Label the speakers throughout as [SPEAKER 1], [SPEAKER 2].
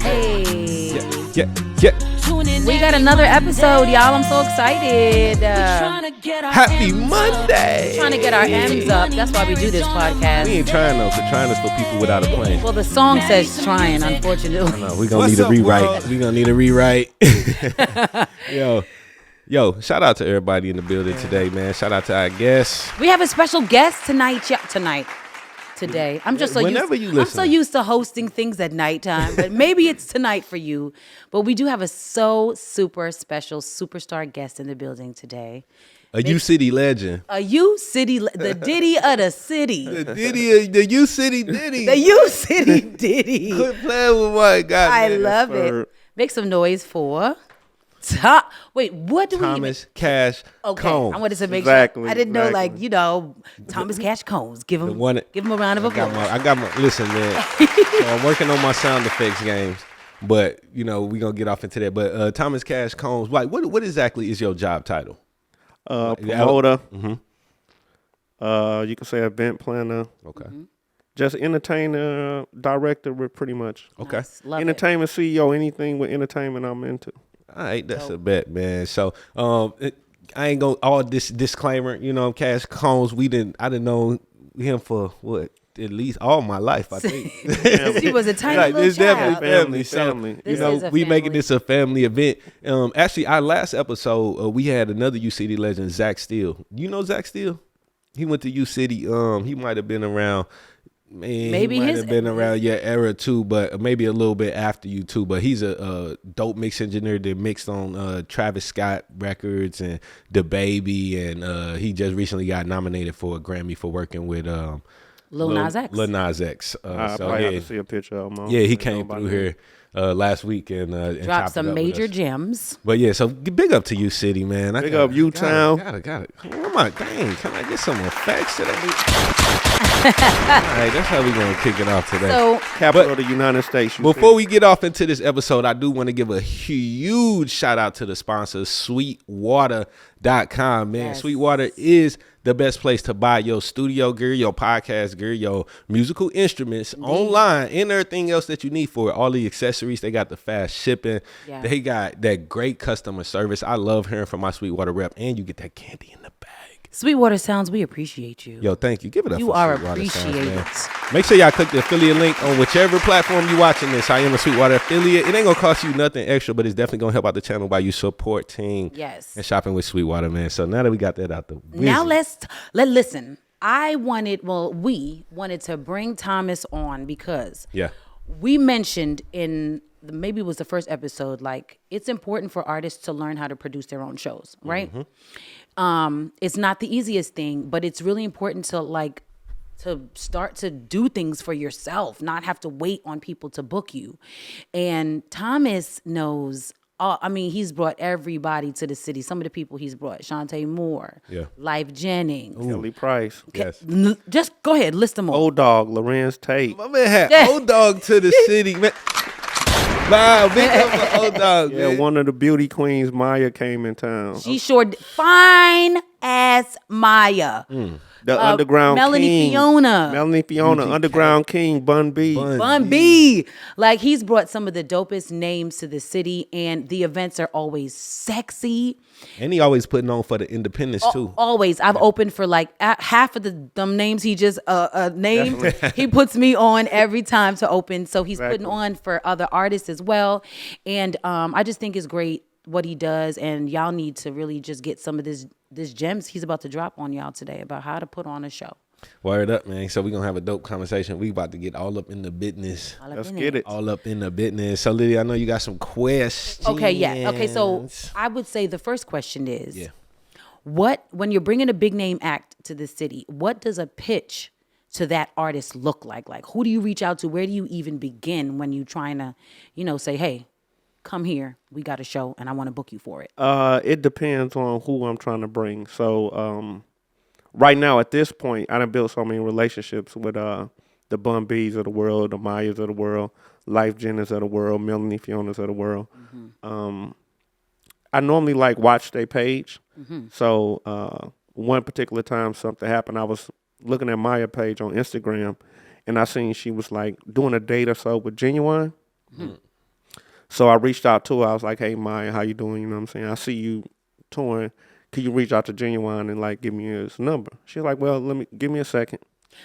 [SPEAKER 1] Hey.
[SPEAKER 2] Yeah.
[SPEAKER 1] We got another episode, y'all. I'm so excited.
[SPEAKER 2] Happy Monday.
[SPEAKER 1] Trying to get our M's up. That's why we do this podcast.
[SPEAKER 2] We ain't trying though, because trying is for people without a plan.
[SPEAKER 1] Well, the song says trying, unfortunately.
[SPEAKER 2] I know, we're going to need a rewrite. We're going to need a rewrite. Yo, shout out to everybody in the building today, man. Shout out to our guests.
[SPEAKER 1] We have a special guest today. I'm just so used to hosting things at nighttime, but maybe it's tonight for you. But we do have a super special superstar guest in the building today.
[SPEAKER 2] A U-City legend.
[SPEAKER 1] The Diddy of the city.
[SPEAKER 2] The U-City Diddy.
[SPEAKER 1] The U-City Diddy.
[SPEAKER 2] Quit playing with my guy.
[SPEAKER 1] I love it. Make some noise for... Wait, what do
[SPEAKER 2] Thomas Cash Cohnes.
[SPEAKER 1] I wanted to make sure. I didn't know, Thomas Cash Cohnes. Give him a round of applause.
[SPEAKER 2] Listen, man. So I'm working on my sound effects games, but we're gonna get off into that. But Thomas Cash Cohnes, like, what exactly is your job title?
[SPEAKER 3] Promoter. Mm-hmm. You can say event planner.
[SPEAKER 2] Okay. Mm-hmm.
[SPEAKER 3] Just entertainer, director, pretty much.
[SPEAKER 2] Okay.
[SPEAKER 1] Nice. Love
[SPEAKER 3] entertainment CEO, anything with entertainment I'm into.
[SPEAKER 2] All right, that's a bet, man. So, I ain't gonna all this disclaimer. Cash Cohnes. I didn't know him for what, at least all my life. I think
[SPEAKER 1] he was a tiny little child.
[SPEAKER 2] Definitely family. So, we making this a family event. Actually, our last episode, we had another U-City legend, Zach Steele. You know Zach Steele? He went to U-City. He might have been around. Man,
[SPEAKER 1] maybe
[SPEAKER 2] he might have been around your era too, but maybe a little bit after you too. But he's a dope mix engineer that mixed on Travis Scott records and The Baby, and he just recently got nominated for a Grammy for working with
[SPEAKER 1] Lil Nas X.
[SPEAKER 3] I probably have to see a picture of him.
[SPEAKER 2] Yeah, he came through here last week and
[SPEAKER 1] dropped some major gems.
[SPEAKER 2] But yeah, so big up to you, City, man.
[SPEAKER 3] Big up U-Town.
[SPEAKER 2] Got it. Oh my dang! Can I get some effects today? All right, that's how we gonna kick it off today.
[SPEAKER 1] So,
[SPEAKER 3] capital of the United States.
[SPEAKER 2] Before we get off into this episode, I do want to give a huge shout out to the sponsor, Sweetwater.com, man. Yes. Sweetwater is the best place to buy your studio gear, your podcast gear, your musical instruments online, and everything else that you need for it. All the accessories. They got the fast shipping. Yeah. They got that great customer service. I love hearing from my Sweetwater rep, and you get that candy in the bag.
[SPEAKER 1] Sweetwater Sounds, we appreciate you.
[SPEAKER 2] Yo, thank you. Give it up.
[SPEAKER 1] You are appreciated.
[SPEAKER 2] Make sure y'all click the affiliate link on whichever platform you watching this. I am a Sweetwater affiliate. It ain't gonna cost you nothing extra, but it's definitely gonna help out the channel by you supporting and shopping with Sweetwater, man. So now that we got that out the way.
[SPEAKER 1] Now listen. We wanted to bring Thomas on because we mentioned in maybe it was the first episode, like it's important for artists to learn how to produce their own shows, right? Mm-hmm. It's not the easiest thing, but it's really important to start to do things for yourself, not have to wait on people to book you. And Thomas knows, he's brought everybody to the city. Some of the people he's brought, Chante Moore, Lyfe Jennings.
[SPEAKER 3] Kelly Price.
[SPEAKER 2] Yes.
[SPEAKER 1] Just go ahead, list them all.
[SPEAKER 3] Old Dog, Larenz Tate.
[SPEAKER 2] My man had Old Dog to the city, man. Wow, big up for Old Dog.
[SPEAKER 3] Yeah, one of the beauty queens, Maya, came in town.
[SPEAKER 1] She fine ass Maya.
[SPEAKER 3] The underground
[SPEAKER 1] Melanie
[SPEAKER 3] king. Melanie Fiona, underground king, Bun B.
[SPEAKER 1] Bun B. Like, he's brought some of the dopest names to the city, and the events are always sexy.
[SPEAKER 2] And he always putting on for the independents too.
[SPEAKER 1] Always. I've opened for like half of them names he just named. He puts me on every time to open. So he's putting on for other artists as well. And I just think it's great what he does, and y'all need to really just get some of this gems he's about to drop on y'all today about how to put on a show.
[SPEAKER 2] Word up, man. So we're going to have a dope conversation. We about to get all up in the business.
[SPEAKER 3] Let's get it.
[SPEAKER 2] All up in the business. So, Lydia, I know you got some questions.
[SPEAKER 1] Okay, yeah. Okay, so I would say the first question is, when you're bringing a big name act to the city, what does a pitch to that artist look like? Like, who do you reach out to? Where do you even begin when you're trying to, say, hey, come here, we got a show, and I want to book you for it?
[SPEAKER 3] It depends on who I'm trying to bring. So, right now, at this point, I done built so many relationships with the Bun B's of the world, the Mayas of the world, Lyfe Jennings of the world, Melanie Fiona's of the world. Mm-hmm. I normally watch their page. Mm-hmm. So one particular time something happened, I was looking at Maya page on Instagram, and I seen she was doing a date or so with Genuine. Mm-hmm. So I reached out to her. I was like, hey, Maya, how you doing? You know what I'm saying? I see you touring. Can you reach out to Genuine and like give me his number? She's like, well, give me a second.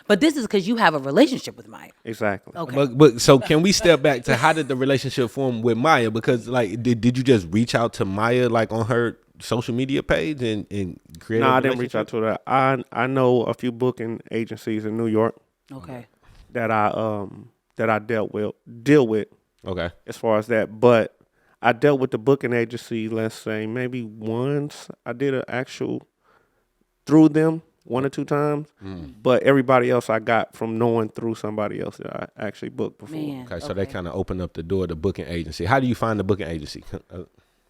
[SPEAKER 1] But this is because you have a relationship with Maya.
[SPEAKER 3] Exactly.
[SPEAKER 1] Okay.
[SPEAKER 2] But so can we step back to how did the relationship form with Maya? Because like, did you just reach out to Maya like on her social media page and create?
[SPEAKER 3] No, I didn't reach out to her. I know a few booking agencies in New York.
[SPEAKER 1] Okay.
[SPEAKER 3] That I deal with.
[SPEAKER 2] Okay.
[SPEAKER 3] As far as that, but I dealt with the booking agency, let's say maybe once. I did an actual through them 1 or 2 times, but everybody else I got from knowing through somebody else that I actually booked before.
[SPEAKER 1] Man,
[SPEAKER 2] Okay, so they kind of opened up the door to booking agency. How do you find the booking agency?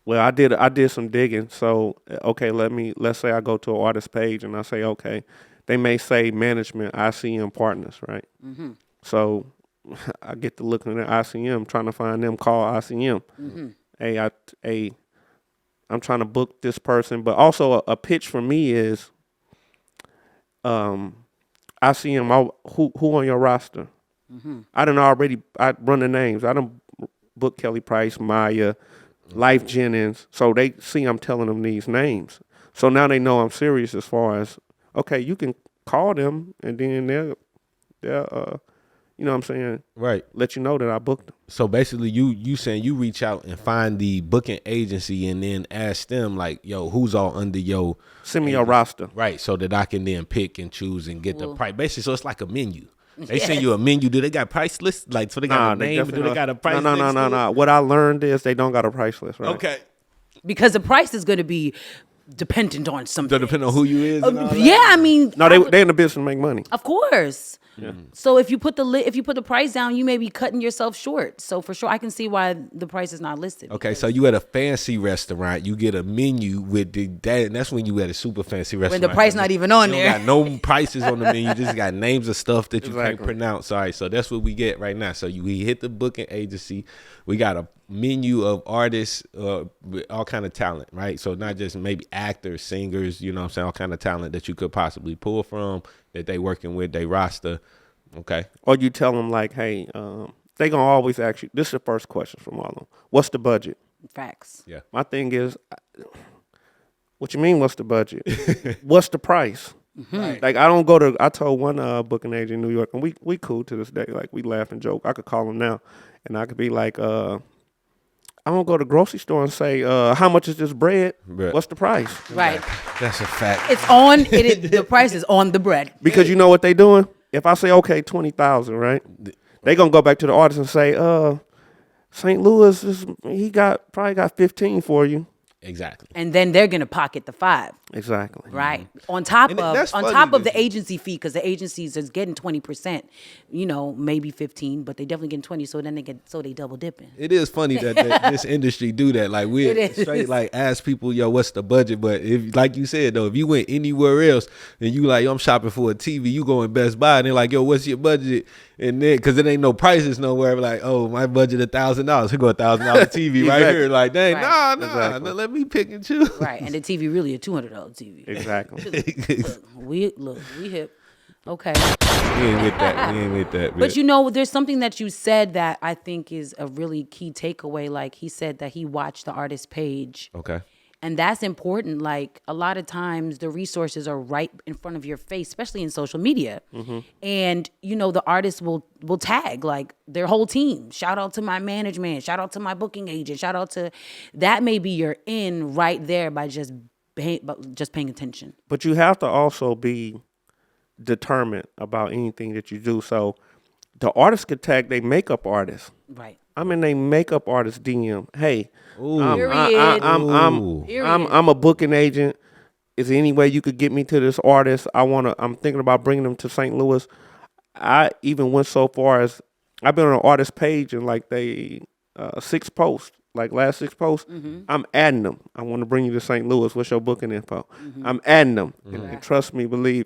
[SPEAKER 3] Well, I did some digging. So okay, let's say I go to an artist page and I say, okay, they may say management, ICM partners, right? Mm-hmm. So I get to looking at ICM, trying to find them, call ICM. Mm-hmm. Hey, I'm trying to book this person, but also a pitch for me is, ICM, who on your roster? Mm-hmm. I run the names. I done book Kelly Price, Maya, Lyfe Jennings. So they see I'm telling them these names. So now they know I'm serious as far as, okay, you can call them and then they'll you know what I'm saying?
[SPEAKER 2] Right.
[SPEAKER 3] Let you know that I booked them.
[SPEAKER 2] So basically you saying you reach out and find the booking agency and then ask them like, yo, who's all under your
[SPEAKER 3] send me your roster.
[SPEAKER 2] Right. So that I can then pick and choose and get the price. Basically, so it's like a menu. They send you a menu. Do they got price lists? Like, so they got a name? Do they got a price list?
[SPEAKER 3] No. What I learned is they don't got a price list, right?
[SPEAKER 2] Okay.
[SPEAKER 1] Because the price is going to be dependent on something.
[SPEAKER 2] So depending on who you is. And all that?
[SPEAKER 1] Yeah, I mean.
[SPEAKER 3] No, they in the business to make money.
[SPEAKER 1] Of course.
[SPEAKER 3] Yeah.
[SPEAKER 1] So if you put the price down, you may be cutting yourself short. So for sure, I can see why the price is not listed.
[SPEAKER 2] Okay, so you at a fancy restaurant, you get a menu with and that's when you at a super fancy restaurant.
[SPEAKER 1] When the price not even on there.
[SPEAKER 2] You got no prices on the menu, you just got names of stuff that you can't pronounce. All right, so that's what we get right now. So we hit the booking agency, we got a menu of artists with all kind of talent, right? So not just maybe actors, singers, you know what I'm saying, all kind of talent that you could possibly pull from that they working with, they roster. Okay.
[SPEAKER 3] Or you tell them like, hey, they gonna always ask you, this is the first question from all of them. What's the budget?
[SPEAKER 1] Facts.
[SPEAKER 2] Yeah.
[SPEAKER 3] My thing is, what you mean what's the budget? What's the price? Mm-hmm. Right. Like I told one booking agent in New York, and we cool to this day, like we laugh and joke. I could call him now and I could be like, I don't go to the grocery store and say, how much is this bread? What's the price?
[SPEAKER 1] Right.
[SPEAKER 2] That's a fact.
[SPEAKER 1] It's on, the price is on the bread.
[SPEAKER 3] Because you know what they doing? If I say, okay, 20,000, right? They going to go back to the artist and say, St. Louis, probably got 15 for you.
[SPEAKER 2] Exactly.
[SPEAKER 1] And then they're going to pocket the 5.
[SPEAKER 3] Exactly.
[SPEAKER 1] Right. Mm-hmm. On top of the agency fee, because the agencies is getting 20%, maybe 15, but they definitely getting 20. So then they double dipping.
[SPEAKER 2] It is funny that this industry do that. Like we straight like ask people, yo, what's the budget? But if, like you said though, if you went anywhere else and you like, yo, I'm shopping for a TV, you go in Best Buy and they're like, yo, what's your budget? And then, cause it ain't no prices nowhere. Like, oh, my budget $1,000. Here go $1,000 TV right here. Like, dang, nah, exactly. Let me pick and choose.
[SPEAKER 1] Right, and the TV really a $200 TV.
[SPEAKER 3] Exactly.
[SPEAKER 1] we hip. Okay.
[SPEAKER 2] We ain't with that.
[SPEAKER 1] But there's something that you said that I think is a really key takeaway. Like he said that he watched the artist page.
[SPEAKER 2] Okay.
[SPEAKER 1] And that's important. Like a lot of times the resources are right in front of your face, especially in social media. Mm-hmm. And, the artists will tag like their whole team. Shout out to my management. Shout out to my booking agent. Shout out to that. May be you're in right there by just paying attention.
[SPEAKER 3] But you have to also be determined about anything that you do. So the artist could tag their makeup artist.
[SPEAKER 1] Right.
[SPEAKER 3] I'm in a makeup artist DM. Hey, I'm a booking agent. Is there any way you could get me to this artist? I'm thinking about bringing them to St. Louis. I even went so far as I've been on an artist page and like they 6 posts, like last 6 posts. Mm-hmm. I'm adding them. I want to bring you to St. Louis. What's your booking info? Mm-hmm. I'm adding them. Mm-hmm. And trust me, believe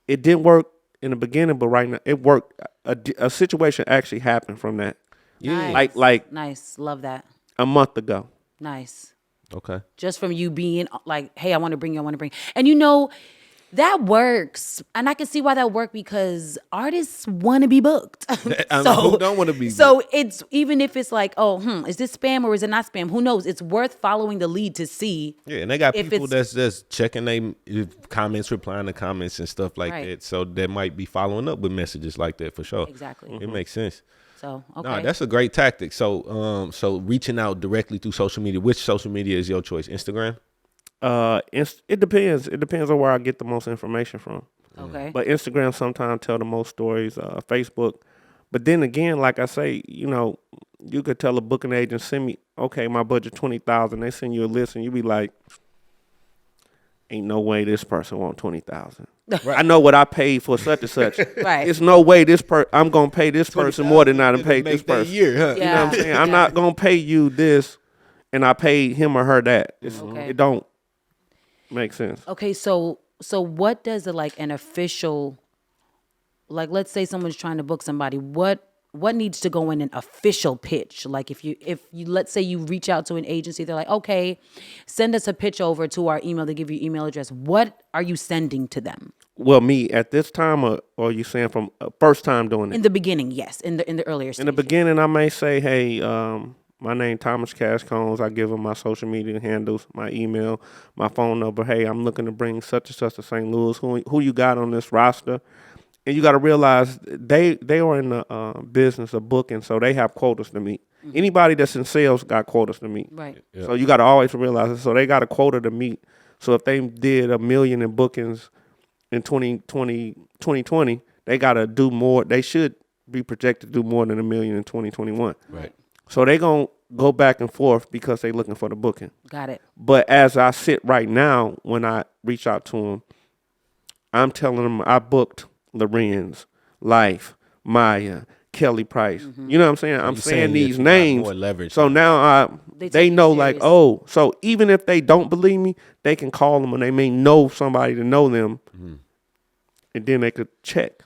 [SPEAKER 3] it didn't work in the beginning, but right now it worked. A situation actually happened from that.
[SPEAKER 1] Yeah,
[SPEAKER 3] like
[SPEAKER 1] nice, love that.
[SPEAKER 3] A month ago.
[SPEAKER 1] Nice.
[SPEAKER 2] Okay.
[SPEAKER 1] Just from you being like, hey, I want to bring. And That works. And I can see why that worked because artists want to be booked.
[SPEAKER 2] I mean, who don't want to be
[SPEAKER 1] so
[SPEAKER 2] booked?
[SPEAKER 1] it's even if it's like, is this spam or is it not spam? Who knows? It's worth following the lead to see.
[SPEAKER 2] Yeah, and they got people that's checking their comments, replying to comments and stuff like that. So they might be following up with messages like that for sure.
[SPEAKER 1] Exactly.
[SPEAKER 2] It makes sense.
[SPEAKER 1] So, okay.
[SPEAKER 2] No, that's a great tactic. So so reaching out directly through social media. Which social media is your choice? Instagram?
[SPEAKER 3] It depends. It depends on where I get the most information from.
[SPEAKER 1] Okay.
[SPEAKER 3] But Instagram sometimes tell the most stories. Facebook, but then again, like I say, you could tell a booking agent, send me, okay, my budget $20,000. They send you a list, and you be like, ain't no way this person want $20,000. Right. I know what I paid for such and such.
[SPEAKER 1] Right.
[SPEAKER 3] It's no way I'm gonna pay this person more than I done paid this person.
[SPEAKER 2] Year, huh?
[SPEAKER 1] Yeah.
[SPEAKER 3] You know what I'm saying? I'm not gonna pay you this, and I paid him or her that. It don't make sense.
[SPEAKER 1] Okay, so what does an official, like, let's say someone's trying to book somebody, what needs to go in an official pitch? Like if you let's say you reach out to an agency, they're like, okay, send us a pitch over to our email. They give you email address. What are you sending to them?
[SPEAKER 3] Well, me at this time, or are you saying from first time doing it?
[SPEAKER 1] In the beginning, yes. In the earlier stage.
[SPEAKER 3] In the beginning, I may say, hey, my name Thomas Cohnes. I give them my social media handles, my email, my phone number. Hey, I'm looking to bring such and such to St. Louis. Who you got on this roster? And you got to realize they are in the business of booking, so they have quotas to meet. Mm-hmm. Anybody that's in sales got quotas to meet.
[SPEAKER 1] Right.
[SPEAKER 2] Yep.
[SPEAKER 3] So you got to always realize it. So they got a quota to meet. So if they did 1 million in bookings in 2020, they got to do more. They should be projected to do more than 1 million in 2021.
[SPEAKER 2] Right.
[SPEAKER 3] So they going to go back and forth because they looking for the booking.
[SPEAKER 1] Got it.
[SPEAKER 3] But as I sit right now, when I reach out to them, I'm telling them I booked Larenz, Lyfe, Maya, Kelly Price. Mm-hmm. You know what I'm saying? I'm saying these names.
[SPEAKER 2] More leverage,
[SPEAKER 3] so now they know like, oh, so even if they don't believe me, they can call them and they may know somebody to know them. Mm-hmm. And then they could check.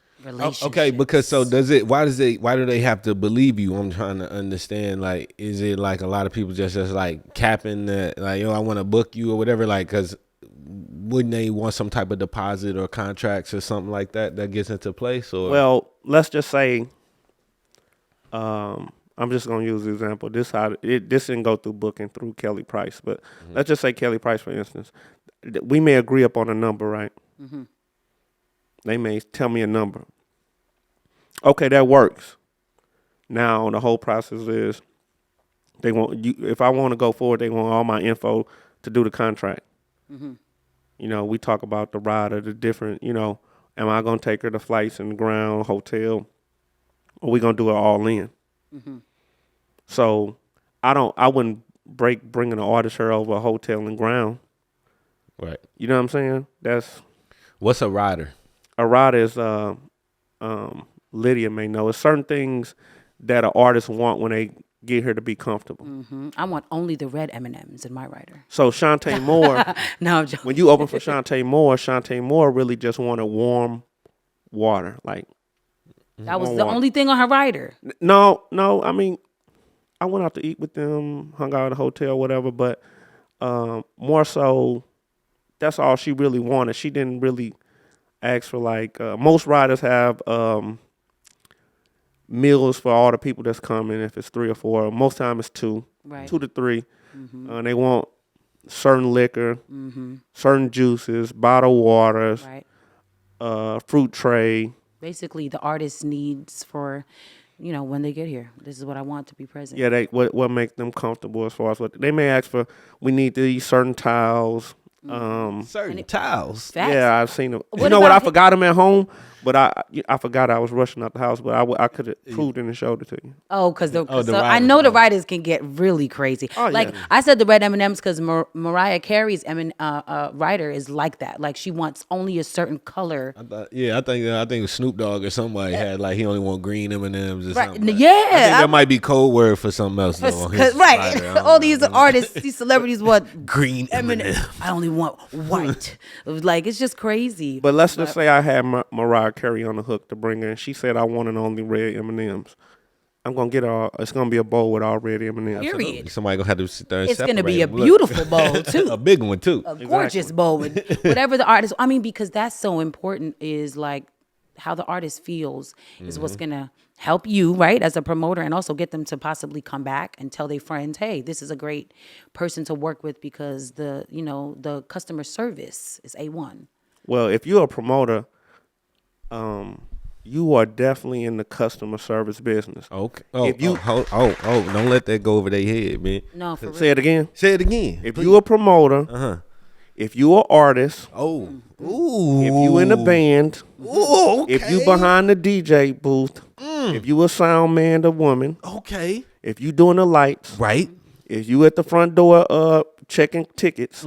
[SPEAKER 2] Okay, because why do they have to believe you? I'm trying to understand, like, is it like a lot of people just like capping that, like, I want to book you or whatever, like, because wouldn't they want some type of deposit or contracts or something like that gets into place? Or
[SPEAKER 3] well, let's just say, I'm just gonna use the example. This didn't go through booking through Kelly Price, but let's just say Kelly Price, for instance, we may agree upon a number, right? Mm-hmm. They may tell me a number. Okay, that works. Now the whole process is they want you. If I want to go forward, they want all my info to do the contract. Mm-hmm. We talk about the rider, the different. Am I gonna take her to flights and ground, hotel, or we gonna do it all in? Mm-hmm. So I wouldn't bringing an artist her over a hotel and ground.
[SPEAKER 2] Right.
[SPEAKER 3] You know what I'm saying?
[SPEAKER 2] What's a rider?
[SPEAKER 3] A rider is Lydia may know. It's certain things that an artist want when they get her to be comfortable.
[SPEAKER 1] Mm-hmm. I want only the red M&Ms in my rider.
[SPEAKER 3] So Chante Moore,
[SPEAKER 1] no, I'm joking.
[SPEAKER 3] When you open for Chante Moore really just wanted warm water. Like
[SPEAKER 1] that was the only thing on her rider.
[SPEAKER 3] No. I mean, I went out to eat with them, hung out at a hotel, whatever. But more so, that's all she really wanted. She didn't really ask for most riders have meals for all the people that's coming. If it's 3 or 4, most time it's 2, right. 2 to 3. Mm-hmm. They want certain liquor, certain juices, bottled waters, right. Fruit tray.
[SPEAKER 1] Basically, the artist needs for, when they get here. This is what I want to be present.
[SPEAKER 3] Yeah, what make them comfortable as far as what they may ask for. We need these certain towels.
[SPEAKER 2] Certain towels.
[SPEAKER 1] Facts.
[SPEAKER 3] Yeah, I've seen them. What I forgot them at home, but I forgot I was rushing out the house, but I could have proved it and showed it to you.
[SPEAKER 1] Oh, because I know the writers can get really crazy. Oh, yeah. I said the red M&Ms because Mariah Carey's writer is like that. Like she wants only a certain color.
[SPEAKER 2] I think Snoop Dogg or somebody had he only want green M&Ms or something.
[SPEAKER 1] Yeah,
[SPEAKER 2] I think that might be code word for something else.
[SPEAKER 1] Right, all these artists, these celebrities want
[SPEAKER 2] green M&Ms.
[SPEAKER 1] I only want white. It's just crazy.
[SPEAKER 3] But let's just say I had Mariah Carey on the hook to bring her, and she said I wanted only red M&Ms. I'm gonna get it's gonna be a bowl with all red M&Ms.
[SPEAKER 1] Period.
[SPEAKER 2] Somebody gonna have to sit there and
[SPEAKER 1] It's gonna be a
[SPEAKER 2] separate them.
[SPEAKER 1] beautiful bowl too.
[SPEAKER 2] A big one too.
[SPEAKER 1] A gorgeous bowl with whatever the artist. I mean, because that's so important. Is like how the artist feels is what's gonna help you, right, as a promoter, and also get them to possibly come back and tell their friends, hey, this is a great person to work with because the customer service is A1.
[SPEAKER 3] Well, if you're a promoter, you are definitely in the customer service business.
[SPEAKER 2] Okay. Don't let that go over their head, man.
[SPEAKER 1] No, for real.
[SPEAKER 3] Say it again.
[SPEAKER 2] Say it again.
[SPEAKER 3] If you're a promoter, if you're an artist,
[SPEAKER 2] ooh,
[SPEAKER 3] if you in a band,
[SPEAKER 2] ooh, okay.
[SPEAKER 3] if you behind the DJ booth, if you a sound man or woman,
[SPEAKER 2] okay,
[SPEAKER 3] if you doing the lights,
[SPEAKER 2] right,
[SPEAKER 3] if you at the front door checking tickets,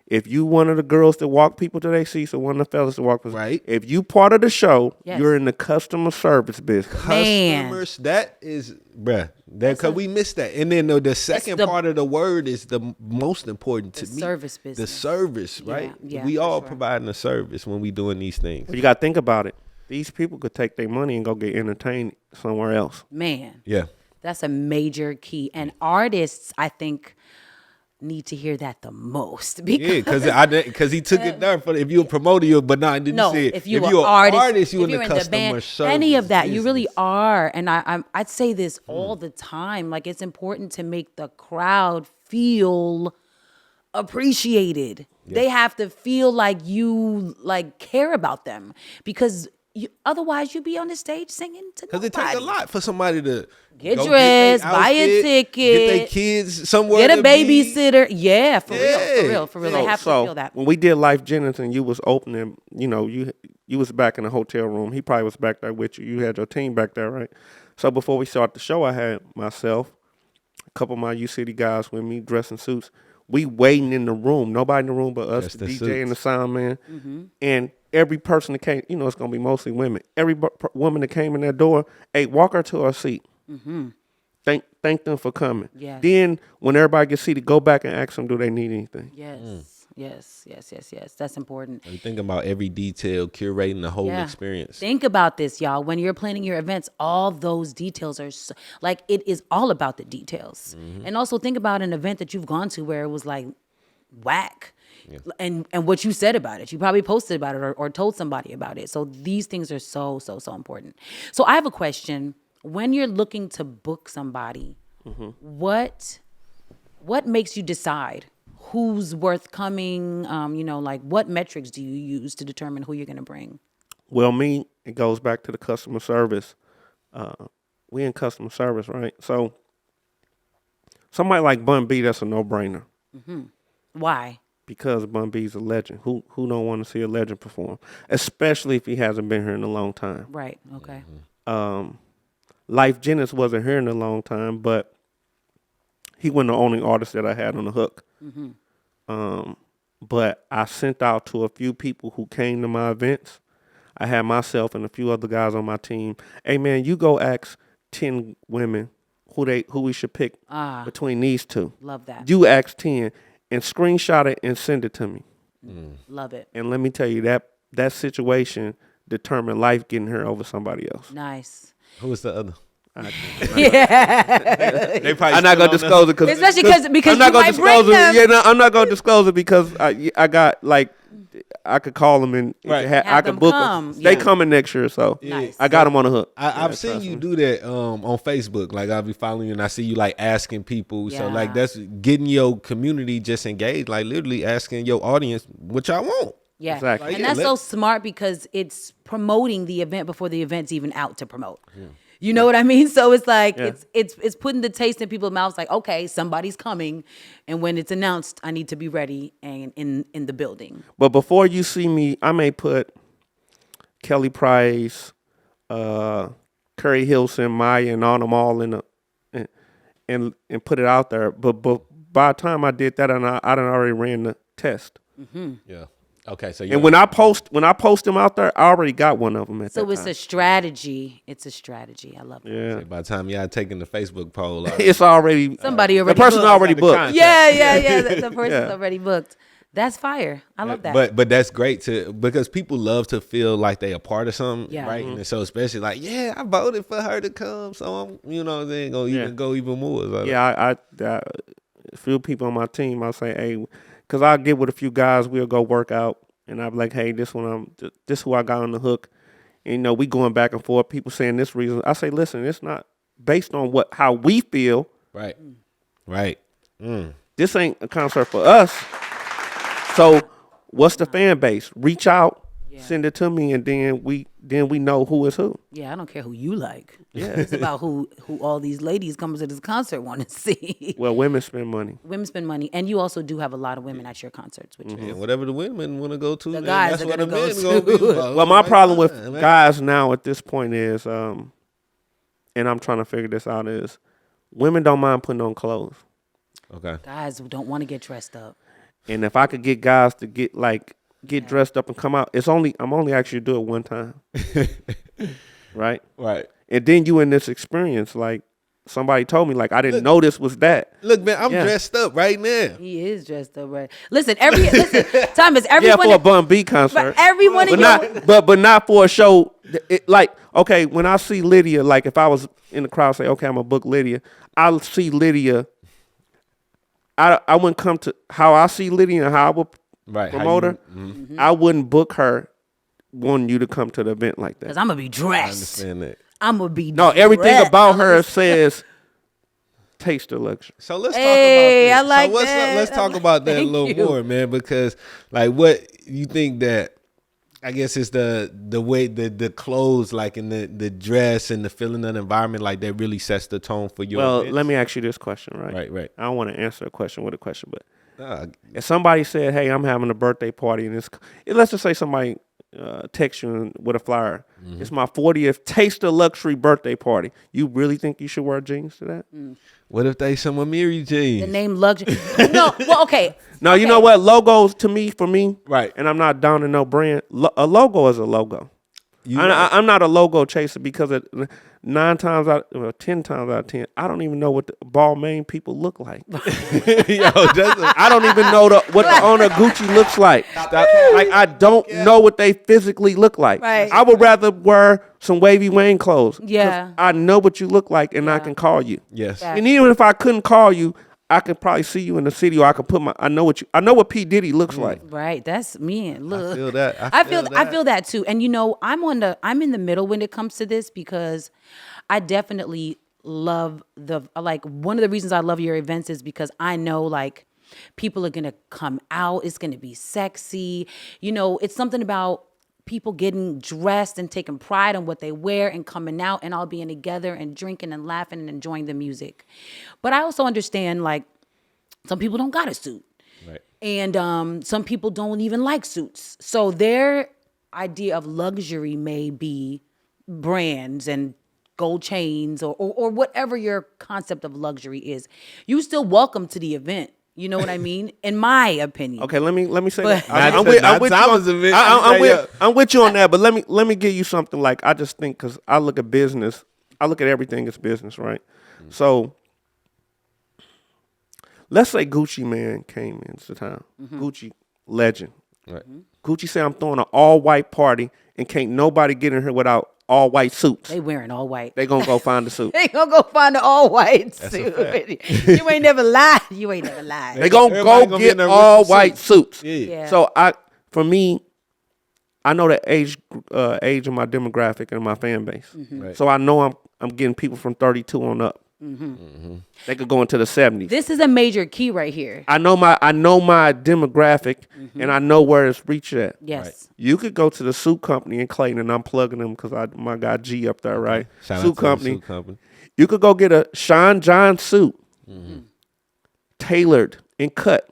[SPEAKER 3] if you one of the girls that walk people to their seats or one of the fellas that walk people,
[SPEAKER 2] right,
[SPEAKER 3] if you part of the show,
[SPEAKER 1] Yes.
[SPEAKER 3] you're in the customer service business.
[SPEAKER 1] Man.
[SPEAKER 2] Customers, that is, bruh, that because we missed that. And then the second part of the word is the most important to me.
[SPEAKER 1] Service business.
[SPEAKER 2] The service, right?
[SPEAKER 1] Yeah,
[SPEAKER 2] we
[SPEAKER 1] for
[SPEAKER 2] all
[SPEAKER 1] sure.
[SPEAKER 2] providing a service when we doing these things.
[SPEAKER 3] But you got to think about it. These people could take their money and go get entertained somewhere else.
[SPEAKER 1] Man.
[SPEAKER 2] Yeah.
[SPEAKER 1] That's a major key. And artists, I think, need to hear that the most. Because
[SPEAKER 2] because he took it there for if you're a promoter, but not didn't say it.
[SPEAKER 1] if you're
[SPEAKER 2] an
[SPEAKER 1] an
[SPEAKER 2] artist, you
[SPEAKER 1] if
[SPEAKER 2] in the
[SPEAKER 1] you're
[SPEAKER 2] customer
[SPEAKER 1] band,
[SPEAKER 2] service.
[SPEAKER 1] any of that, you
[SPEAKER 2] business.
[SPEAKER 1] really are. And I'd say this all the time. Like, it's important to make the crowd feel appreciated. Yeah. They have to feel like you care about them, because otherwise you'd be on the stage singing to nobody.
[SPEAKER 2] Because it takes a lot for somebody to
[SPEAKER 1] get dressed, buy a ticket,
[SPEAKER 2] get their kids somewhere,
[SPEAKER 1] get a babysitter. Yeah, for real. They have to feel that.
[SPEAKER 3] When we did Lyfe Jennings and you was opening, you was back in the hotel room. He probably was back there with you. You had your team back there, right? So before we started the show, I had myself, a couple of my U-City guys with me, dressed in suits. We waiting in the room. Nobody in the room but us, the DJ suits. And the sound man. Mm-hmm. And every person that came, it's going to be mostly women. Every woman that came in that door, hey, walk her to her seat. Mm-hmm. Thank them for coming.
[SPEAKER 1] Yes.
[SPEAKER 3] Then when everybody gets seated, go back and ask them, do they need anything?
[SPEAKER 1] Yes. That's important.
[SPEAKER 2] You think about every detail, curating the whole experience.
[SPEAKER 1] Think about this, y'all. When you're planning your events, all those details are it is all about the details. Mm-hmm. And also think about an event that you've gone to where it was like whack. Yeah. And what you said about it. You probably posted about it or told somebody about it. So these things are so important. So I have a question. When you're looking to book somebody, what makes you decide who's worth coming? What metrics do you use to determine who you're going to bring?
[SPEAKER 3] Well, it goes back to the customer service. We in customer service, right? So somebody like Bun B, that's a no-brainer. Mm-hmm.
[SPEAKER 1] Why?
[SPEAKER 3] Because Bun B's a legend. Who don't want to see a legend perform? Especially if he hasn't been here in a long time.
[SPEAKER 1] Right, okay.
[SPEAKER 3] Lyfe Jennings wasn't here in a long time, but he wasn't the only artist that I had on the hook. Mm-hmm. But I sent out to a few people who came to my events. I had myself and a few other guys on my team. Hey, man, you go ask 10 women who we should pick between these two.
[SPEAKER 1] Love that.
[SPEAKER 3] You ask 10 and screenshot it and send it to me.
[SPEAKER 1] Love it.
[SPEAKER 3] And let me tell you, that situation determined Lyfe getting her over somebody else.
[SPEAKER 1] Nice.
[SPEAKER 2] Who was the other?
[SPEAKER 3] They probably I'm not gonna disclose it
[SPEAKER 1] because I'm not gonna disclose it.
[SPEAKER 3] Yeah, I'm not gonna disclose it because I got I could call them and I could book them. They coming next year, so nice. I got them on the hook.
[SPEAKER 2] I've seen you do that on Facebook. Like I'll be following you and I see you asking people. Yeah. So that's getting your community just engaged. Like literally asking your audience what y'all want.
[SPEAKER 1] Yeah,
[SPEAKER 3] exactly.
[SPEAKER 1] And that's so smart because it's promoting the event before the event's even out to promote. Yeah. You know what I mean? So it's it's putting the taste in people's mouths. Like, okay, somebody's coming, and when it's announced, I need to be ready and in the building.
[SPEAKER 3] But before you see me, I may put Kelly Price, Curry Hilson, Maya, and all them all in and put it out there. But by the time I did that, I done already ran the test.
[SPEAKER 2] Mm-hmm. Yeah. Okay, so
[SPEAKER 3] when I post them out there, I already got one of them at that time.
[SPEAKER 1] So it's a strategy. It's a strategy. I love it.
[SPEAKER 3] Yeah.
[SPEAKER 2] So by the time y'all taking the Facebook poll,
[SPEAKER 3] it's already
[SPEAKER 1] somebody already.
[SPEAKER 3] The person
[SPEAKER 1] booked.
[SPEAKER 3] already booked.
[SPEAKER 1] Yeah. The person's already booked. That's fire. I love that.
[SPEAKER 2] But that's great because people love to feel like they a part of something, right?
[SPEAKER 1] Mm-hmm.
[SPEAKER 2] And so especially like, I voted for her to come, so I'm, gonna even go even more. So
[SPEAKER 3] I a few people on my team, I'll say, hey, because I'll get with a few guys, we'll go work out, and I'll be like, hey, this who I got on the hook. And, we going back and forth, people saying this reason. I say, listen, it's not based on how we feel.
[SPEAKER 2] Right. Right.
[SPEAKER 3] This ain't a concert for us. So what's the fan base? Reach out, send it to me, and then we know who is who.
[SPEAKER 1] Yeah, I don't care who you like.
[SPEAKER 3] Yeah.
[SPEAKER 1] It's about who all these ladies coming to this concert want to see.
[SPEAKER 3] Well, women spend money.
[SPEAKER 1] Women spend money. And you also do have a lot of women at your concerts, which
[SPEAKER 2] And whatever the women want to go to,
[SPEAKER 1] the guys
[SPEAKER 2] that's
[SPEAKER 1] are
[SPEAKER 2] what
[SPEAKER 1] going
[SPEAKER 2] the
[SPEAKER 1] to
[SPEAKER 2] men
[SPEAKER 1] go
[SPEAKER 2] gonna
[SPEAKER 1] to.
[SPEAKER 2] be about.
[SPEAKER 3] Well, my problem with guys now at this point is, and I'm trying to figure this out, is women don't mind putting on clothes.
[SPEAKER 2] Okay.
[SPEAKER 1] Guys don't want to get dressed up.
[SPEAKER 3] And if I could get guys to get dressed up and come out, I'm only actually do it one time. Right?
[SPEAKER 2] Right.
[SPEAKER 3] And then you in this experience, like somebody told me, like I didn't know this was that.
[SPEAKER 2] Look, man, I'm dressed up right now.
[SPEAKER 1] He is dressed up right. Listen, Thomas, everyone.
[SPEAKER 3] Yeah, for a Bun B concert.
[SPEAKER 1] But everyone in
[SPEAKER 3] but not for a show. Okay, when I see Lydia, like if I was in the crowd, say, okay, I'm gonna book Lydia. I'll see Lydia. I wouldn't come to how I see Lydia and how I would promote her. Mm-hmm. I wouldn't book her wanting you to come to the event like that.
[SPEAKER 1] Because I'm going to be dressed.
[SPEAKER 2] I understand that.
[SPEAKER 1] I'm going to be
[SPEAKER 3] dressed. Everything about her says taste the luxury.
[SPEAKER 2] So let's talk about that.
[SPEAKER 1] I like that.
[SPEAKER 2] Let's talk about that a little more, man, because like what you think that, I guess it's the way the clothes, like in the dress and the feeling of the environment, like that really sets the tone for your events?
[SPEAKER 3] Let me ask you this question, right?
[SPEAKER 2] Right.
[SPEAKER 3] I don't want to answer a question with a question, but if somebody said, hey, I'm having a birthday party, and let's just say somebody text you with a flyer. Mm-hmm. It's my 40th Taste of Luxury birthday party. You really think you should wear jeans to that?
[SPEAKER 2] What if they some Amiri jeans?
[SPEAKER 1] The name luxury. No, well, okay.
[SPEAKER 3] No, you know what? Logos for me,
[SPEAKER 2] right?
[SPEAKER 3] And I'm not down to no brand. A logo is a logo. I'm not a logo chaser because 10 times out of 10, I don't even know what the Balmain people look like. I don't even know what the owner of Gucci looks like. Like I don't know what they physically look like.
[SPEAKER 1] Right.
[SPEAKER 3] I would rather wear some Wavy Wayne clothes.
[SPEAKER 1] Yeah.
[SPEAKER 3] I know what you look like and I can call you.
[SPEAKER 2] Yes.
[SPEAKER 1] Yeah.
[SPEAKER 3] And even if I couldn't call you, I could probably see you in the city, or I could put I know what P. Diddy looks like.
[SPEAKER 1] Right, that's me. Look,
[SPEAKER 2] I feel that.
[SPEAKER 1] I feel that too. And I'm in the middle when it comes to this because I definitely love one of the reasons I love your events is because I know like people are gonna come out. It's gonna be sexy. It's something about people getting dressed and taking pride in what they wear and coming out and all being together and drinking and laughing and enjoying the music. But I also understand like some people don't got a suit.
[SPEAKER 2] Right.
[SPEAKER 1] And some people don't even like suits. So their idea of luxury may be brands and gold chains or whatever your concept of luxury is. You still welcome to the event. You know what I mean? In my opinion.
[SPEAKER 3] Okay, let me say
[SPEAKER 1] But-
[SPEAKER 3] that. I'm with you on that, but let me give you something. Like I just think because I look at business, I look at everything as business, right? Mm-hmm. So let's say Gucci man came into town, Gucci legend.
[SPEAKER 2] Right.
[SPEAKER 3] Gucci say I'm throwing an all white party and can't nobody get in here without all white suits.
[SPEAKER 1] They wearing all white.
[SPEAKER 3] They gonna go find a suit.
[SPEAKER 1] They gonna go find an all white suit. You ain't never lied.
[SPEAKER 3] They gonna go get all white suits.
[SPEAKER 1] Yeah.
[SPEAKER 3] So for me, I know the age of my demographic and my fan base. Mm-hmm. Right. So I know I'm getting people from 32 on up. Mm-hmm. Mm-hmm. They could go into the 70s.
[SPEAKER 1] This is a major key right here.
[SPEAKER 3] I know my demographic, and I know where it's reached at.
[SPEAKER 1] Yes.
[SPEAKER 3] Right. You could go to the suit company in Clayton, and I'm plugging them because my guy G up there, right?
[SPEAKER 2] Shout
[SPEAKER 3] suit
[SPEAKER 2] out to
[SPEAKER 3] company.
[SPEAKER 2] The suit company.
[SPEAKER 3] You could go get a Sean John suit, tailored and cut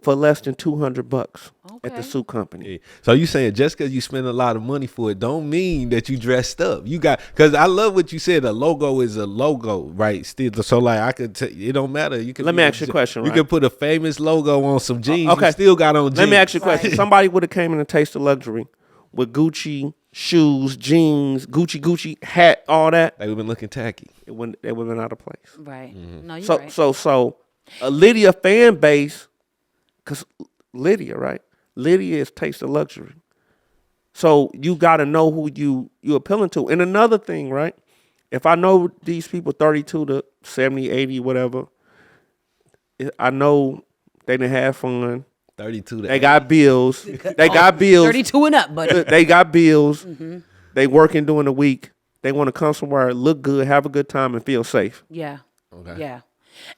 [SPEAKER 3] for less than $200 at the suit company.
[SPEAKER 2] Yeah. So you saying just because you spend a lot of money for it don't mean that you dressed up. You got, because I love what you said. A logo is a logo, right? Still, so like I could it don't matter. You can
[SPEAKER 3] let me ask you a question.
[SPEAKER 2] You
[SPEAKER 3] right?
[SPEAKER 2] can put a famous logo on some jeans.
[SPEAKER 3] Okay,
[SPEAKER 2] you still got on jeans.
[SPEAKER 3] Let me ask you a question. Right. Somebody would have came in and tasted luxury with Gucci shoes, jeans, Gucci hat, all that.
[SPEAKER 2] They would have been looking tacky.
[SPEAKER 3] They would have been out of place.
[SPEAKER 1] Right. No, you're
[SPEAKER 3] so,
[SPEAKER 1] right.
[SPEAKER 3] So a Lydia fan base. Because Lydia, right? Lydia is Taste of Luxury. So you got to know who you appealing to. And another thing, right? If I know these people 32 to 70, 80, whatever, I know they didn't have fun.
[SPEAKER 2] 32 to
[SPEAKER 3] They got bills. They got bills.
[SPEAKER 1] 32 and up, buddy.
[SPEAKER 3] They got bills. They working during the week. They want to come somewhere, look good, have a good time, and feel safe.
[SPEAKER 1] Yeah.
[SPEAKER 2] Okay.
[SPEAKER 1] Yeah.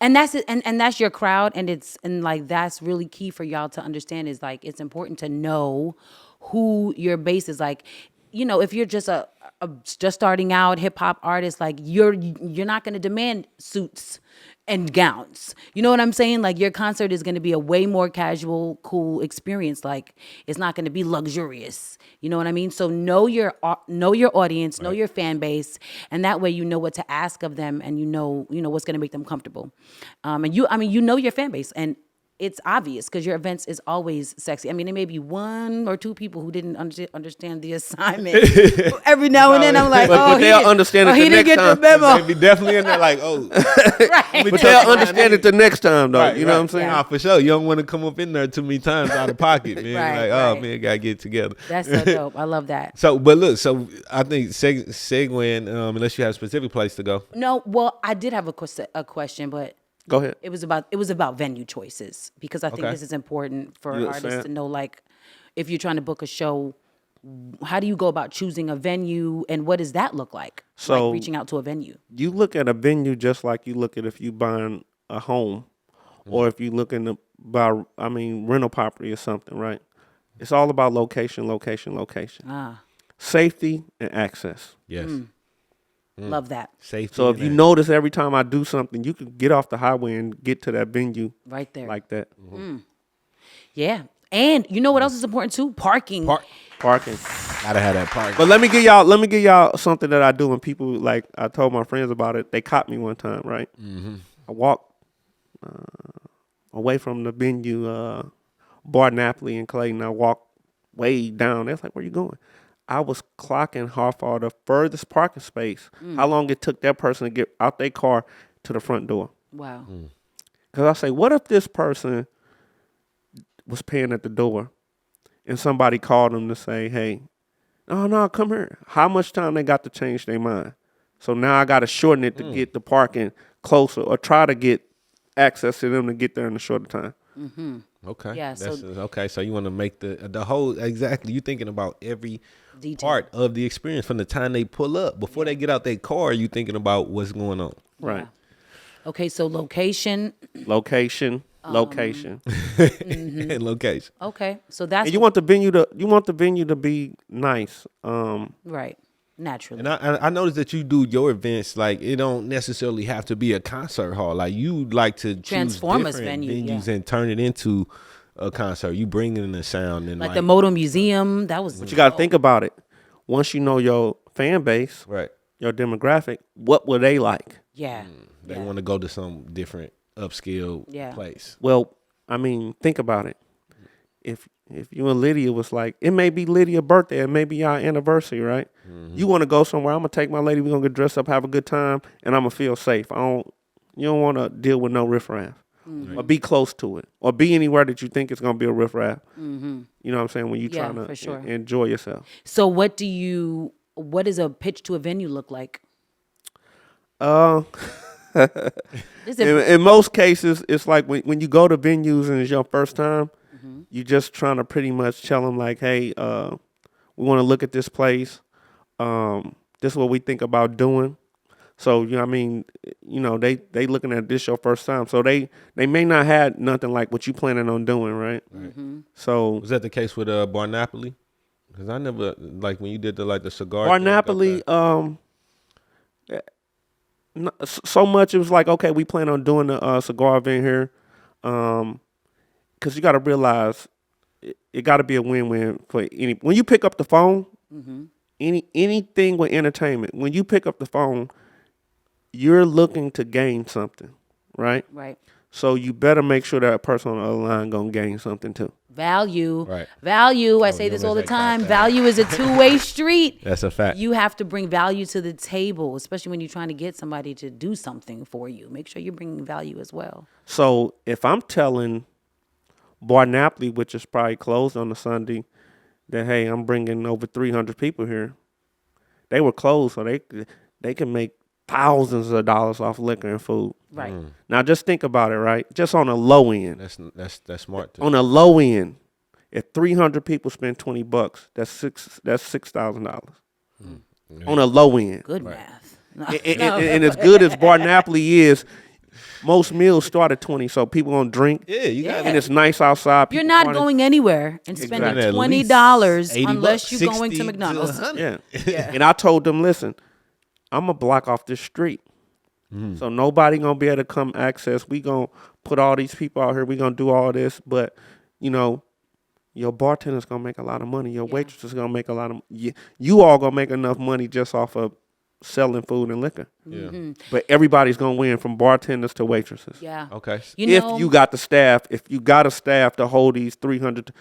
[SPEAKER 1] And that's it, and that's your crowd, and like that's really key for y'all to understand is like it's important to know who your base is. Like, you know, if you're just a just starting out hip hop artist, like you're not going to demand suits and gowns. You know what I'm saying? Like your concert is going to be a way more casual, cool experience. Like it's not going to be luxurious. You know what I mean? So know your audience, know your fan base, and that way you know what to ask of them, and you know what's going to make them comfortable. And you know your fan base, and it's obvious because your events is always sexy. I mean, there may be one or two people who didn't understand the assignment. Every now and then, I'm like,
[SPEAKER 3] but they'll understand it the
[SPEAKER 1] he didn't
[SPEAKER 3] next
[SPEAKER 1] get
[SPEAKER 3] time.
[SPEAKER 1] the memo.
[SPEAKER 2] They be definitely in there like,
[SPEAKER 1] Right.
[SPEAKER 3] But they'll understand it the next time, though.
[SPEAKER 2] Right,
[SPEAKER 3] you know what I'm saying?
[SPEAKER 2] Nah, for sure. You don't want to come up in there too many times out of pocket, man.
[SPEAKER 1] Right,
[SPEAKER 2] oh,
[SPEAKER 1] right.
[SPEAKER 2] man, gotta get it together.
[SPEAKER 1] That's so dope. I love that.
[SPEAKER 2] So, but look, so I think segueing, unless you have a specific place to go.
[SPEAKER 1] No, well, I did have a question, but
[SPEAKER 3] Go ahead.
[SPEAKER 1] it was about venue choices, because I think
[SPEAKER 2] Okay.
[SPEAKER 1] this is important for
[SPEAKER 3] You
[SPEAKER 1] artists
[SPEAKER 3] understand?
[SPEAKER 1] to know, like, if you're trying to book a show, how do you go about choosing a venue, and what does that look like?
[SPEAKER 3] So-
[SPEAKER 1] like reaching out to a venue.
[SPEAKER 3] You look at a venue just like you look at if you buying a home or if you looking to buy, rental property or something, right? It's all about location. Safety and access.
[SPEAKER 2] Yes.
[SPEAKER 1] Love that.
[SPEAKER 2] Safety.
[SPEAKER 3] So if
[SPEAKER 2] and
[SPEAKER 3] you
[SPEAKER 2] that.
[SPEAKER 3] notice every time I do something, you can get off the highway and get to that venue
[SPEAKER 1] Right there.
[SPEAKER 3] like that.
[SPEAKER 1] Yeah. And you know what else is important too? Parking.
[SPEAKER 3] Parking.
[SPEAKER 2] Gotta have that park.
[SPEAKER 3] But let me give y'all something that I do, and people, like, I told my friends about it. They caught me one time, right? I walked away from the venue, Bar Napoli in Clayton. I walked way down. They was like, "Where you going?" I was clocking how far the furthest parking space, how long it took that person to get out their car to the front door.
[SPEAKER 1] Wow.
[SPEAKER 3] Because I say, what if this person was paying at the door and somebody called them to say, "Hey, no, come here." How much time they got to change their mind? So now I got to shorten it to get the parking closer, or try to get access to them to get there in a shorter time.
[SPEAKER 2] Okay.
[SPEAKER 1] Yeah,
[SPEAKER 2] okay. So you want to make the whole, exactly. You thinking about every
[SPEAKER 1] Detail.
[SPEAKER 2] part of the experience from the time they pull up before they get out their car. You thinking about what's going on.
[SPEAKER 3] Right.
[SPEAKER 1] Okay, so location.
[SPEAKER 3] Location.
[SPEAKER 2] And location.
[SPEAKER 1] Okay, so that's
[SPEAKER 3] And you want the venue to be nice.
[SPEAKER 1] right. Naturally.
[SPEAKER 2] And I noticed that you do your events, like, it don't necessarily have to be a concert hall. Like, you like to
[SPEAKER 1] Transform
[SPEAKER 2] choose
[SPEAKER 1] us
[SPEAKER 2] different
[SPEAKER 1] venue,
[SPEAKER 2] venues
[SPEAKER 1] yeah.
[SPEAKER 2] and turn it into a concert. You bring in the sound and
[SPEAKER 1] like the Moto Museum, that was.
[SPEAKER 3] But you got to think about it. Once you know your fan base,
[SPEAKER 2] right.
[SPEAKER 3] your demographic, what will they like?
[SPEAKER 1] Yeah.
[SPEAKER 2] They want to go to some different upscale place.
[SPEAKER 3] Well, think about it. If you and Lydia was like, it may be Lydia's birthday, it may be our anniversary, right? You want to go somewhere, I'm going to take my lady, we're going to get dressed up, have a good time, and I'm going to feel safe. You don't want to deal with no riffraff. Or be close to it. Or be anywhere that you think it's going to be a riffraff. You know what I'm saying? When you're trying to
[SPEAKER 1] for sure.
[SPEAKER 3] enjoy yourself.
[SPEAKER 1] So what does a pitch to a venue look like?
[SPEAKER 3] In most cases, it's like when you go to venues and it's your first time, you just trying to pretty much tell them like, hey, we want to look at this place. This is what we think about doing. So, they looking at this your first time. So they may not have nothing like what you planning on doing, right? So
[SPEAKER 2] Was that the case with Bar Napoli? Because I never, like, when you did the cigar.
[SPEAKER 3] Bar
[SPEAKER 2] thing,
[SPEAKER 3] Napoli, so much it was like, okay, we plan on doing the cigar event here. Because you got to realize it got to be a win-win for when you pick up the phone, anything with entertainment, when you pick up the phone, you're looking to gain something, right?
[SPEAKER 1] Right.
[SPEAKER 3] So you better make sure that person on the other line going to gain something too.
[SPEAKER 1] Value.
[SPEAKER 2] Right.
[SPEAKER 1] Value. I say this all the time. Value is a two-way street.
[SPEAKER 2] That's a fact.
[SPEAKER 1] You have to bring value to the table, especially when you're trying to get somebody to do something for you. Make sure you're bringing value as well.
[SPEAKER 3] So if I'm telling Bar Napoli, which is probably closed on a Sunday, that, hey, I'm bringing over 300 people here. They were closed, so they can make thousands of dollars off liquor and food.
[SPEAKER 1] Right.
[SPEAKER 3] Now, just think about it, right? Just on a low end.
[SPEAKER 2] That's smart too.
[SPEAKER 3] On a low end, if 300 people spend $20, that's $6,000. On a low end.
[SPEAKER 1] Good math.
[SPEAKER 3] And as good as Bar Napoli is, most meals start at 20, so people gonna drink.
[SPEAKER 2] Yeah, you got
[SPEAKER 3] and it's nice outside.
[SPEAKER 1] You're not going anywhere and spending
[SPEAKER 3] Exactly.
[SPEAKER 1] $20 unless you're going to McDonald's.
[SPEAKER 3] Yeah. And I told them, listen, I'm gonna block off this street, so nobody gonna be able to come access. We gonna put all these people out here. We gonna do all this, but your bartender's gonna make a lot of money. Your waitress is gonna make a lot of. You all gonna make enough money just off of selling food and liquor.
[SPEAKER 1] Mm-hmm.
[SPEAKER 3] But everybody's gonna win, from bartenders to waitresses.
[SPEAKER 1] Yeah.
[SPEAKER 2] Okay.
[SPEAKER 3] If you got the staff, a staff to hold these 300,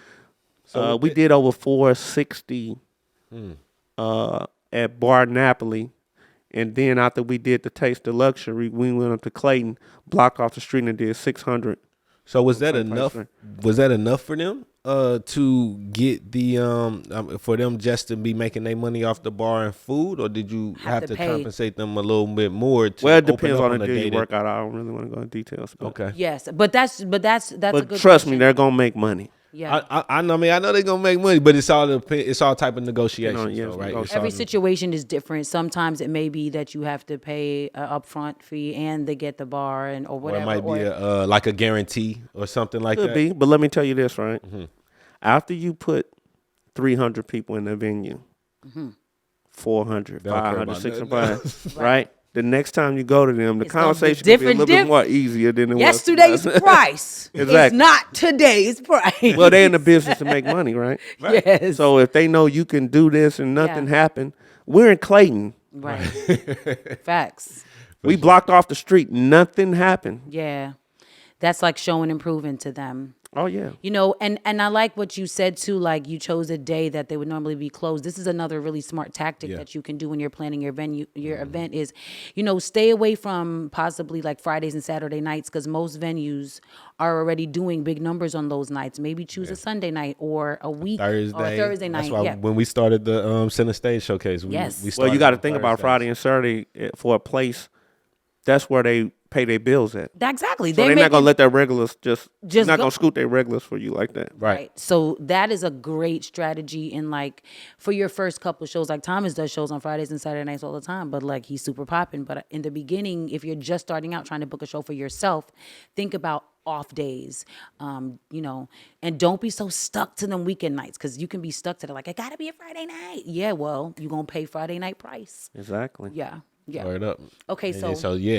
[SPEAKER 3] we did over 460 at Bar Napoli, and then after we did the Taste of Luxury, we went up to Clayton, blocked off the street, and did 600.
[SPEAKER 2] So was that enough? Was that enough for them to get the for them just to be making their money off the bar and food, or did you have to compensate them a little bit more?
[SPEAKER 3] Well, it depends on the deal you work out. I don't really want to go into details.
[SPEAKER 2] Okay.
[SPEAKER 1] Yes, but that's a good.
[SPEAKER 3] Trust me, they're gonna make money.
[SPEAKER 1] Yeah.
[SPEAKER 2] I know they're gonna make money, but it's all type of negotiations, right?
[SPEAKER 1] Every situation is different. Sometimes it may be that you have to pay an upfront fee and they get the bar or whatever.
[SPEAKER 2] Or it might be like a guarantee or something like that.
[SPEAKER 3] Could be, but let me tell you this, right? After you put 300 people in the venue, 400, 500, 600, right? The next time you go to them, the conversation will be a little bit more easier than it was.
[SPEAKER 1] Yesterday's price is not today's price.
[SPEAKER 3] Well, they're in the business to make money, right?
[SPEAKER 1] Yes.
[SPEAKER 3] So if they know you can do this and nothing happened, we're in Clayton.
[SPEAKER 1] Right. Facts.
[SPEAKER 3] We blocked off the street. Nothing happened.
[SPEAKER 1] Yeah. That's like showing and proving to them.
[SPEAKER 3] Oh, yeah.
[SPEAKER 1] And I like what you said, too, like you chose a day that they would normally be closed. This is another really smart tactic that you can do when you're planning your venue. Your event is, stay away from possibly like Fridays and Saturday nights, because most venues are already doing big numbers on those nights. Maybe choose a Sunday night or a week or a Thursday night.
[SPEAKER 2] That's why when we started the Center Stage Showcase, we
[SPEAKER 3] well, you got to think about Friday and Saturday for a place. That's where they pay their bills at.
[SPEAKER 1] Exactly.
[SPEAKER 3] So they're not gonna let their regulars just not gonna scoot their regulars for you like that.
[SPEAKER 2] Right.
[SPEAKER 1] So that is a great strategy in like for your first couple of shows. Like Thomas does shows on Fridays and Saturday nights all the time, but like he's super popping. But in the beginning, if you're just starting out trying to book a show for yourself, think about off days, and don't be so stuck to them weekend nights, because you can be stuck to like, it gotta be a Friday night. Yeah, well, you're gonna pay Friday night price.
[SPEAKER 3] Exactly.
[SPEAKER 1] Yeah. Yeah.
[SPEAKER 2] Word up.
[SPEAKER 1] Okay,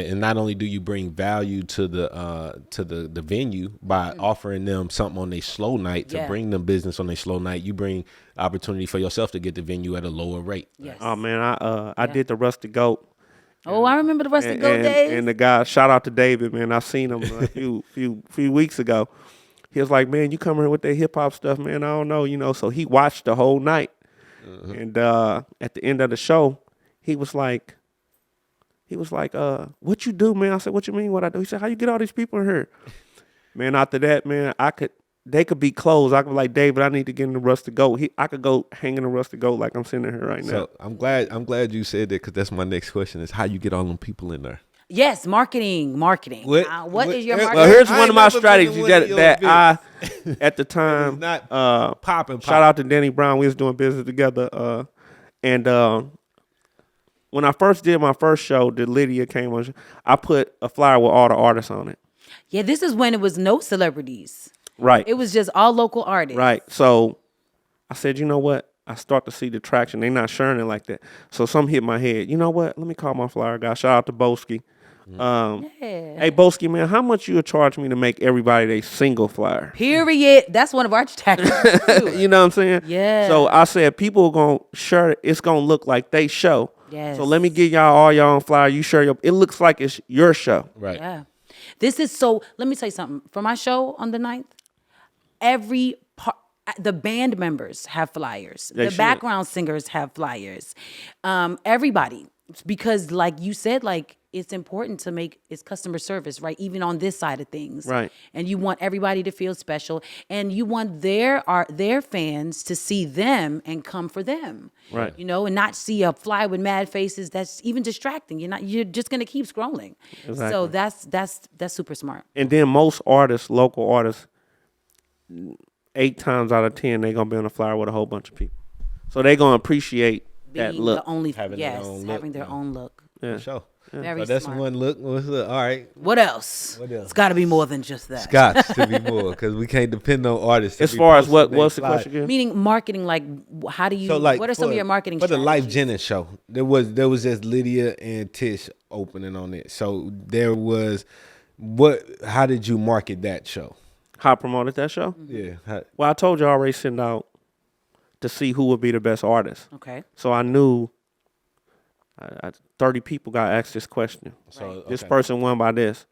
[SPEAKER 2] and not only do you bring value to the venue by offering them something on their slow night to bring them business on their slow night, you bring opportunity for yourself to get the venue at a lower rate.
[SPEAKER 1] Yes.
[SPEAKER 3] Oh man, I did the Rusty Goat.
[SPEAKER 1] Oh, I remember the Rusty Goat days.
[SPEAKER 3] And the guy, shout out to David, man. I seen him a few weeks ago. He was like, man, you come here with that hip hop stuff, man. I don't know, So he watched the whole night, and at the end of the show, he was like, what you do, man? I said, what you mean what I do? He said, how you get all these people in here? Man, after that, man, they could be closed. I could be like, David, I need to get in the Rusty Goat. I could go hang in the Rusty Goat like I'm sitting here right now.
[SPEAKER 2] So I'm glad you said that, because that's my next question is how you get all them people in there.
[SPEAKER 1] Yes, marketing. What is your marketing?
[SPEAKER 3] Well, here's one of my strategies that I, at the time,
[SPEAKER 2] not popping.
[SPEAKER 3] Shout out to Danny Brown. We was doing business together. And when I first did my first show, that Lydia came on, I put a flyer with all the artists on it.
[SPEAKER 1] Yeah, this is when it was no celebrities.
[SPEAKER 3] Right.
[SPEAKER 1] It was just all local artists.
[SPEAKER 3] Right. So I said, you know what? I start to see the traction. They're not sharing it like that. So something hit my head. You know what? Let me call my flyer guy. Shout out to Boski. Hey, Boski, man, how much you would charge me to make everybody their single flyer?
[SPEAKER 1] Period. That's one of our tactics, too.
[SPEAKER 3] You know what I'm saying?
[SPEAKER 1] Yeah.
[SPEAKER 3] So I said, people are going to share it. It's going to look like they show.
[SPEAKER 1] Yes.
[SPEAKER 3] So let me give y'all all your own flyer. You share it looks like it's your show.
[SPEAKER 2] Right.
[SPEAKER 1] Yeah. Let me tell you something. For my show on the 9th, the band members have flyers. The background singers have flyers. Everybody. because like you said, like it's important to make it's customer service, right? Even on this side of things.
[SPEAKER 3] Right.
[SPEAKER 1] And you want everybody to feel special, and you want their fans to see them and come for them.
[SPEAKER 3] Right.
[SPEAKER 1] You know, and not see a fly with mad faces. That's even distracting. You're just gonna keep scrolling.
[SPEAKER 3] Exactly.
[SPEAKER 1] So that's super smart.
[SPEAKER 3] And then most artists, local artists, 8 times out of 10, they're gonna be on a flyer with a whole bunch of people. So they're gonna appreciate that
[SPEAKER 1] Being
[SPEAKER 3] look.
[SPEAKER 1] the only
[SPEAKER 2] Having their own look.
[SPEAKER 1] having their own look.
[SPEAKER 3] Yeah.
[SPEAKER 2] For sure.
[SPEAKER 1] Very
[SPEAKER 2] So that's
[SPEAKER 1] smart.
[SPEAKER 2] one look. What's the, all right.
[SPEAKER 1] What else?
[SPEAKER 2] What else?
[SPEAKER 1] It's got to be more than just that.
[SPEAKER 2] Got to be more because we can't depend on artists.
[SPEAKER 3] As far as what's the question again?
[SPEAKER 1] Meaning marketing, like how do you?
[SPEAKER 2] So like,
[SPEAKER 1] what are some of your marketing
[SPEAKER 2] for the Lyfe
[SPEAKER 1] strategies?
[SPEAKER 2] Jennings show? There was just Lydia and Tish opening on it. So there was how did you market that show?
[SPEAKER 3] How I promoted that show?
[SPEAKER 2] Yeah.
[SPEAKER 3] Well, I told you I already sent out to see who would be the best artist.
[SPEAKER 1] Okay.
[SPEAKER 3] So I knew 30 people got asked this question.
[SPEAKER 2] So
[SPEAKER 3] This person won by this.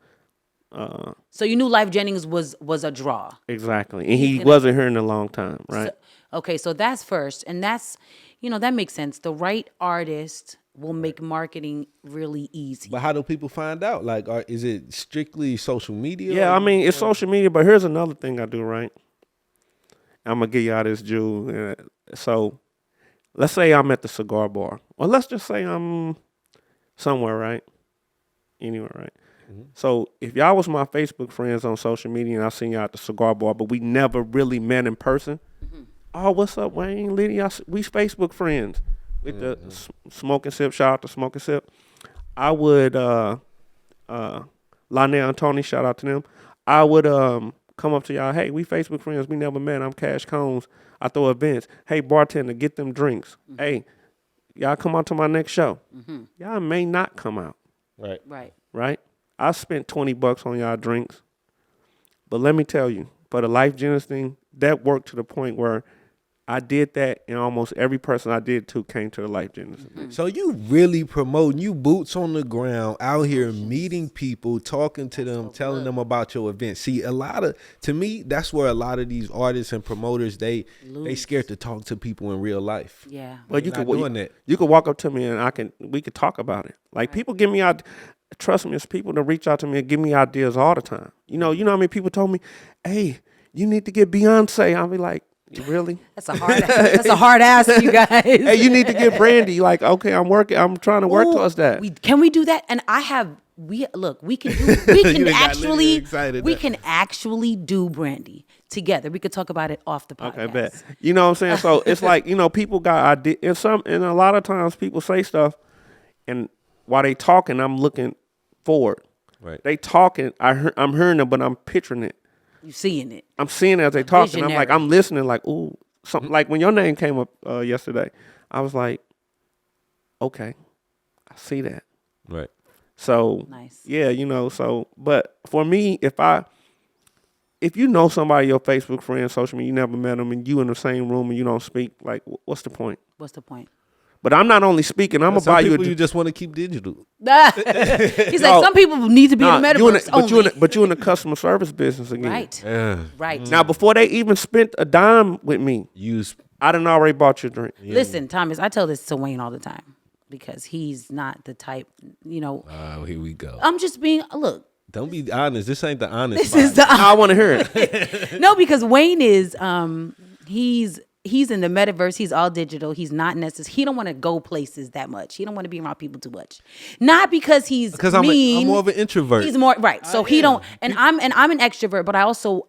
[SPEAKER 1] So you knew Lyfe Jennings was a draw.
[SPEAKER 3] Exactly. And he wasn't here in a long time, right?
[SPEAKER 1] So that's first, and that's that makes sense. The right artist will make marketing really easy.
[SPEAKER 2] But how do people find out? Like, is it strictly social media?
[SPEAKER 3] Yeah, I mean, it's social media, but here's another thing I do, right? I'm going to give y'all this jewel. So let's say I'm at the cigar bar. Or let's just say I'm somewhere, right? Anywhere, right? Mm-hmm. So if y'all was my Facebook friends on social media and I seen y'all at the cigar bar, but we never really met in person. Mm-hmm. Oh, what's up, Wayne? Lydia, we Facebook friends. With the Smoke and Sip, shout out to Smoke and Sip. I would, Lionel and Tony, shout out to them. I would come up to y'all, hey, we Facebook friends, we never met. I'm Cash Cohnes. I throw events. Hey, bartender, get them drinks. Mm-hmm. Hey, y'all come out to my next show. Mm-hmm. Y'all may not come out. Right? I spent $20 on y'all drinks. But let me tell you, for the Lyfe Jennings thing, that worked to the point where I did that, and almost every person I did to came to the Lyfe Jennings. Mm-hmm.
[SPEAKER 2] So you really promoting, you boots on the ground, out here meeting people, talking to them, telling them about your event. See, to me, that's where a lot of these artists and promoters, they scared to talk to people in real life.
[SPEAKER 1] Yeah.
[SPEAKER 3] But you could walk up to me and we could talk about it. Like people give me out. Trust me, it's people that reach out to me and give me ideas all the time. You know how many people told me, hey, you need to get Beyonce. I'll be like, really?
[SPEAKER 1] That's a hard ask, you guys.
[SPEAKER 3] Hey, you need to get Brandy. Like, okay, I'm trying to work towards that.
[SPEAKER 1] Can we do that? And we can actually do Brandy together. We could talk about it off the podcast.
[SPEAKER 3] Okay, bet. You know what I'm saying? So it's like, people got ideas. And a lot of times people say stuff, and while they talking, I'm looking forward.
[SPEAKER 2] Right.
[SPEAKER 3] They talking, I'm hearing them, but I'm picturing it.
[SPEAKER 1] You seeing it.
[SPEAKER 3] I'm seeing it as they talking. I'm like, I'm listening like, ooh, something. Like when your name came up yesterday, I was like, okay, I see that.
[SPEAKER 2] Right.
[SPEAKER 3] So,
[SPEAKER 1] nice.
[SPEAKER 3] Yeah, but for me, if you know somebody, your Facebook friend, social media, you never met them, and you in the same room and you don't speak, like, what's the point?
[SPEAKER 1] What's the point?
[SPEAKER 3] But I'm not only speaking, I'm gonna buy you.
[SPEAKER 2] You just want to keep digital.
[SPEAKER 1] He's like, some people need to be in the metaverse
[SPEAKER 3] but you in the customer service business again.
[SPEAKER 1] Right. Right.
[SPEAKER 3] Now, before they even spent a dime with me, I done already bought your drink.
[SPEAKER 1] Yeah. Listen, Thomas, I tell this to Wayne all the time because he's not the type,
[SPEAKER 2] Oh, here we go.
[SPEAKER 1] I'm just being, look.
[SPEAKER 2] Don't be honest. This ain't the honest.
[SPEAKER 1] This is the.
[SPEAKER 3] I want to hear it.
[SPEAKER 1] No, because Wayne is, he's in the metaverse. He's all digital. He's not necessarily. He don't want to go places that much. He don't want to be around people too much. Not because he's mean.
[SPEAKER 2] I'm more of an introvert.
[SPEAKER 1] He's more right. So he don't. And I'm an extrovert, but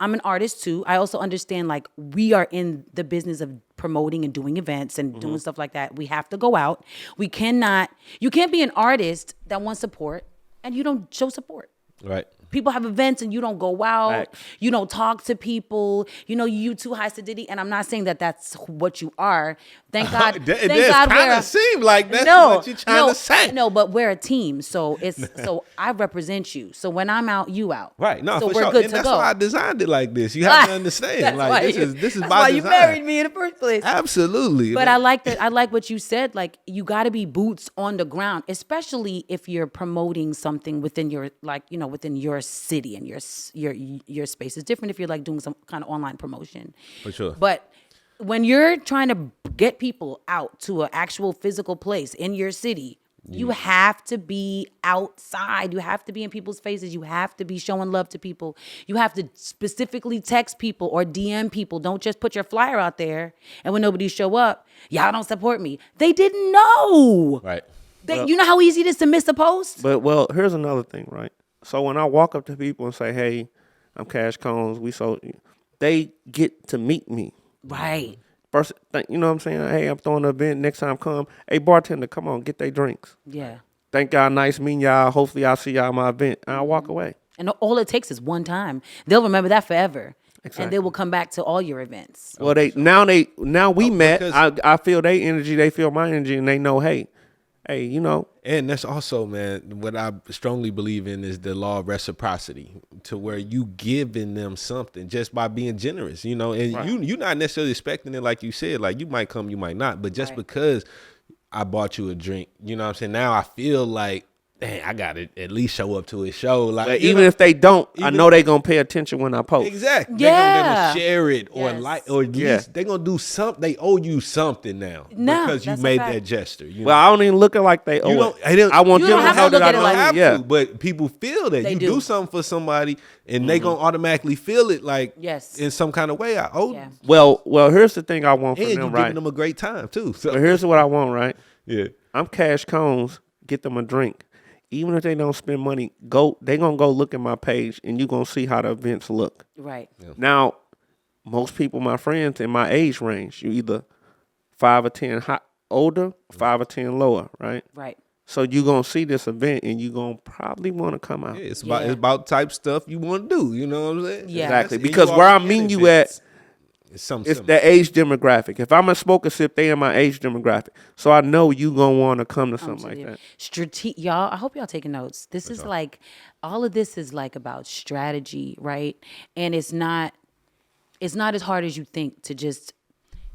[SPEAKER 1] I'm an artist too. I also understand like we are in the business of promoting and doing events and doing stuff like that. We have to go out. You can't be an artist that wants support and you don't show support.
[SPEAKER 2] Right.
[SPEAKER 1] People have events and you don't go out.
[SPEAKER 3] Right.
[SPEAKER 1] You don't talk to people. You too high sedity. And I'm not saying that that's what you are. Thank God.
[SPEAKER 2] It does kind of seem like that's what you're trying to say.
[SPEAKER 1] No, but we're a team. So so I represent you. So when I'm out, you out.
[SPEAKER 2] Right. No,
[SPEAKER 1] so
[SPEAKER 2] for
[SPEAKER 1] we're
[SPEAKER 2] sure.
[SPEAKER 1] good
[SPEAKER 2] And
[SPEAKER 1] to
[SPEAKER 2] that's
[SPEAKER 1] go.
[SPEAKER 2] why I designed it like this. You have to understand. Like this is
[SPEAKER 1] that's
[SPEAKER 2] by
[SPEAKER 1] why
[SPEAKER 2] design.
[SPEAKER 1] you married me in the first place.
[SPEAKER 2] Absolutely.
[SPEAKER 1] But I like that. I like what you said. Like you got to be boots on the ground, especially if you're promoting something within your within your city and your space. It's different if you're like doing some kind of online promotion.
[SPEAKER 2] For sure.
[SPEAKER 1] But when you're trying to get people out to an actual physical place in your city, You have to be outside. You have to be in people's faces. You have to be showing love to people. You have to specifically text people or DM people. Don't just put your flyer out there and when nobody show up, y'all don't support me. They didn't know.
[SPEAKER 2] Right.
[SPEAKER 1] You know how easy it is to miss a post?
[SPEAKER 3] But, well, here's another thing, right? So when I walk up to people and say, hey, I'm Cash Cohnes, they get to meet me.
[SPEAKER 1] Right.
[SPEAKER 3] First, you know what I'm saying? Hey, I'm throwing an event. Next time come. Hey, bartender, come on, get their drinks.
[SPEAKER 1] Yeah.
[SPEAKER 3] Thank y'all. Nice meeting y'all. Hopefully I'll see y'all at my event. And I'll walk away.
[SPEAKER 1] And all it takes is one time. They'll remember that forever.
[SPEAKER 3] Exactly.
[SPEAKER 1] And they will come back to all your events.
[SPEAKER 3] Well, now we met. I feel their energy. They feel my energy. And they know, hey, you know.
[SPEAKER 2] And that's also, man, what I strongly believe in is the law of reciprocity, to where you giving them something just by being generous, you know, and
[SPEAKER 3] right.
[SPEAKER 2] you're not necessarily expecting it, like you said, like you might come, you might not, but just because I bought you a drink, you know what I'm saying? Now I feel like, dang, I got to at least show up to a show. Like,
[SPEAKER 3] even if they don't, I know they're going to pay attention when I post.
[SPEAKER 2] Exactly.
[SPEAKER 1] Yeah.
[SPEAKER 2] They're going to share it or or at least they're going to do something. They owe you something now because you made that gesture. You know?
[SPEAKER 3] Well, I don't even look at like they owe it. I want them to know that I know.
[SPEAKER 2] Yeah. But people feel that. You do something for somebody and they going to automatically feel it like in some kind of way. I owe them.
[SPEAKER 3] Well, here's the thing I want from them,
[SPEAKER 2] right? And you're giving them a great time too. So
[SPEAKER 3] here's what I want, right?
[SPEAKER 2] Yeah.
[SPEAKER 3] I'm Cash Cohnes. Get them a drink. Even if they don't spend money, they gonna go look at my page and you gonna see how the events look.
[SPEAKER 1] Right.
[SPEAKER 2] Yeah.
[SPEAKER 3] Now, most people, my friends in my age range, you either 5 or 10 older, 5 or 10 lower, right?
[SPEAKER 1] Right.
[SPEAKER 3] So you gonna see this event and you gonna probably want to come out.
[SPEAKER 2] Yeah, it's about type stuff you want to do. You know what I'm saying?
[SPEAKER 1] Yeah.
[SPEAKER 3] Exactly. Because where I'm meeting you at, it's the age demographic. If I'm a smoker sip, they in my age demographic. So I know you gonna want to come to something like that.
[SPEAKER 1] Y'all, I hope y'all taking notes. This is like, all of this is like about strategy, right? And it's not as hard as you think to just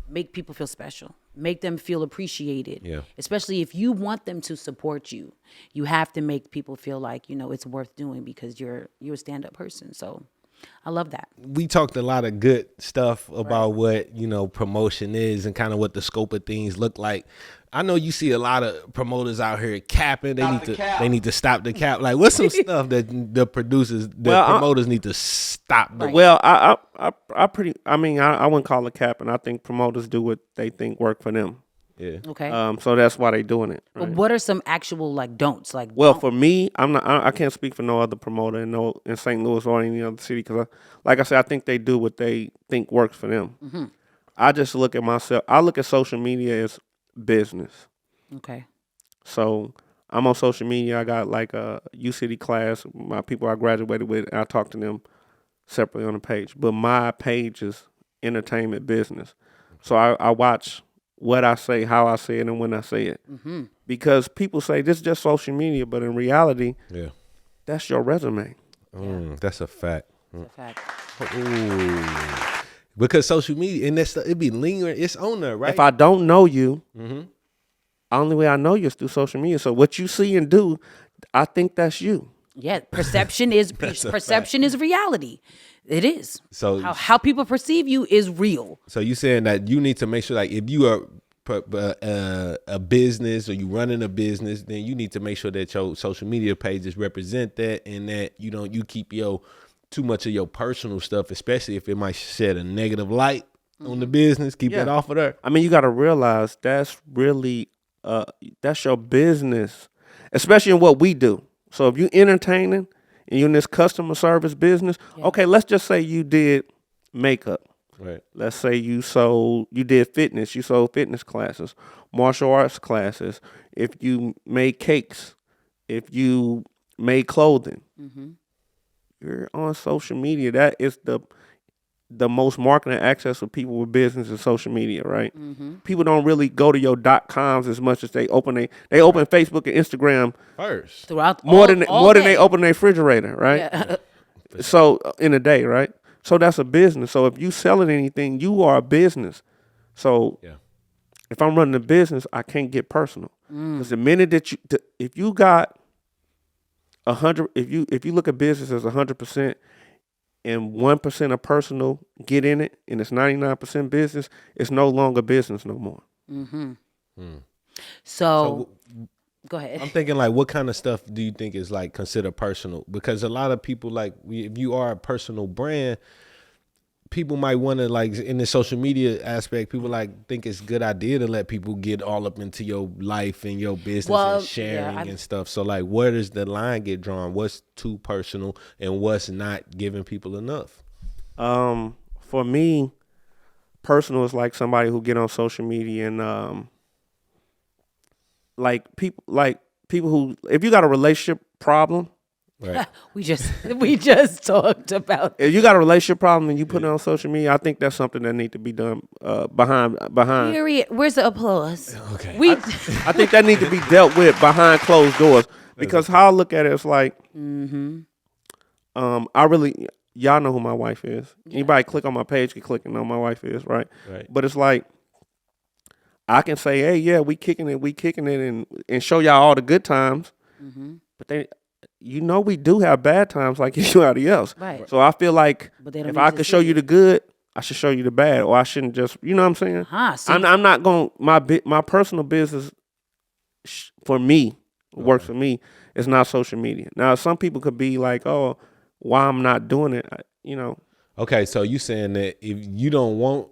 [SPEAKER 1] make people feel special, make them feel appreciated.
[SPEAKER 2] Yeah.
[SPEAKER 1] Especially if you want them to support you, you have to make people feel like, you know, it's worth doing because you're a stand-up person. So I love that.
[SPEAKER 2] We talked a lot of good stuff about what, you know, promotion is and kind of what the scope of things look like. I know you see a lot of promoters out here capping. They need to stop the cap. Like, what's some stuff that the promoters need to stop doing?
[SPEAKER 3] Well, I wouldn't call it capping. I think promoters do what they think work for them.
[SPEAKER 2] Yeah.
[SPEAKER 1] Okay.
[SPEAKER 3] So that's why they doing it. Right?
[SPEAKER 1] But what are some actual like don'ts? Like,
[SPEAKER 3] for me, I can't speak for no other promoter in St. Louis or any other city because, like I said, I think they do what they think works for them.
[SPEAKER 1] Mm-hmm.
[SPEAKER 3] I just look at myself. I look at social media as business.
[SPEAKER 1] Okay.
[SPEAKER 3] So I'm on social media. I got like a U-City class. My people I graduated with, and I talk to them separately on the page. But my page is entertainment business. So I watch what I say, how I say it, and when I say it.
[SPEAKER 1] Mm-hmm.
[SPEAKER 3] Because people say this is just social media, but in reality, that's your resume.
[SPEAKER 2] That's a fact.
[SPEAKER 1] That's a fact.
[SPEAKER 2] Ooh. Because social media, and it be lingering, it's on there, right?
[SPEAKER 3] If I don't know you, the only way I know you is through social media. So what you see and do, I think that's you.
[SPEAKER 1] Yeah, perception is reality. It is.
[SPEAKER 2] So
[SPEAKER 1] how people perceive you is real.
[SPEAKER 2] So you saying that you need to make sure, like, if you are a business or you running a business, then you need to make sure that your social media pages represent that, and that you keep too much of your personal stuff, especially if it might shed a negative light on the business. Keep that off of there.
[SPEAKER 3] I mean, you got to realize that's really that's your business, especially in what we do. So if you entertaining and you're in this customer service business, okay, let's just say you did makeup.
[SPEAKER 2] Right.
[SPEAKER 3] Let's say you did fitness, you sold fitness classes, martial arts classes, if you made cakes, if you made clothing. You're on social media. That is the most marketing access for people with business is social media, right? People don't really go to your .coms as much as they open Facebook and Instagram
[SPEAKER 2] first
[SPEAKER 1] throughout
[SPEAKER 3] more than they open their refrigerator, right?
[SPEAKER 1] Yeah.
[SPEAKER 3] So in a day, right? So that's a business. So if you selling anything, you are a business. So if I'm running a business, I can't get personal. Because the minute that if you got 100, if you look at business as 100%, and 1% of personal get in it, and it's 99% business, it's no longer business no more.
[SPEAKER 1] So Go ahead.
[SPEAKER 2] I'm thinking like, what kind of stuff do you think is like considered personal? Because a lot of people like, if you are a personal brand, people might want to like in the social media aspect, people like think it's a good idea to let people get all up into your life and your business and sharing and stuff. So like, where does the line get drawn? What's too personal and what's not giving people enough?
[SPEAKER 3] For me, personal is like somebody who get on social media and like people who, if you got a relationship problem.
[SPEAKER 2] Right.
[SPEAKER 1] we just talked about.
[SPEAKER 3] If you got a relationship problem and you put it on social media, I think that's something that need to be done behind.
[SPEAKER 1] Period. Where's the applause?
[SPEAKER 2] Okay.
[SPEAKER 3] I think that need to be dealt with behind closed doors, because how I look at it is like, I really, y'all know who my wife is. Yeah. Anybody click on my page can click and know my wife is, right?
[SPEAKER 2] Right.
[SPEAKER 3] But it's like, I can say, hey, yeah, we kicking it, and show y'all all the good times. But we do have bad times like anybody else.
[SPEAKER 1] Right.
[SPEAKER 3] So I feel like if I could show you the good, I should show you the bad, or I shouldn't just, you know what I'm saying? I'm not going, my personal business for me, works for me, is not social media. Now, some people could be like, oh, why I'm not doing it, you know.
[SPEAKER 2] Okay, so you saying that if you don't want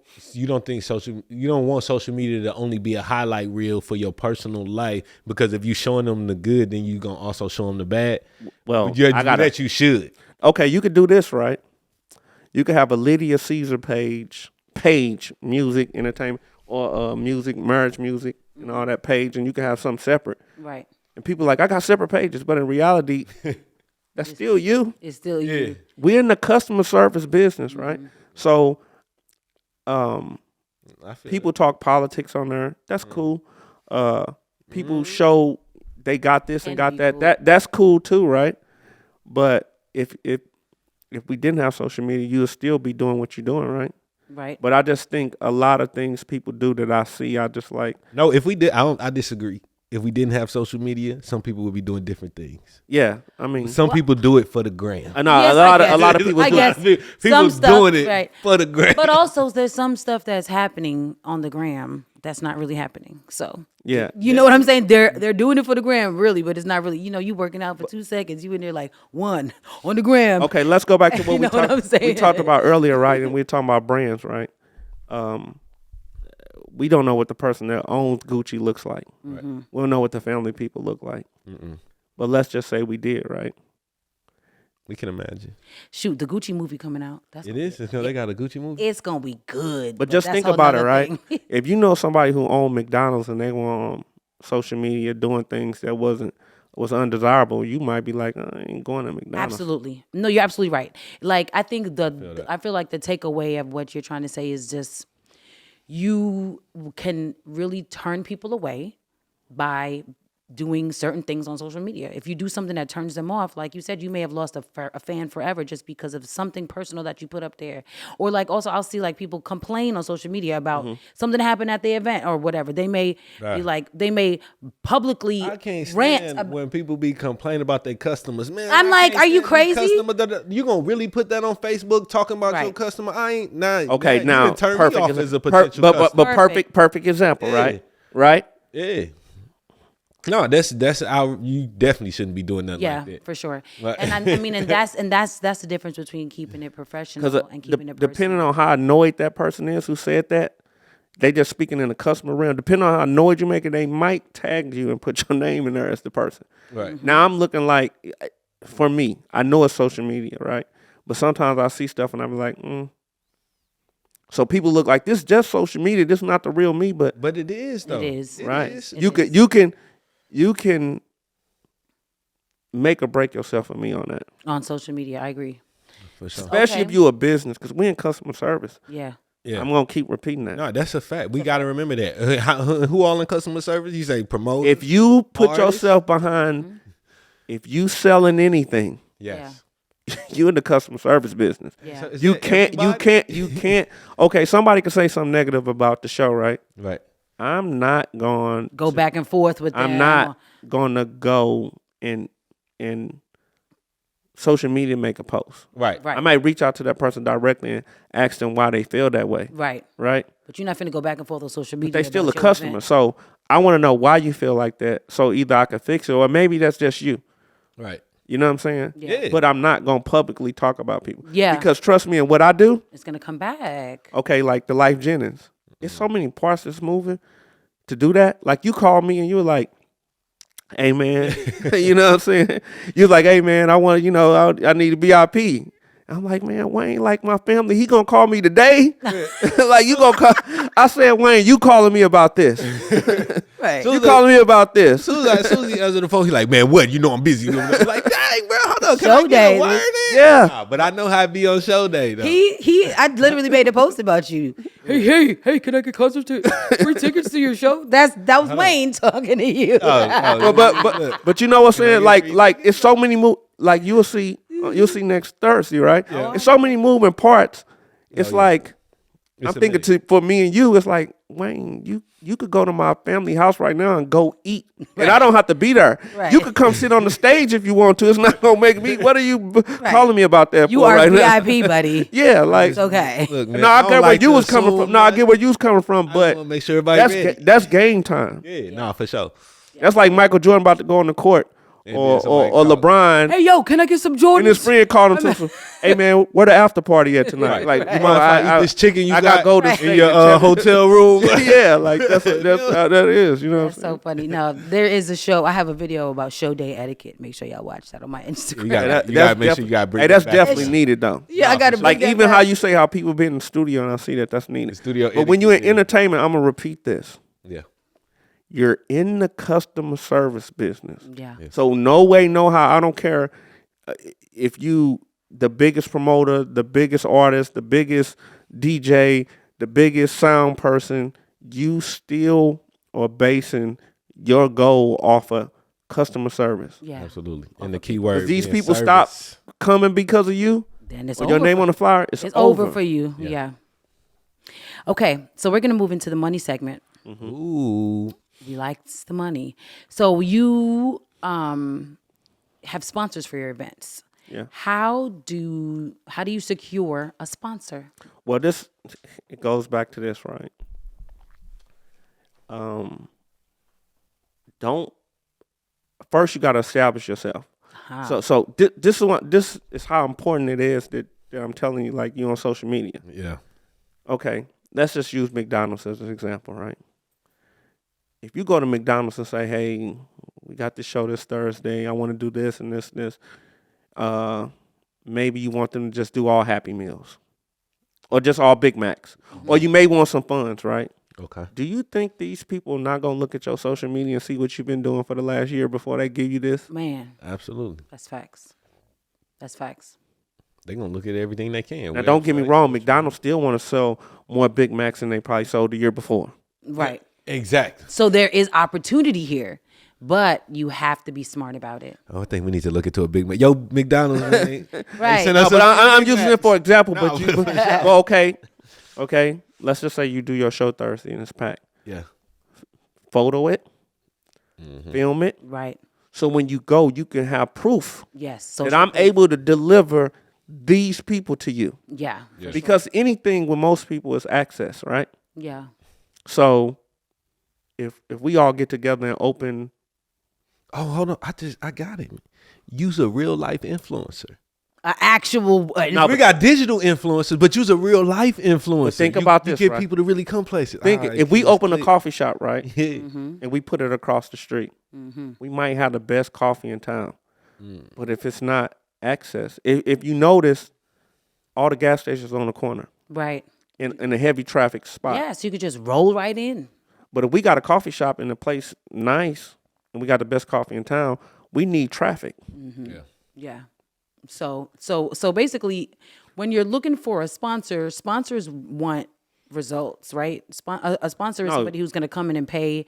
[SPEAKER 2] social media to only be a highlight reel for your personal life, because if you showing them the good, then you gonna also show them the bad.
[SPEAKER 3] Well,
[SPEAKER 2] you should.
[SPEAKER 3] Okay, you could do this, right? You could have a Lydia Caesar page, music, entertainment, or music, marriage music, and all that page, and you can have something separate.
[SPEAKER 1] Right.
[SPEAKER 3] And people like, I got separate pages, but in reality, that's still you.
[SPEAKER 1] It's still you.
[SPEAKER 3] We're in the customer service business, right? So, people talk politics on there. That's cool. People show they got this and got that. That's cool too, right? But if we didn't have social media, you would still be doing what you're doing, right?
[SPEAKER 1] Right.
[SPEAKER 3] But I just think a lot of things people do that I see, I just like.
[SPEAKER 2] No, if we did, I disagree. If we didn't have social media, some people would be doing different things.
[SPEAKER 3] Yeah, I mean,
[SPEAKER 2] some people do it for the gram.
[SPEAKER 3] I know a lot of people do it.
[SPEAKER 2] People doing it for the gram.
[SPEAKER 1] But also, there's some stuff that's happening on the gram that's not really happening. So
[SPEAKER 3] yeah,
[SPEAKER 1] you know what I'm saying? They're doing it for the gram, really, but it's not really. You know, you working out for 2 seconds, you in there like one on the gram.
[SPEAKER 3] Okay, let's go back to what we talked about earlier, right? And we were talking about brands, right? We don't know what the person that owns Gucci looks like. Right. We don't know what the family people look like. But let's just say we did, right?
[SPEAKER 2] We can imagine.
[SPEAKER 1] Shoot, the Gucci movie coming out.
[SPEAKER 2] It is? They got a Gucci movie?
[SPEAKER 1] It's going to be good.
[SPEAKER 3] But just think about it, right? If you know somebody who owned McDonald's and they were on social media doing things that was undesirable, you might be like, I ain't going to McDonald's.
[SPEAKER 1] Absolutely. No, you're absolutely right. Like, I think I feel like the takeaway of what you're trying to say is just, you can really turn people away by doing certain things on social media. If you do something that turns them off, like you said, you may have lost a fan forever just because of something personal that you put up there. Or like also I'll see like people complain on social media about something happened at the event or whatever. They may be like, they may publicly
[SPEAKER 2] I can't
[SPEAKER 1] rant
[SPEAKER 2] stand when people be complaining about their customers. Man,
[SPEAKER 1] I'm like, are you crazy?
[SPEAKER 2] You gonna really put that on Facebook talking about your customer? I ain't
[SPEAKER 3] okay, now
[SPEAKER 2] you can turn me off as a potential customer.
[SPEAKER 3] But perfect example, right? Right?
[SPEAKER 2] Yeah. No, that's you definitely shouldn't be doing nothing like that.
[SPEAKER 1] Yeah, for sure. And I mean, and that's the difference between keeping it professional and keeping it personal.
[SPEAKER 3] Depending on how annoyed that person is who said that, they just speaking in the customer realm. Depending on how annoyed you make it, they might tag you and put your name in there as the person.
[SPEAKER 2] Right.
[SPEAKER 3] Now I'm looking like, for me, I know it's social media, right? But sometimes I see stuff and I be like, So people look like this is just social media. This is not the real me, but
[SPEAKER 2] it is though.
[SPEAKER 1] It is.
[SPEAKER 3] Right.
[SPEAKER 2] It is.
[SPEAKER 3] You can make or break yourself with me on that.
[SPEAKER 1] On social media, I agree.
[SPEAKER 2] For sure.
[SPEAKER 3] Especially if you're a business, because we're in customer service.
[SPEAKER 1] Yeah.
[SPEAKER 3] I'm going to keep repeating that.
[SPEAKER 2] No, that's a fact. We got to remember that. Who all in customer service? You say promote.
[SPEAKER 3] If you put yourself behind, if you selling anything,
[SPEAKER 2] yes.
[SPEAKER 3] You in the customer service business.
[SPEAKER 1] Yeah.
[SPEAKER 3] So you can't. Okay, somebody can say something negative about the show, right?
[SPEAKER 2] Right.
[SPEAKER 3] I'm not going
[SPEAKER 1] go back and forth with them.
[SPEAKER 3] I'm not going to go and social media make a post.
[SPEAKER 2] Right.
[SPEAKER 3] I might reach out to that person directly and ask them why they feel that way.
[SPEAKER 1] Right.
[SPEAKER 3] Right.
[SPEAKER 1] But you're not finna go back and forth on social media.
[SPEAKER 3] But they still a customer. Event. So I want to know why you feel like that. So either I can fix it or maybe that's just you.
[SPEAKER 2] Right.
[SPEAKER 3] You know what I'm saying?
[SPEAKER 1] Yeah.
[SPEAKER 3] But I'm not going to publicly talk about people.
[SPEAKER 1] Yeah.
[SPEAKER 3] Because trust me, and what I do.
[SPEAKER 1] It's going to come back.
[SPEAKER 3] Okay, like the Lyfe Jennings. There's so many parts that's moving to do that. Like you called me and you were like, hey, man. You know what I'm saying? You was like, hey, man, I want, I need a VIP. I'm like, man, Wayne, like my family, he gonna call me today? Like you gonna call? I said, Wayne, you calling me about this?
[SPEAKER 1] Right.
[SPEAKER 3] You calling me about this?
[SPEAKER 2] Susie answered the phone. He's like, man, what? You know I'm busy. I'm like, dang, bro, hold on. Can
[SPEAKER 1] Show
[SPEAKER 2] I get
[SPEAKER 1] day,
[SPEAKER 2] a word in?
[SPEAKER 3] Yeah.
[SPEAKER 2] Nah, but I know how it be on show day though.
[SPEAKER 1] I literally made a post about you. Hey, can I get free tickets to your show? That was Wayne talking to you.
[SPEAKER 3] But you know what I'm saying? Like it's so many like you'll see next Thursday, right?
[SPEAKER 2] Yeah.
[SPEAKER 3] It's so many moving parts. It's like
[SPEAKER 2] It's
[SPEAKER 3] I'm thinking for me and you, it's like, Wayne, you could go to my family house right now and go eat. And I don't have to be there.
[SPEAKER 1] Right.
[SPEAKER 3] You could come sit on the stage if you want to. It's not gonna make me. What are you calling me about that
[SPEAKER 1] You
[SPEAKER 3] for
[SPEAKER 1] are
[SPEAKER 3] right
[SPEAKER 1] VIP,
[SPEAKER 3] now?
[SPEAKER 1] buddy.
[SPEAKER 3] Yeah, like
[SPEAKER 1] It's okay.
[SPEAKER 2] Look, man,
[SPEAKER 3] no, I
[SPEAKER 2] don't
[SPEAKER 3] get where
[SPEAKER 2] like
[SPEAKER 3] you
[SPEAKER 2] to
[SPEAKER 3] was coming
[SPEAKER 2] assume,
[SPEAKER 3] from. No, I
[SPEAKER 2] man.
[SPEAKER 3] get where you was coming from,
[SPEAKER 2] I
[SPEAKER 3] but
[SPEAKER 2] want to make sure everybody ready.
[SPEAKER 3] that's game time.
[SPEAKER 2] Yeah, nah, for sure.
[SPEAKER 3] That's like Michael Jordan about to go on the court.
[SPEAKER 2] And
[SPEAKER 3] Or
[SPEAKER 2] then somebody call
[SPEAKER 3] LeBron.
[SPEAKER 1] Hey, yo, can I get some Jordans?
[SPEAKER 3] And his friend called him to him, hey man, where the after party at tonight? Like,
[SPEAKER 2] You mind if I eat this chicken you
[SPEAKER 3] I
[SPEAKER 2] got
[SPEAKER 3] Golden
[SPEAKER 2] in
[SPEAKER 3] State
[SPEAKER 2] your hotel room?
[SPEAKER 3] yeah, like that's how that is. You know,
[SPEAKER 1] That's so funny. No, there is a show. I have a video about show day etiquette. Make sure y'all watch that on my Instagram.
[SPEAKER 2] You gotta make sure you gotta bring.
[SPEAKER 3] Hey, that's
[SPEAKER 2] that back.
[SPEAKER 3] definitely needed though.
[SPEAKER 1] Yeah, I got to
[SPEAKER 3] Like even how you say how people been in the studio, and I see that's needed.
[SPEAKER 2] Studio
[SPEAKER 3] But when you're in
[SPEAKER 2] etiquette,
[SPEAKER 3] entertainment, I'm gonna repeat this.
[SPEAKER 2] yeah.
[SPEAKER 3] You're in the customer service business.
[SPEAKER 1] Yeah.
[SPEAKER 3] So no way, no how. I don't care if you the biggest promoter, the biggest artist, the biggest DJ, the biggest sound person. You still are basing your goal off of customer service.
[SPEAKER 1] Yeah.
[SPEAKER 2] Absolutely. And the key word.
[SPEAKER 3] If these
[SPEAKER 2] being
[SPEAKER 3] people
[SPEAKER 2] service.
[SPEAKER 3] stop coming because of you,
[SPEAKER 1] Then it's
[SPEAKER 3] or
[SPEAKER 1] over.
[SPEAKER 3] your name on the flyer, it's
[SPEAKER 1] over for you.
[SPEAKER 2] Yeah.
[SPEAKER 1] Yeah. Okay, so we're gonna move into the money segment.
[SPEAKER 2] Ooh.
[SPEAKER 1] We likes the money. So you have sponsors for your events.
[SPEAKER 3] Yeah.
[SPEAKER 1] How do you secure a sponsor?
[SPEAKER 3] Well, it goes back to this, right? First you got to establish yourself. So this is how important it is that I'm telling you, like you on social media.
[SPEAKER 2] Yeah.
[SPEAKER 3] Okay, let's just use McDonald's as an example, right? If you go to McDonald's and say, hey, we got this show this Thursday, I want to do this and this and this, maybe you want them to just do all Happy Meals or just all Big Macs, or you may want some funds, right?
[SPEAKER 2] Okay.
[SPEAKER 3] Do you think these people are not going to look at your social media and see what you've been doing for the last year before they give you this?
[SPEAKER 1] Man,
[SPEAKER 2] Absolutely.
[SPEAKER 1] that's facts. That's facts.
[SPEAKER 2] They're gonna look at everything they can.
[SPEAKER 3] Now, don't get me wrong, McDonald's still want to sell more Big Macs than they probably sold the year before.
[SPEAKER 1] Right.
[SPEAKER 2] Exactly.
[SPEAKER 1] So there is opportunity here, but you have to be smart about it.
[SPEAKER 2] Oh, I think we need to look into a Big Mac. Yo, McDonald's, man.
[SPEAKER 1] Right.
[SPEAKER 2] Send
[SPEAKER 3] No,
[SPEAKER 2] us
[SPEAKER 3] but
[SPEAKER 2] a
[SPEAKER 3] I'm
[SPEAKER 2] Big
[SPEAKER 3] using
[SPEAKER 2] Mac.
[SPEAKER 3] it for example.
[SPEAKER 2] No,
[SPEAKER 3] But you, well, okay. Let's just say you do your show Thursday and it's packed.
[SPEAKER 2] Yeah.
[SPEAKER 3] Photo it, film it.
[SPEAKER 1] Right.
[SPEAKER 3] So when you go, you can have proof
[SPEAKER 1] Yes.
[SPEAKER 3] that I'm able to deliver these people to you.
[SPEAKER 1] Yeah.
[SPEAKER 2] Yes.
[SPEAKER 3] Because anything with most people is access, right?
[SPEAKER 1] Yeah.
[SPEAKER 3] So if we all get together and open,
[SPEAKER 2] Oh, hold on. I got it. Use a real life influencer.
[SPEAKER 1] An actual.
[SPEAKER 2] We got digital influencers, but use a real life influencer.
[SPEAKER 3] But think about this,
[SPEAKER 2] You get
[SPEAKER 3] right?
[SPEAKER 2] people to really come places.
[SPEAKER 3] think
[SPEAKER 2] All right,
[SPEAKER 3] if we
[SPEAKER 2] let's
[SPEAKER 3] open a
[SPEAKER 2] click.
[SPEAKER 3] coffee shop, right,
[SPEAKER 2] Yeah.
[SPEAKER 3] and we put it across the street, we might have the best coffee in town. But if it's not access, if you notice, all the gas stations are on the corner
[SPEAKER 1] Right.
[SPEAKER 3] in a heavy traffic spot.
[SPEAKER 1] Yeah. So you could just roll right in.
[SPEAKER 3] But if we got a coffee shop in a place nice and we got the best coffee in town, we need traffic.
[SPEAKER 2] Yeah.
[SPEAKER 1] Yeah. So basically, when you're looking for a sponsor, sponsors want results, right? A sponsor is
[SPEAKER 3] No.
[SPEAKER 1] somebody who's going to come in and pay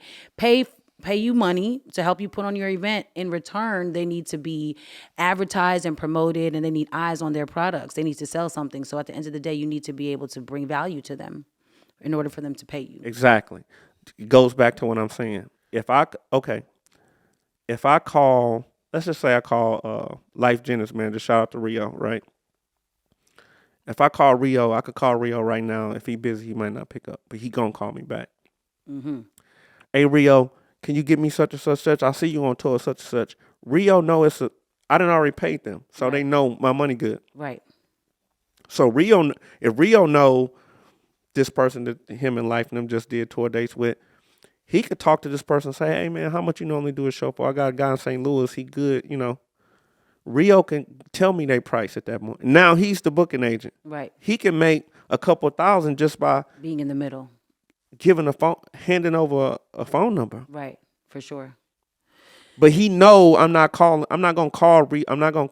[SPEAKER 1] you money to help you put on your event. In return, they need to be advertised and promoted, and they need eyes on their products. They need to sell something. So at the end of the day, you need to be able to bring value to them in order for them to pay you.
[SPEAKER 3] Exactly. It goes back to what I'm saying. If I call, let's just say I call Lyfe Jennings, man, just shout out to Rio, right? If I call Rio, I could call Rio right now. If he busy, he might not pick up, but he gonna call me back. hey Rio, can you give me such and such? I see you on tour such and such. Rio know I done already paid them, so they know my money good.
[SPEAKER 1] Right.
[SPEAKER 3] So if Rio know this person that him and Lyfe and them just did tour dates with, he could talk to this person and say, hey man, how much you normally do a show for? I got a guy in St. Louis, he good, Rio can tell me their price at that moment. Now he's the booking agent.
[SPEAKER 1] Right.
[SPEAKER 3] He can make a couple $1,000 just by
[SPEAKER 1] being in the middle,
[SPEAKER 3] handing over a phone number.
[SPEAKER 1] Right, for sure.
[SPEAKER 3] But he know I'm not gonna call Rio. I'm not gonna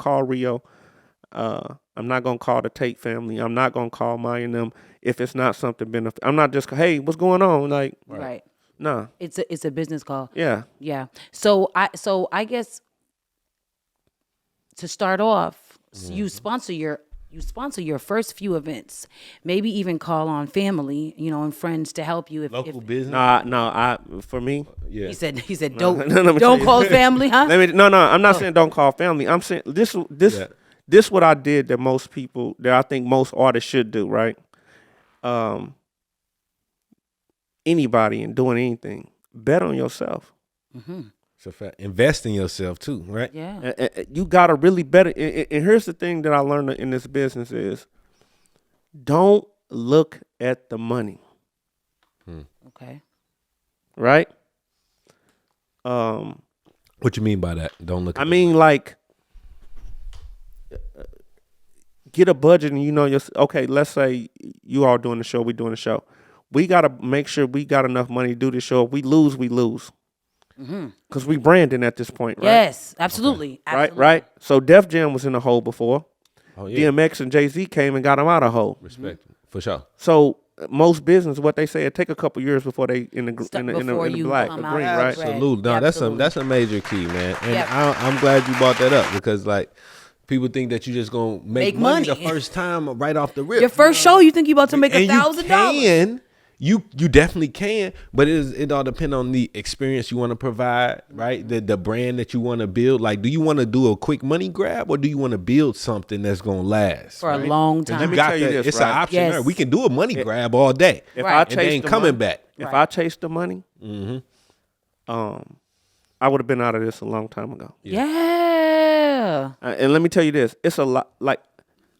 [SPEAKER 3] call the Tate family. I'm not gonna call Maya and them if it's not something benefit. I'm not just, hey, what's going on? Like,
[SPEAKER 1] right.
[SPEAKER 3] Nah.
[SPEAKER 1] It's a business call.
[SPEAKER 3] Yeah.
[SPEAKER 1] Yeah. So I guess to start off, you sponsor your first few events. Maybe even call on family, and friends to help you. If
[SPEAKER 2] Business.
[SPEAKER 3] For me.
[SPEAKER 2] Yeah.
[SPEAKER 1] He said don't call family, huh?
[SPEAKER 3] I'm not saying don't call family. I'm saying this what I did that I think most artists should do, right? Anybody in doing anything, bet on yourself.
[SPEAKER 1] Mm-hmm.
[SPEAKER 2] So invest in yourself too, right?
[SPEAKER 1] Yeah.
[SPEAKER 3] You gotta really bet it. And here's the thing that I learned in this business is, don't look at the money.
[SPEAKER 1] Okay.
[SPEAKER 3] Right?
[SPEAKER 2] What you mean by that? Don't look at
[SPEAKER 3] like, get a budget and okay, let's say you all doing the show, we doing the show. We got to make sure we got enough money to do the show. If we lose, we lose. Because we branding at this point, right?
[SPEAKER 1] Yes, absolutely.
[SPEAKER 3] Okay.
[SPEAKER 1] Absolutely.
[SPEAKER 3] Right? So Def Jam was in a hole before.
[SPEAKER 2] Oh, yeah.
[SPEAKER 3] DMX and Jay-Z came and got him out of hole.
[SPEAKER 2] Respect. For sure.
[SPEAKER 3] So most business, what they say, it take a couple years before they in the black green, right?
[SPEAKER 2] Absolutely. No, that's a major key, man. And I'm glad you brought that up because people think that you just gonna make money the first time right off the rip.
[SPEAKER 1] Your first show, you think you about to make $1,000?
[SPEAKER 2] You definitely can, but it all depends on the experience you want to provide, right? The brand that you want to build. Like, do you want to do a quick money grab or do you want to build something that's gonna last
[SPEAKER 1] for a long time?
[SPEAKER 3] Let me tell you this,
[SPEAKER 2] it's an option there. We can do a money grab all day.
[SPEAKER 3] If I
[SPEAKER 2] chase ain't coming back.
[SPEAKER 3] If I chase the money, I would have been out of this a long time ago.
[SPEAKER 1] Yeah.
[SPEAKER 3] And let me tell you this, it's a lot. Like,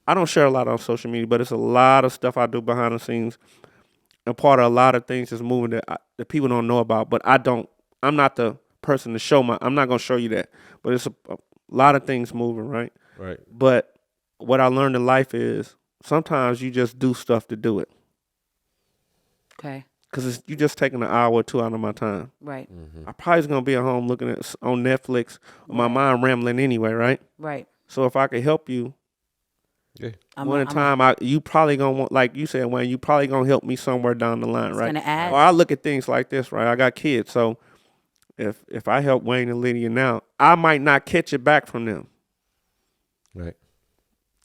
[SPEAKER 3] I don't share a lot on social media, but it's a lot of stuff I do behind the scenes. And part of a lot of things is moving that people don't know about, but I'm not the person to show I'm not going to show you that, but it's a lot of things moving, right?
[SPEAKER 2] Right.
[SPEAKER 3] But what I learned in life is sometimes you just do stuff to do it.
[SPEAKER 1] Okay.
[SPEAKER 3] Because you just taking an hour or two out of my time.
[SPEAKER 1] Right.
[SPEAKER 3] I probably going to be at home looking on Netflix, my mind rambling anyway, right?
[SPEAKER 1] Right.
[SPEAKER 3] So if I could help you, you probably gonna want, like you said, Wayne, you probably gonna help me somewhere down the line, right? Or I look at things like this, right? I got kids, so if I help Wayne and Lydia now, I might not catch it back from them.
[SPEAKER 2] Right.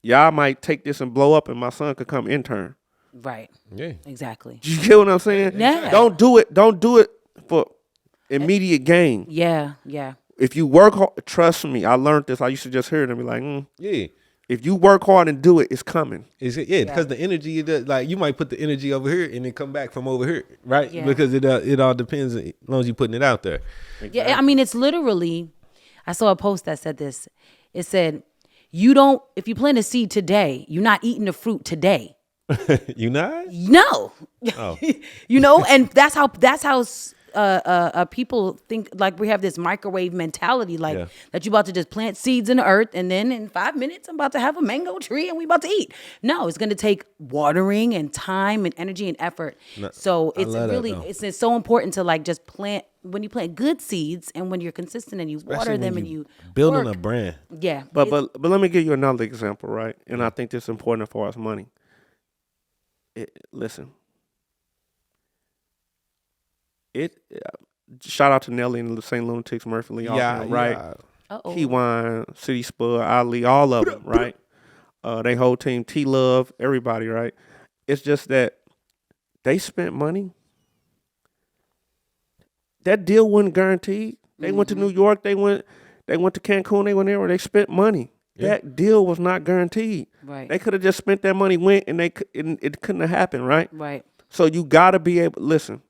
[SPEAKER 3] Y'all might take this and blow up, and my son could come intern.
[SPEAKER 1] Right.
[SPEAKER 2] Yeah.
[SPEAKER 1] Exactly.
[SPEAKER 3] You get what I'm saying?
[SPEAKER 1] Yeah.
[SPEAKER 3] Don't do it for immediate gain.
[SPEAKER 1] Yeah. Yeah.
[SPEAKER 3] If you work hard, trust me, I learned this. I used to just hear it and be like,
[SPEAKER 2] yeah.
[SPEAKER 3] If you work hard and do it, it's coming.
[SPEAKER 2] Is it? Yeah, because the energy, like you might put the energy over here and then come back from over here, right?
[SPEAKER 1] Yeah.
[SPEAKER 2] Because it all depends as long as you're putting it out there.
[SPEAKER 1] Exactly. Yeah, I mean, it's literally, I saw a post that said this. It said, if you plant a seed today, you're not eating the fruit today.
[SPEAKER 2] You not?
[SPEAKER 1] No.
[SPEAKER 2] Oh.
[SPEAKER 1] And that's how people think, like we have this microwave mentality, like that you about to just plant seeds in the earth and then in 5 minutes I'm about to have a mango tree and we about to eat. No, it's going to take watering and time and energy and effort. No, so it's really, it's so important to like just plant, when you plant good seeds and when you're consistent and you water them and you
[SPEAKER 2] building a brand.
[SPEAKER 1] Yeah.
[SPEAKER 3] But let me give you another example, right? And I think this is important as far as money. Listen. Shout out to Nelly and the St. Lunatics, Murphy Lee, right? T-Wine, City Spud, Ali, all of them, right? They whole team, T-Love, everybody, right? It's just that they spent money. That deal wasn't guaranteed. They went to New York, they went to Cancun, they went there, they spent money. Yeah. That deal was not guaranteed.
[SPEAKER 1] Right.
[SPEAKER 3] They could have just spent that money, went, and it couldn't have happened, right?
[SPEAKER 1] Right.
[SPEAKER 3] So you got to be able, listen.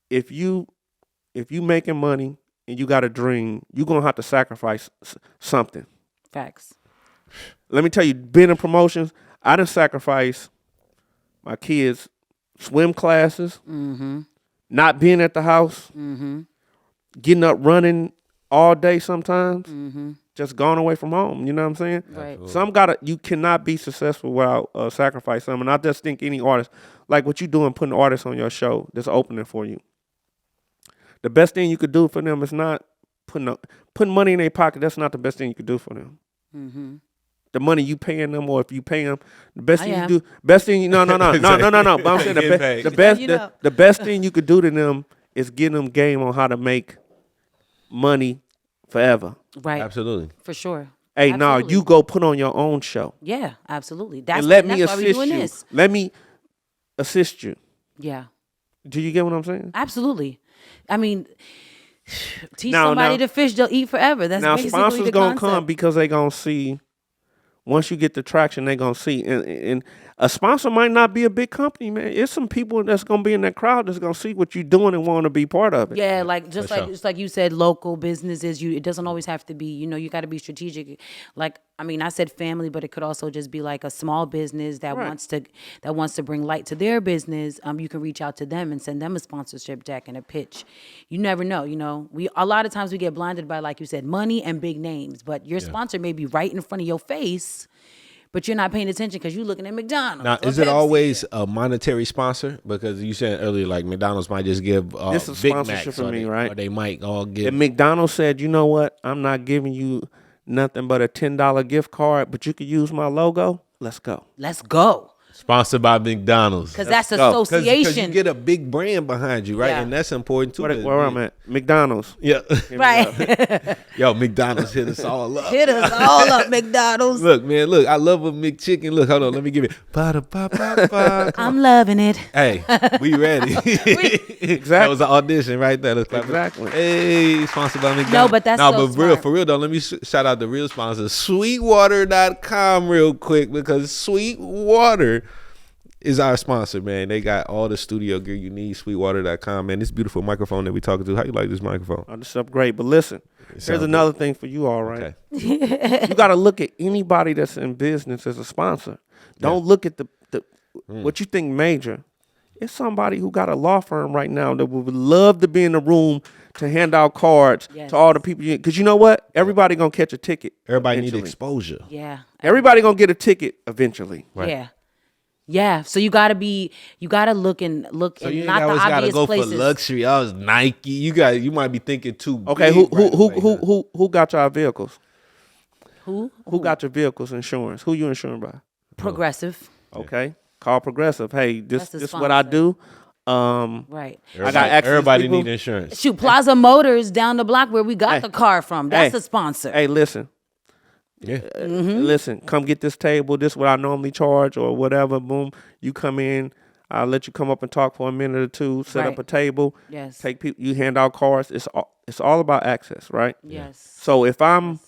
[SPEAKER 3] if you making money and you got a dream, you're gonna have to sacrifice something.
[SPEAKER 1] Facts.
[SPEAKER 3] Let me tell you, being in promotions, I done sacrifice my kids' swim classes, not being at the house, getting up running all day sometimes, just going away from home. You know what I'm saying?
[SPEAKER 1] Right.
[SPEAKER 3] You cannot be successful without sacrifice something. And I just think any artist, like what you doing, putting artists on your show, that's opening for you. The best thing you could do for them is not putting money in their pocket. That's not the best thing you could do for them. The money you paying them, or if you pay them, the best thing you do, But I'm saying the best thing you could do to them is give them game on how to make money forever.
[SPEAKER 1] Right.
[SPEAKER 2] Absolutely.
[SPEAKER 1] For sure.
[SPEAKER 3] Hey, now you go put on your own show.
[SPEAKER 1] Yeah, absolutely.
[SPEAKER 3] That's why we're doing this. Let me assist you.
[SPEAKER 1] Yeah.
[SPEAKER 3] Do you get what I'm saying?
[SPEAKER 1] Absolutely. I mean, teach somebody to fish, they'll eat forever. That's
[SPEAKER 3] now
[SPEAKER 1] basically
[SPEAKER 3] sponsors
[SPEAKER 1] the
[SPEAKER 3] gonna
[SPEAKER 1] concept.
[SPEAKER 3] come because they gonna see. Once you get the traction, they gonna see, and a sponsor might not be a big company, man. It's some people that's gonna be in that crowd that's gonna see what you're doing and want to be part of it.
[SPEAKER 1] Yeah, like just like you said, local businesses. It doesn't always have to be. You got to be strategic. Like I said family, but it could also just be like a small business that wants to bring light to their business. You can reach out to them and send them a sponsorship deck and a pitch. You never know. A lot of times we get blinded by, like you said, money and big names, but your sponsor may be right in front of your face. But you're not paying attention because you're looking at McDonald's.
[SPEAKER 2] Now, is it always a monetary sponsor? Because you said earlier, like McDonald's might just give
[SPEAKER 3] this is
[SPEAKER 2] Big
[SPEAKER 3] sponsorship
[SPEAKER 2] Macs,
[SPEAKER 3] for me, right?
[SPEAKER 2] Or they might all give.
[SPEAKER 3] And McDonald's said, you know what? I'm not giving you nothing but a $10 gift card, but you could use my logo. Let's go.
[SPEAKER 1] Let's go.
[SPEAKER 2] Sponsored by McDonald's.
[SPEAKER 1] Because that's association.
[SPEAKER 2] Because you get a big brand behind you, right?
[SPEAKER 1] Yeah.
[SPEAKER 2] And that's important too.
[SPEAKER 3] Where I'm at? McDonald's.
[SPEAKER 2] Yeah.
[SPEAKER 1] Right.
[SPEAKER 2] Yo, McDonald's hit us all up.
[SPEAKER 1] Hit us all up, McDonald's.
[SPEAKER 2] Look, man, I love a McChicken. Look, hold on, let me give it. Ba-da-ba-ba-ba.
[SPEAKER 1] I'm loving it.
[SPEAKER 2] Hey, we ready. Exactly. That was an audition right there. Let's clap.
[SPEAKER 3] Exactly.
[SPEAKER 2] Hey, sponsored by McDonald's.
[SPEAKER 1] No, but that's so smart.
[SPEAKER 2] For real though, let me shout out the real sponsors, Sweetwater.com real quick, because Sweetwater is our sponsor, man. They got all the studio gear you need. Sweetwater.com, man. This beautiful microphone that we talking to. How you like this microphone?
[SPEAKER 3] Oh, this stuff great. But listen, here's another thing for you, all right? Okay. You got to look at anybody that's in business as a sponsor. Don't look at the what you think major. It's somebody who got a law firm right now that would love to be in the room to hand out cards to all the people. Because you know what? Everybody going to catch a ticket.
[SPEAKER 2] Everybody need exposure.
[SPEAKER 1] Yeah.
[SPEAKER 3] Everybody going to get a ticket eventually.
[SPEAKER 1] Right. Yeah. Yeah, so you gotta look in
[SPEAKER 2] so
[SPEAKER 1] not the obvious places.
[SPEAKER 2] So you gotta go for luxury. I was Nike. You might be thinking too.
[SPEAKER 3] Okay, who got your vehicles?
[SPEAKER 1] Who
[SPEAKER 3] got your vehicles insurance? Who you insuring by?
[SPEAKER 1] Progressive.
[SPEAKER 3] Okay, call Progressive. Hey, this is what I do.
[SPEAKER 1] Right.
[SPEAKER 3] I got access.
[SPEAKER 2] Everybody need insurance.
[SPEAKER 1] Shoot, Plaza Motors down the block where we got the car from. That's a sponsor.
[SPEAKER 3] Hey, listen.
[SPEAKER 2] Yeah.
[SPEAKER 3] Listen, come get this table. This is what I normally charge or whatever. Boom. You come in. I'll let you come up and talk for a minute or two. Set up a table.
[SPEAKER 1] Yes.
[SPEAKER 3] Take people. You hand out cards. It's all about access, right?
[SPEAKER 1] Yes.
[SPEAKER 3] So if I'm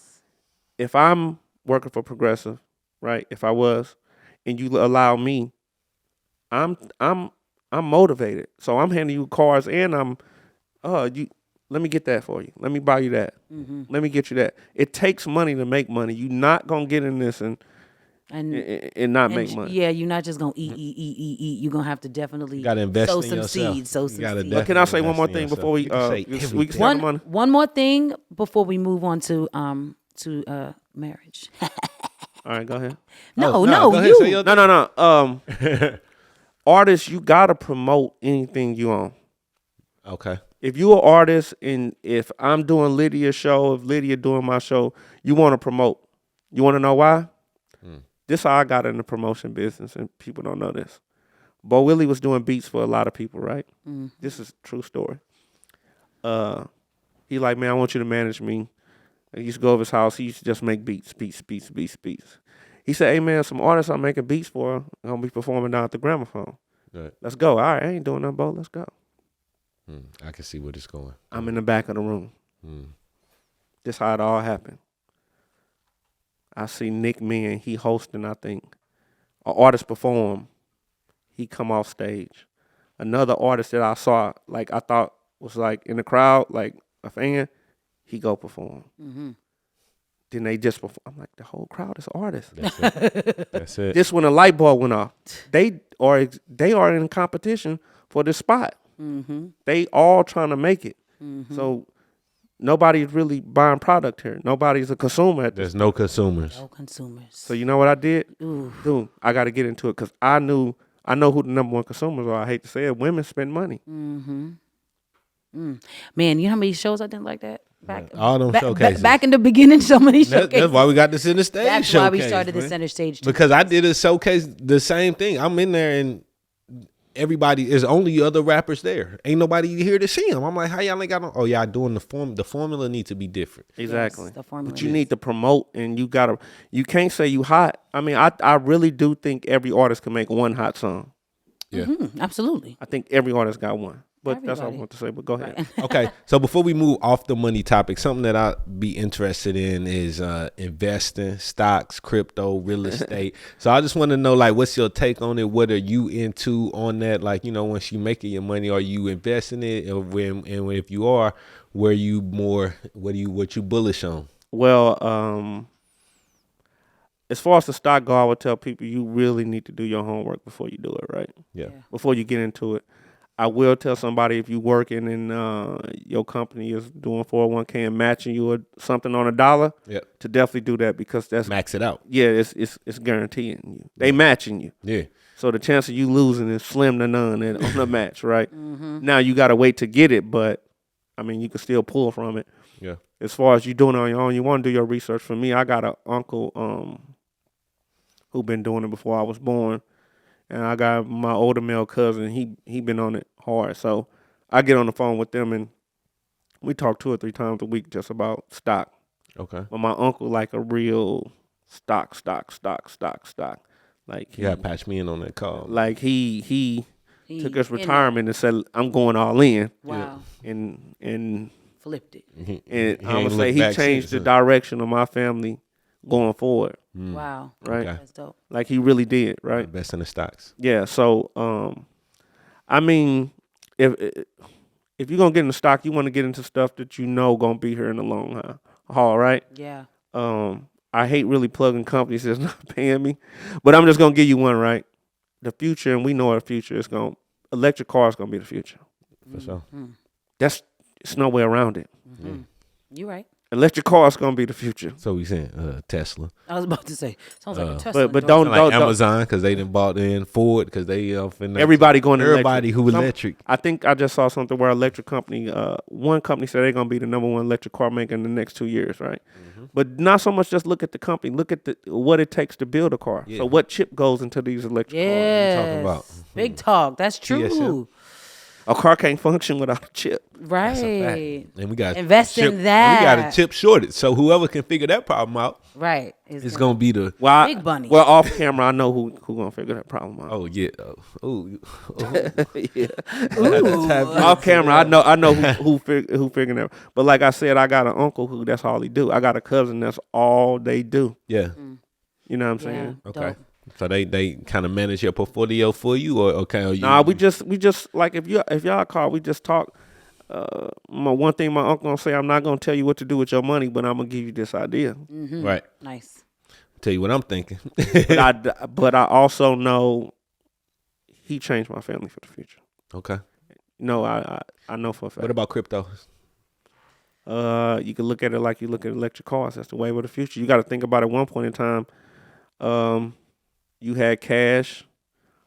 [SPEAKER 3] working for Progressive, right? If I was, and you allow me, I'm motivated. So I'm handing you cards, and let me get that for you. Let me buy you that. Mm-hmm. Let me get you that. It takes money to make money. You're not gonna get in this and not make money.
[SPEAKER 1] Yeah, you're not just gonna eat. You're gonna have to definitely
[SPEAKER 2] sow
[SPEAKER 1] some seeds.
[SPEAKER 3] But can I say one more thing before we can start the money?
[SPEAKER 1] One more thing before we move on to marriage.
[SPEAKER 3] All right, go ahead.
[SPEAKER 1] No,
[SPEAKER 3] you. No. Artists, you gotta promote anything you own.
[SPEAKER 2] Okay.
[SPEAKER 3] If you're an artist and if I'm doing Lydia's show, if Lydia doing my show, you want to promote. You want to know why? This is how I got in the promotion business, and people don't know this. Bo Willie was doing beats for a lot of people, right? This is a true story. He like, man, I want you to manage me. I used to go over his house. He used to just make beats. He said, hey, man, some artists I'm making beats for are going to be performing down at the gramophone. Right. Let's go. All right, I ain't doing nothing, Bo. Let's go.
[SPEAKER 2] I can see where it's going.
[SPEAKER 3] I'm in the back of the room. This how it all happened. I see Nick Meehan, he hosting, I think, an artist perform. He come off stage. another artist that I saw, like I thought was like in the crowd, like a fan, he go perform. Then they just perform. I'm like, the whole crowd is artists.
[SPEAKER 2] That's it.
[SPEAKER 3] This when a light bulb went off. They are in competition for this spot. They all trying to make it. So nobody's really buying product here. Nobody's a consumer at this.
[SPEAKER 2] There's no consumers.
[SPEAKER 1] No consumers.
[SPEAKER 3] So you know what I did?
[SPEAKER 1] Ooh.
[SPEAKER 3] Dude, I got to get into it because I know who the number one consumers are. I hate to say it. Women spend money.
[SPEAKER 1] Man, you know how many shows I didn't like that?
[SPEAKER 2] All them showcases.
[SPEAKER 1] Back in the beginning, so many showcases.
[SPEAKER 2] That's why we got the center stage.
[SPEAKER 1] That's
[SPEAKER 2] showcase,
[SPEAKER 1] why we started
[SPEAKER 2] man.
[SPEAKER 1] the center stage.
[SPEAKER 2] Because I did a showcase, the same thing. I'm in there and everybody is only other rappers there. Ain't nobody here to see them. I'm like, how y'all ain't got no? Oh, y'all doing the form. The formula needs to be different.
[SPEAKER 3] Exactly.
[SPEAKER 1] Yes, the formula.
[SPEAKER 3] But you need to promote, and you can't say you hot. I mean, I really do think every artist can make one hot song.
[SPEAKER 2] Yeah,
[SPEAKER 1] absolutely.
[SPEAKER 3] I think every artist got one. But that's all I
[SPEAKER 1] Everybody.
[SPEAKER 3] want to say. But go ahead.
[SPEAKER 2] Okay, so before we move off the money topic, something that I'd be interested in is investing, stocks, crypto, real estate. So I just want to know, like, what's your take on it? What are you into on that? Like, you know, once you making your money, are you investing it? And if you are, where you more? What you bullish on?
[SPEAKER 3] Well, as far as the stock go, I would tell people you really need to do your homework before you do it, right?
[SPEAKER 2] Yeah.
[SPEAKER 3] Before you get into it. I will tell somebody if you're working and your company is doing 401k and matching you something on $1, to definitely do that because that's
[SPEAKER 2] max it out.
[SPEAKER 3] Yeah, it's guaranteeing you. They matching you.
[SPEAKER 2] Yeah.
[SPEAKER 3] So the chance of you losing is slim to none on the match, right? Now you got to wait to get it, but I mean you can still pull from it.
[SPEAKER 2] Yeah.
[SPEAKER 3] As far as you doing it on your own, you want to do your research. For me, I got an uncle who been doing it before I was born. And I got my older male cousin. He been on it hard. So I get on the phone with them and we talk 2 or 3 times a week just about stock.
[SPEAKER 2] Okay.
[SPEAKER 3] But my uncle like a real stock. Like
[SPEAKER 2] you gotta patch me in on that call.
[SPEAKER 3] Like he took his retirement and said, I'm going all in.
[SPEAKER 1] Wow.
[SPEAKER 3] And
[SPEAKER 1] flipped it.
[SPEAKER 3] And I'm gonna say he changed the direction of my family going forward.
[SPEAKER 1] Wow.
[SPEAKER 3] Right.
[SPEAKER 2] Okay.
[SPEAKER 1] That's dope.
[SPEAKER 3] Like he really did, right?
[SPEAKER 2] Best in the stocks.
[SPEAKER 3] Yeah. So, I mean, if you're gonna get in the stock, you want to get into stuff that you know gonna be here in the long haul, right?
[SPEAKER 1] Yeah.
[SPEAKER 3] I hate really plugging companies that's not paying me, but I'm just gonna give you one, right? The future, and we know the future is electric cars gonna be the future.
[SPEAKER 2] For sure.
[SPEAKER 3] It's no way around it.
[SPEAKER 1] You're right.
[SPEAKER 3] Electric cars gonna be the future.
[SPEAKER 2] So we saying Tesla.
[SPEAKER 1] I was about to say sounds like a Tesla.
[SPEAKER 3] But don't
[SPEAKER 2] Amazon because they done bought in Ford because they
[SPEAKER 3] everybody going to
[SPEAKER 2] everybody
[SPEAKER 3] electric.
[SPEAKER 2] who electric.
[SPEAKER 3] I think I just saw something where electric company, one company said they're gonna be the number one electric car maker in the next 2 years, right? But not so much just look at the company, look at what it takes to build a car.
[SPEAKER 2] Yeah.
[SPEAKER 3] So what chip goes into these electric cars?
[SPEAKER 1] Yes.
[SPEAKER 2] talking about?
[SPEAKER 1] Big talk. That's true.
[SPEAKER 2] TSM.
[SPEAKER 3] A car can't function without a chip.
[SPEAKER 1] Right.
[SPEAKER 2] And we got
[SPEAKER 1] Invest in
[SPEAKER 2] We
[SPEAKER 1] that.
[SPEAKER 2] got a chip shortage. So whoever can figure that problem out,
[SPEAKER 1] Right.
[SPEAKER 2] it's gonna be the
[SPEAKER 1] Big bunny.
[SPEAKER 3] Well, off camera, I know who gonna figure that problem out.
[SPEAKER 2] oh yeah
[SPEAKER 3] Yeah. Off camera, I know who figuring that. But like I said, I got an uncle who that's all he do. I got a cousin that's all they do.
[SPEAKER 2] yeah.
[SPEAKER 3] You know what I'm saying?
[SPEAKER 2] Okay.
[SPEAKER 1] Dope.
[SPEAKER 2] So they kind of manage your portfolio for you, or okay? Or you,
[SPEAKER 3] Nah, we just like if y'all call, we just talk. One thing my uncle gonna say, I'm not gonna tell you what to do with your money, but I'm gonna give you this idea.
[SPEAKER 2] right.
[SPEAKER 1] Nice.
[SPEAKER 2] Tell you what I'm thinking.
[SPEAKER 3] But I also know he changed my family for the future.
[SPEAKER 2] Okay.
[SPEAKER 3] No, I know for a fact.
[SPEAKER 2] What about crypto?
[SPEAKER 3] You can look at it like you look at electric cars. That's the way of the future. You got to think about it. At one point in time, you had cash.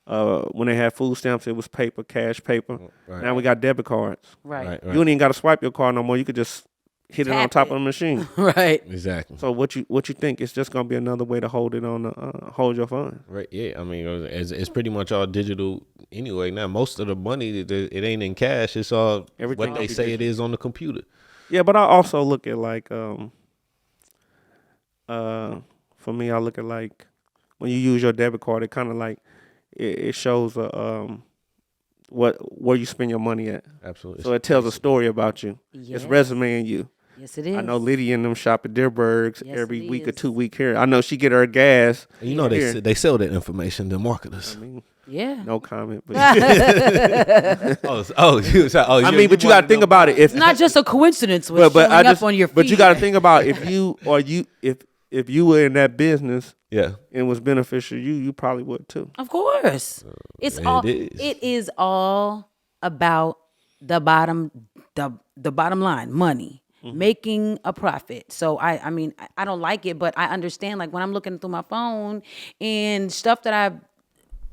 [SPEAKER 3] When they had food stamps, it was cash paper.
[SPEAKER 2] Right.
[SPEAKER 3] Now we got debit cards.
[SPEAKER 1] Right.
[SPEAKER 3] You don't even got to swipe your card no more. You could just hit it on top of the machine.
[SPEAKER 1] Right.
[SPEAKER 2] Exactly.
[SPEAKER 3] So what you think? It's just gonna be another way to hold it on, hold your funds.
[SPEAKER 2] Right. Yeah. I mean, it's pretty much all digital anyway. Now, most of the money, it ain't in cash. It's all
[SPEAKER 3] Everything
[SPEAKER 2] what they say it is on the computer.
[SPEAKER 3] Yeah, but I also look at like, for me, I look at like when you use your debit card, it kind of like it shows where you spend your money at.
[SPEAKER 2] Absolutely.
[SPEAKER 3] So it tells a story about you.
[SPEAKER 1] Yes.
[SPEAKER 3] It's resumeing you.
[SPEAKER 1] Yes, it is.
[SPEAKER 3] I know Lydia and them shop at Dearberg's every week or 2 week here. I know she get her gas.
[SPEAKER 2] You know they sell that information to marketers.
[SPEAKER 3] I mean,
[SPEAKER 1] yeah.
[SPEAKER 3] no comment. But
[SPEAKER 2] I mean,
[SPEAKER 3] but you got to think about it.
[SPEAKER 1] It's not just a coincidence with showing up on your feed.
[SPEAKER 3] But you got to think about if you were in that business, and was beneficial, you probably would too.
[SPEAKER 1] Of course, it is all about the bottom line, money. Making a profit. So I mean, I don't like it, but I understand, like when I'm looking through my phone and stuff that I've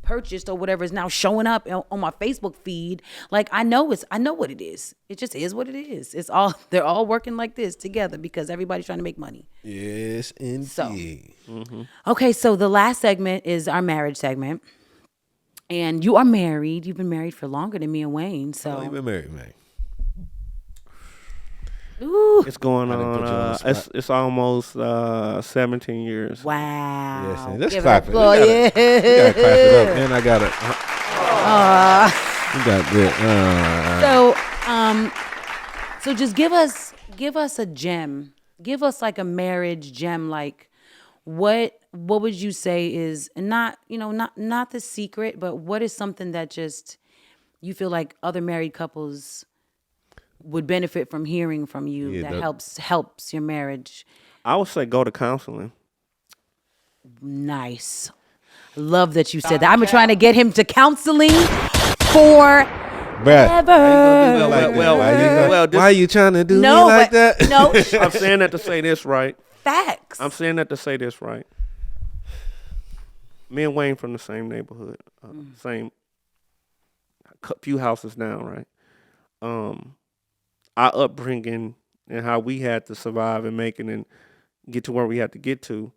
[SPEAKER 1] purchased or whatever is now showing up on my Facebook feed, like I know what it is. It just is what it is. They're all working like this together because everybody's trying to make money.
[SPEAKER 2] Yes, indeed.
[SPEAKER 1] So, okay, so the last segment is our marriage segment. And you are married. You've been married for longer than me and Wayne. So
[SPEAKER 2] you've been married, man.
[SPEAKER 1] Ooh.
[SPEAKER 3] It's going on. It's almost 17 years.
[SPEAKER 1] Wow.
[SPEAKER 2] Yes, let's clap it. You gotta clap it up. And I got it. You got good.
[SPEAKER 1] So just give us a gem. Give us like a marriage gem. Like what would you say is not the secret, but what is something that just you feel like other married couples would benefit from hearing from you that helps your marriage?
[SPEAKER 3] I would say go to counseling.
[SPEAKER 1] Nice. Love that you said that. I've been trying to get him to counseling forever.
[SPEAKER 2] Why are you trying to do me like that?
[SPEAKER 1] No.
[SPEAKER 3] I'm saying that to say this right.
[SPEAKER 1] Facts.
[SPEAKER 3] I'm saying that to say this right. Me and Wayne from the same neighborhood, same few houses down, right? Our upbringing and how we had to survive and make it and get to where we had to get to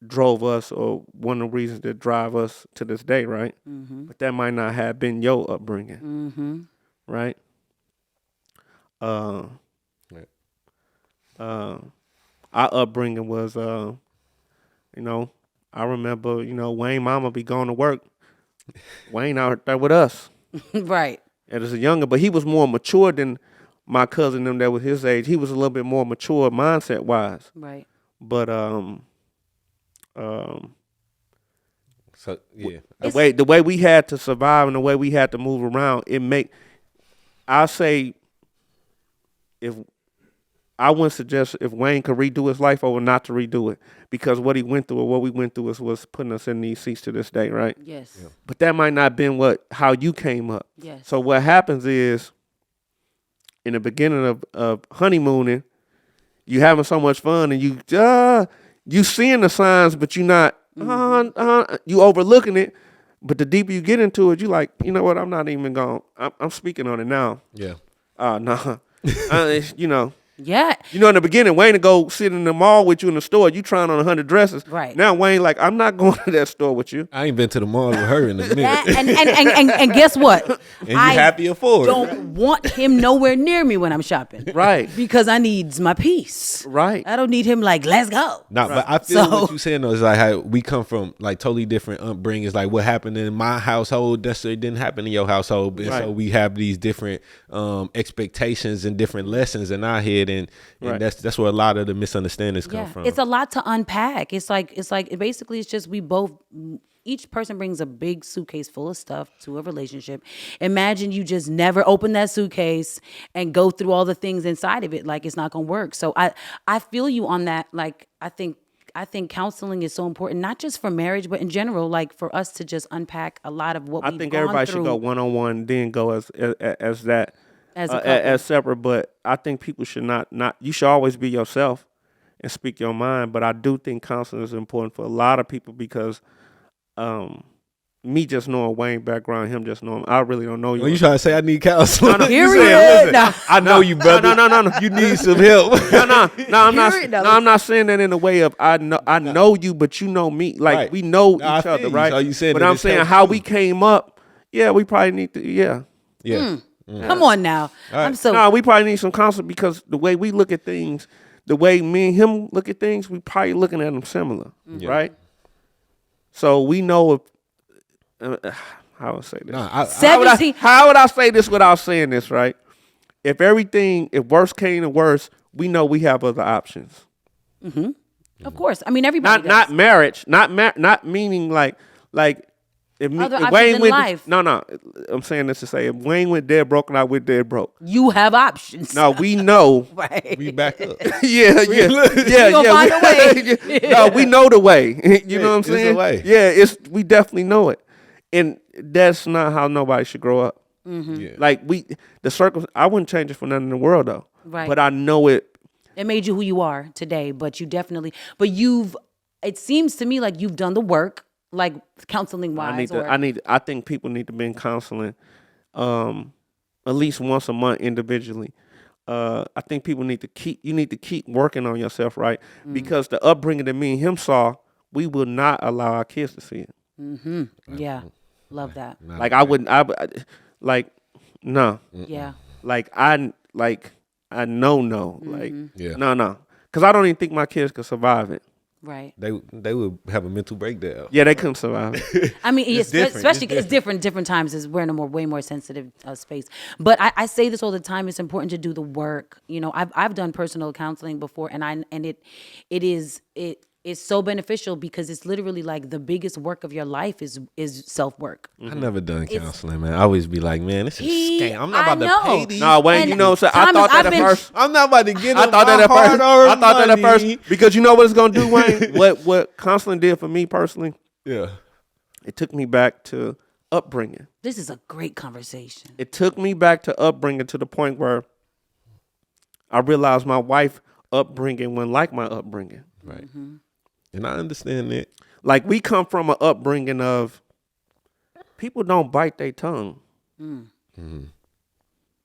[SPEAKER 3] drove us, or one of the reasons that drive us to this day, right? Mm-hmm. But that might not have been your upbringing, right? Our upbringing was, I remember, Wayne mama be going to work. Wayne out there with us.
[SPEAKER 1] Right.
[SPEAKER 3] And as a younger, but he was more mature than my cousin them that was his age. He was a little bit more mature mindset wise.
[SPEAKER 1] Right.
[SPEAKER 3] But
[SPEAKER 2] so yeah.
[SPEAKER 3] The way we had to survive and the way we had to move around, I say if I wouldn't suggest if Wayne could redo his life over not to redo it, because what he went through or what we went through was putting us in these seats to this day, right?
[SPEAKER 1] Yes. Yeah.
[SPEAKER 3] But that might not have been how you came up.
[SPEAKER 1] Yes.
[SPEAKER 3] So what happens is in the beginning of honeymooning, you having so much fun and you seeing the signs, but you not you overlooking it. But the deeper you get into it, you like, you know what? I'm not even going. I'm speaking on it now.
[SPEAKER 2] Yeah.
[SPEAKER 3] No.
[SPEAKER 1] Yeah.
[SPEAKER 3] In the beginning, Wayne to go sit in the mall with you in the store. You trying on 100 dresses.
[SPEAKER 1] Right.
[SPEAKER 3] Now Wayne like, I'm not going to that store with you.
[SPEAKER 2] I ain't been to the mall with her in a minute.
[SPEAKER 1] And guess what?
[SPEAKER 2] And you happy for it.
[SPEAKER 1] Don't want him nowhere near me when I'm shopping.
[SPEAKER 3] Right.
[SPEAKER 1] Because I needs my peace.
[SPEAKER 3] Right.
[SPEAKER 1] I don't need him like, let's go.
[SPEAKER 2] No, but I feel what you're saying though is like how we come from like totally different upbringings. Like what happened in my household necessarily didn't happen in your household. And so we have these different expectations and different lessons in our head, and that's where a lot of the misunderstandings come from.
[SPEAKER 1] It's a lot to unpack. It's like basically it's just each person brings a big suitcase full of stuff to a relationship. Imagine you just never open that suitcase and go through all the things inside of it. Like it's not gonna work. So I feel you on that. Like I think counseling is so important, not just for marriage, but in general, like for us to just unpack a lot of what we've gone through.
[SPEAKER 3] I think everybody should go one-on-one, then go as that. As separate, but I think people should not. You should always be yourself and speak your mind. But I do think counseling is important for a lot of people because, me just knowing Wayne background, him just knowing, I really don't know you.
[SPEAKER 2] Well, you trying to say I need counseling?
[SPEAKER 3] No,
[SPEAKER 1] Period.
[SPEAKER 2] I know you, brother.
[SPEAKER 3] No.
[SPEAKER 2] You need some help.
[SPEAKER 3] No. I'm not saying that in the way of I know you, but you know me. Like we know each other, right?
[SPEAKER 2] So you saying
[SPEAKER 3] but I'm saying how we came up. Yeah, we probably need to. Yeah.
[SPEAKER 1] Come on now.
[SPEAKER 2] Right.
[SPEAKER 3] No, we probably need some counseling because the way we look at things, the way me and him look at things, we probably looking at them similar, right? So we know if how would I say this?
[SPEAKER 2] Nah,
[SPEAKER 3] how would I say this without saying this, right? if worse came to worse, we know we have other options.
[SPEAKER 1] Mm-hmm. Of course. I mean, everybody
[SPEAKER 3] not marriage, not meaning like if Wayne went life. No, I'm saying this to say if Wayne went dead broke and I went dead broke.
[SPEAKER 1] You have options.
[SPEAKER 3] No, we know.
[SPEAKER 2] Right. We back up.
[SPEAKER 3] yeah.
[SPEAKER 1] Find a way.
[SPEAKER 3] No, we know the way. You know what I'm saying?
[SPEAKER 2] It's a way.
[SPEAKER 3] Yeah, we definitely know it, and that's not how nobody should grow up.
[SPEAKER 1] Mm-hmm.
[SPEAKER 3] Yeah. Like the circles, I wouldn't change it for nothing in the world though.
[SPEAKER 1] Right.
[SPEAKER 3] But I know it.
[SPEAKER 1] It made you who you are today, but it seems to me like you've done the work, like counseling wise.
[SPEAKER 3] I think people need to be in counseling at least once a month individually. I think people need to keep working on yourself, right? Mm-hmm. Because the upbringing that me and him saw, we will not allow our kids to see it.
[SPEAKER 1] Mm-hmm. Yeah. Love that.
[SPEAKER 3] Like I wouldn't, no.
[SPEAKER 1] Yeah.
[SPEAKER 3] Like I know,
[SPEAKER 1] Mm-hmm.
[SPEAKER 3] like no, because I don't even think my kids could survive it.
[SPEAKER 1] Right.
[SPEAKER 2] They would have a mental breakdown.
[SPEAKER 3] Yeah, they couldn't survive it.
[SPEAKER 1] I mean, especially it's different times. We're in a way more sensitive space. But I say this all the time. It's important to do the work. You know, I've done personal counseling before, and it's so beneficial because it's literally like the biggest work of your life is self-work.
[SPEAKER 2] I never done counseling, man. I always be like, man, this is a scam. I'm not about to pay these.
[SPEAKER 3] No, Wayne, you know, so I thought that at first.
[SPEAKER 2] I'm not about to get
[SPEAKER 3] I thought that at first because you know what it's gonna do, Wayne. What counseling did for me personally?
[SPEAKER 2] Yeah,
[SPEAKER 3] it took me back to upbringing.
[SPEAKER 1] This is a great conversation.
[SPEAKER 3] It took me back to upbringing to the point where I realized my wife upbringing wasn't like my upbringing.
[SPEAKER 2] Right. Mm-hmm. And I understand that.
[SPEAKER 3] Like we come from an upbringing of people don't bite their tongue. Mm-hmm.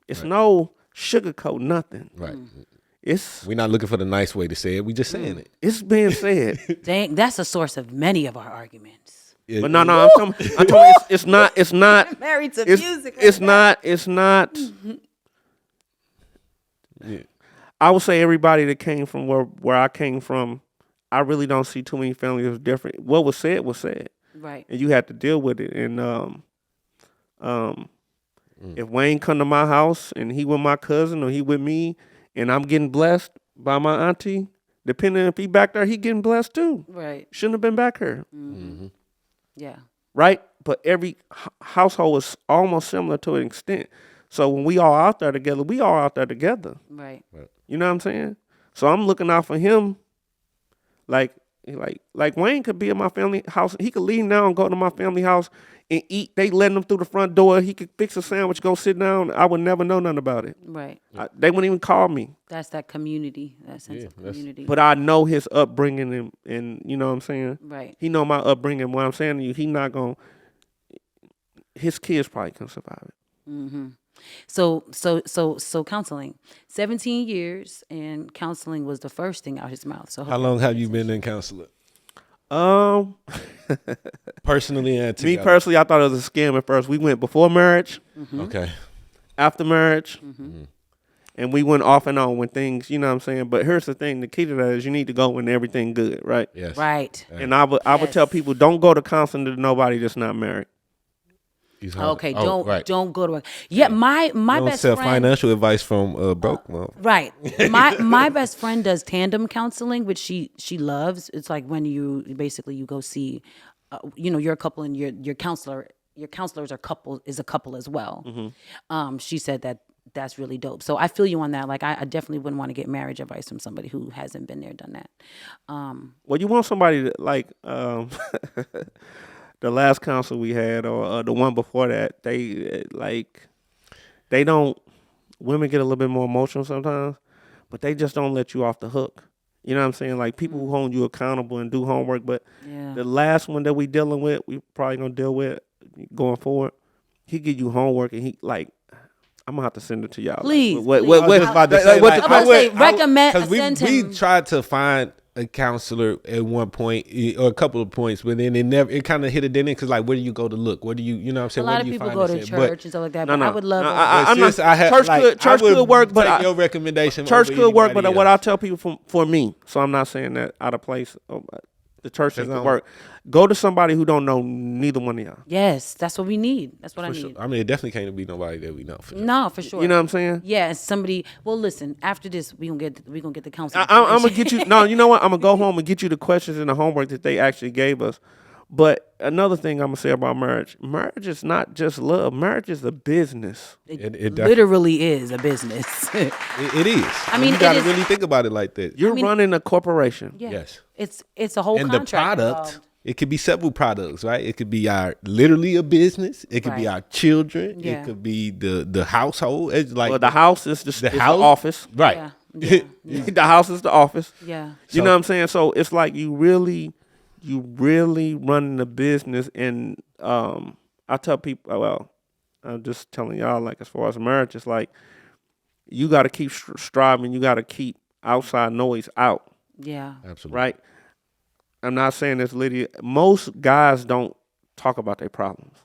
[SPEAKER 3] It's no sugarcoat nothing.
[SPEAKER 2] Right.
[SPEAKER 3] We're
[SPEAKER 2] not looking for the nice way to say it. We just saying it.
[SPEAKER 3] It's being said.
[SPEAKER 1] Dang, that's a source of many of our arguments.
[SPEAKER 3] Yeah, but no, I'm telling it's not
[SPEAKER 1] married to music.
[SPEAKER 3] It's not.
[SPEAKER 1] Mm-hmm.
[SPEAKER 3] Yeah. I would say everybody that came from where I came from, I really don't see too many families as different. What was said was said.
[SPEAKER 1] Right.
[SPEAKER 3] And you had to deal with it. And if Wayne come to my house and he with my cousin or he with me and I'm getting blessed by my auntie, depending if he back there, he getting blessed too.
[SPEAKER 1] Right.
[SPEAKER 3] Shouldn't have been back here.
[SPEAKER 1] Mm-hmm. Yeah. Right?
[SPEAKER 3] But every household is almost similar to an extent. So when we all out there together, we all out there together.
[SPEAKER 1] Right.
[SPEAKER 3] You know what I'm saying? So I'm looking out for him. Like Wayne could be at my family house. He could leave now and go to my family house and eat. They letting him through the front door. He could fix a sandwich, go sit down. I would never know nothing about it.
[SPEAKER 1] Right.
[SPEAKER 3] They wouldn't even call me.
[SPEAKER 1] That's that community, that sense of community.
[SPEAKER 3] But I know his upbringing and you know what I'm saying?
[SPEAKER 1] Right.
[SPEAKER 3] He know my upbringing. What I'm saying to you, he not going to, his kids probably can survive it.
[SPEAKER 1] Mm-hmm. So counseling, 17 years, and counseling was the first thing out his mouth. So
[SPEAKER 2] how long have you been in counseling? Personally and together.
[SPEAKER 3] Me personally, I thought it was a scam at first. We went before marriage.
[SPEAKER 2] Mm-hmm. Okay.
[SPEAKER 3] After marriage. Mm-hmm. And we went off and on when things, you know what I'm saying? But here's the thing, the key to that is you need to go when everything good, right?
[SPEAKER 2] Yes.
[SPEAKER 1] Right.
[SPEAKER 3] And I would tell people, don't go to counseling to nobody that's not married.
[SPEAKER 1] Okay, don't go to work. Yeah, my best friend.
[SPEAKER 2] Financial advice from broke mom.
[SPEAKER 1] Right. My best friend does tandem counseling, which she loves. It's like when you go see, you're a couple and your counselor. Your counselors are a couple as well. Mm-hmm. She said that's really dope. So I feel you on that. Like I definitely wouldn't want to get marriage advice from somebody who hasn't been there, done that.
[SPEAKER 3] Well, you want somebody that like. The last counsel we had, or the one before that, women get a little bit more emotional sometimes, but they just don't let you off the hook. You know what I'm saying? Like people who hold you accountable and do homework, but the last one that we dealing with, we probably gonna deal with going forward. He give you homework and he like, I'm gonna have to send it to y'all.
[SPEAKER 1] Please.
[SPEAKER 2] Recommend. Because we tried to find a counselor at one point or a couple of points, but then it kind of hit a dead end because like, where do you go to look? Where do you know what I'm saying?
[SPEAKER 1] A lot of people go to church and stuff like that, but I would love
[SPEAKER 3] church could work, but
[SPEAKER 2] your recommendation.
[SPEAKER 3] Church could work, but what I tell people for me, so I'm not saying that out of place. The church ain't gonna work. Go to somebody who don't know neither one of y'all.
[SPEAKER 1] Yes, that's what we need. That's what I need.
[SPEAKER 2] Sure. I mean, it definitely can't be nobody that we know. For sure.
[SPEAKER 1] No, for sure.
[SPEAKER 3] You know what I'm saying?
[SPEAKER 1] Yeah, somebody. Well, listen. After this, we gonna get the counseling.
[SPEAKER 3] I'm gonna get you. No, you know what? I'm gonna go home and get you the questions and the homework that they actually gave us. But another thing I'm gonna say about marriage: marriage is not just love. Marriage is a business.
[SPEAKER 1] It literally is a business.
[SPEAKER 2] It is.
[SPEAKER 1] I mean,
[SPEAKER 2] you gotta really think about it like that.
[SPEAKER 3] You're running a corporation.
[SPEAKER 1] Yeah.
[SPEAKER 2] Yes.
[SPEAKER 1] It's a whole
[SPEAKER 2] and
[SPEAKER 1] contract.
[SPEAKER 2] The product. Involved. It could be several products, right? It could be literally a business. It could be our children. Yeah. It could be the household. It's like
[SPEAKER 3] the house is the office,
[SPEAKER 2] right?
[SPEAKER 1] Yeah.
[SPEAKER 3] The house is the office.
[SPEAKER 1] Yeah.
[SPEAKER 3] You know what I'm saying? So it's like you really running the business. And I tell people, well, I'm just telling y'all, like, as far as marriage, it's like you got to keep striving. You got to keep outside noise out.
[SPEAKER 1] Yeah.
[SPEAKER 2] Absolutely.
[SPEAKER 3] Right. I'm not saying this, Lydia. Most guys don't talk about their problems.